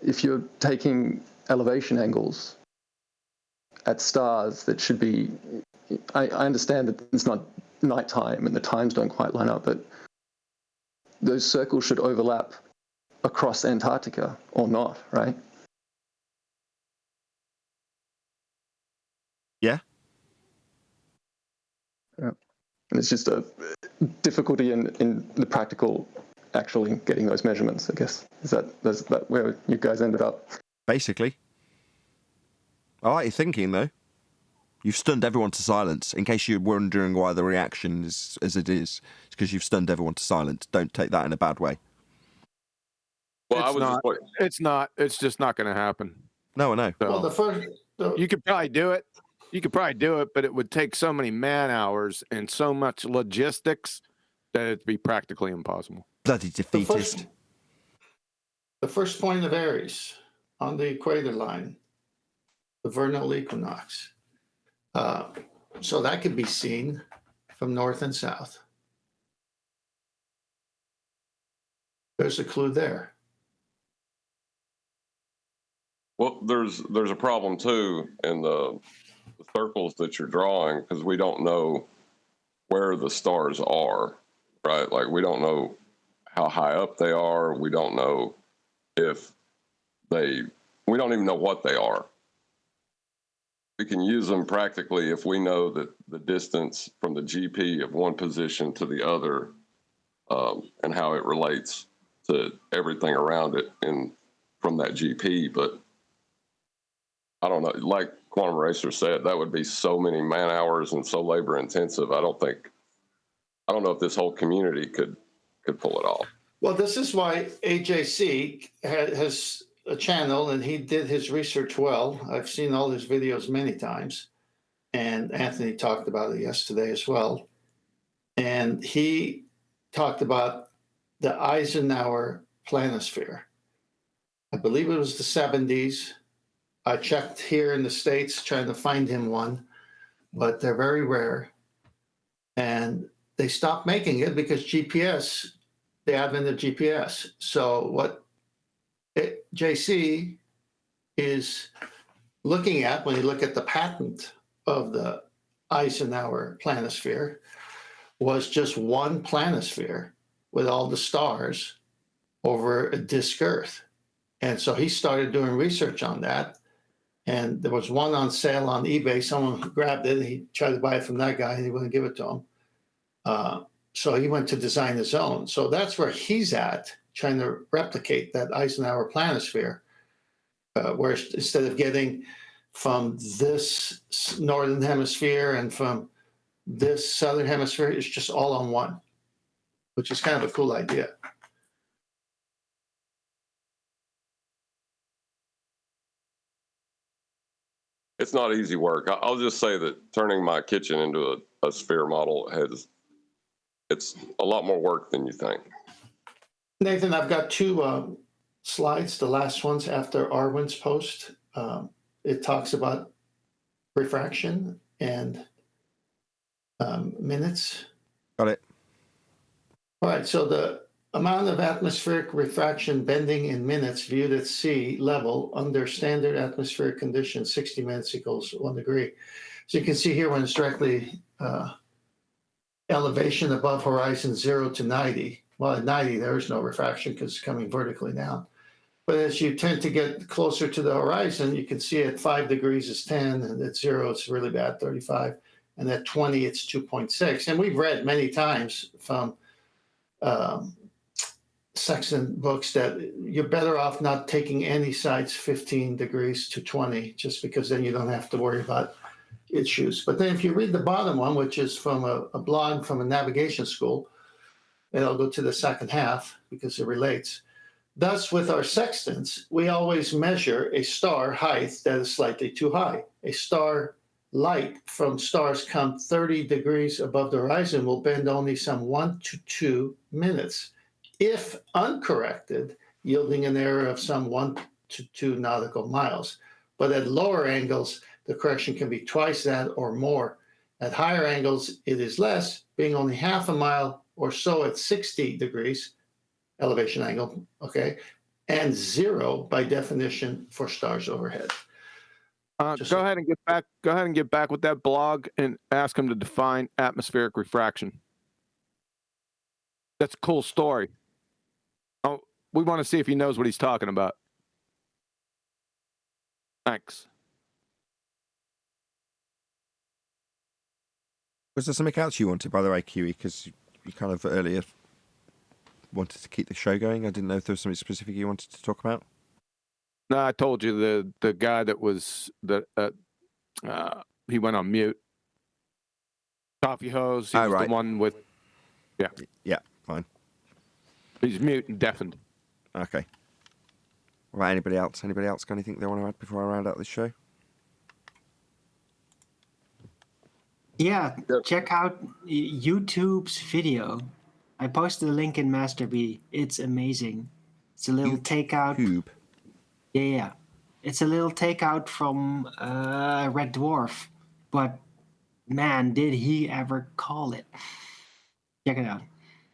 if you're taking elevation angles at stars that should be, I understand that it's not nighttime and the times don't quite line up, but those circles should overlap across Antarctica or not, right? Yeah. Yeah. And it's just a difficulty in the practical actually getting those measurements, I guess. Is that where you guys ended up? Basically. I like your thinking, though. You've stunned everyone to silence. In case you're wondering why the reaction is as it is, it's because you've stunned everyone to silence. Don't take that in a bad way. Well, It's not. It's just not going to happen. No, I know. So, you could probably do it. You could probably do it, but it would take so many man hours and so much logistics that it'd be practically impossible. Bloody defeatist. The first point of Aries on the equator line, the vernal equinox. So that could be seen from north and south. There's a clue there. Well, there's a problem too in the circles that you're drawing, because we don't know where the stars are, right? Like, we don't know how high up they are. We don't know we don't even know what they are. We can use them practically if we know that the distance from the GP of one position to the other, and how it relates to everything around it and from that GP. But I don't know, like Quantum Racer said, that would be so many man hours and so labor intensive. I don't know if this whole community could pull it off. Well, this is why AJC has a channel, and he did his research well. I've seen all his videos many times, and Anthony talked about it yesterday as well. And he talked about the Eisenhower planisphere. I believe it was the 70s. I checked here in the States trying to find him one, but they're very rare. And they stopped making it because GPS, the advent of GPS. So what JC is looking at, when you look at the patent of the Eisenhower planisphere, was just one planisphere with all the stars over a disk Earth. And so he started doing research on that. And there was one on sale on eBay. Someone grabbed it, and he tried to buy it from that guy, and he wouldn't give it to him. So he went to design his own. So that's where he's at, trying to replicate that Eisenhower planisphere, where instead of getting from this northern hemisphere and from this southern hemisphere, it's just all on one, which is kind of a cool idea. it's not easy work. I'll just say that turning my kitchen into a sphere model it's a lot more work than you think. Nathan, I've got two slides, the last ones after Arwen's post. It talks about refraction and minutes. Got it. All right, so the amount of atmospheric refraction bending in minutes viewed at sea level under standard atmospheric conditions, 60 minutes equals 1 degree. So you can see here when it's directly elevation above horizon 0 to 90. Well, at 90, there is no refraction because it's coming vertically down. But as you tend to get closer to the horizon, you can see at 5 degrees is 10, and at 0, it's really bad, 35. And at 20, it's 2.6. And we've read many times from sextant books that you're better off not taking any sides 15 degrees to 20, just because then you don't have to worry about issues. But then if you read the bottom one, which is from a blog from a navigation school, and I'll go to the second half because it relates. Thus, with our sextants, we always measure a star height that is slightly too high. A star light from stars come 30 degrees above the horizon will bend only some 1 to 2 minutes, if uncorrected, yielding an error of some 1 to 2 nautical miles. But at lower angles, the correction can be twice that or more. At higher angles, it is less, being only half a mile or so at 60 degrees elevation angle, okay, and 0 by definition for stars overhead. Go ahead and get back. Go ahead and get back with that blog and ask him to define atmospheric refraction. That's a cool story. Oh, we want to see if he knows what he's talking about. Thanks. Was there something else you wanted, by the way, Kiwi? Because you kind of earlier wanted to keep the show going. I didn't know if there was something specific you wanted to talk about. No, I told you the guy that was he went on mute. Coffee hose. He was right. the one with. Yeah. Yeah. Fine. He's mute and deafened. Okay. What about anybody else? Anybody else got anything they want to add before I round out this show? Yeah, check out YouTube's video. I posted a link in Master B. It's amazing. It's a little takeout. YouTube. Yeah. It's a little takeout from Red Dwarf. But man, did he ever call it. Check it out.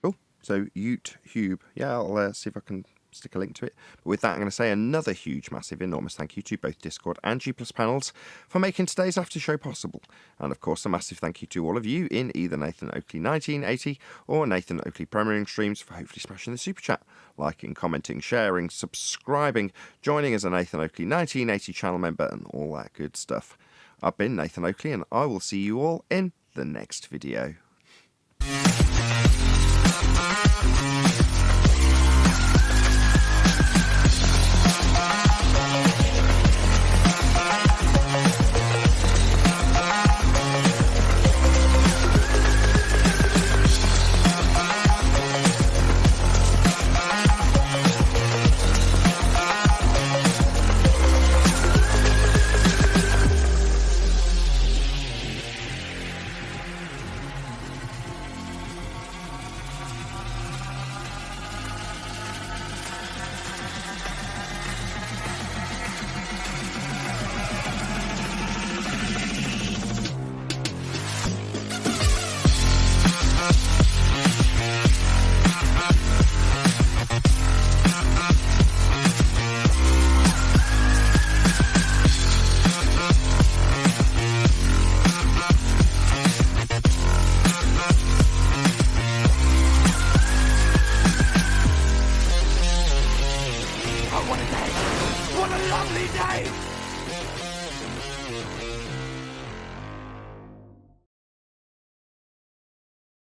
Cool. So YouTube. Yeah, I'll see if I can stick a link to it. But with that, I'm going to say another huge, massive, enormous thank you to both Discord and G+ panels for making today's after show possible. And of course, a massive thank you to all of you in either Nathan Oakley 1980 or Nathan Oakley Premiering streams for hopefully smashing the super chat, liking, commenting, sharing, subscribing, joining as a Nathan Oakley 1980 channel member, and all that good stuff. I've been Nathan Oakley, and I will see you all in the next video.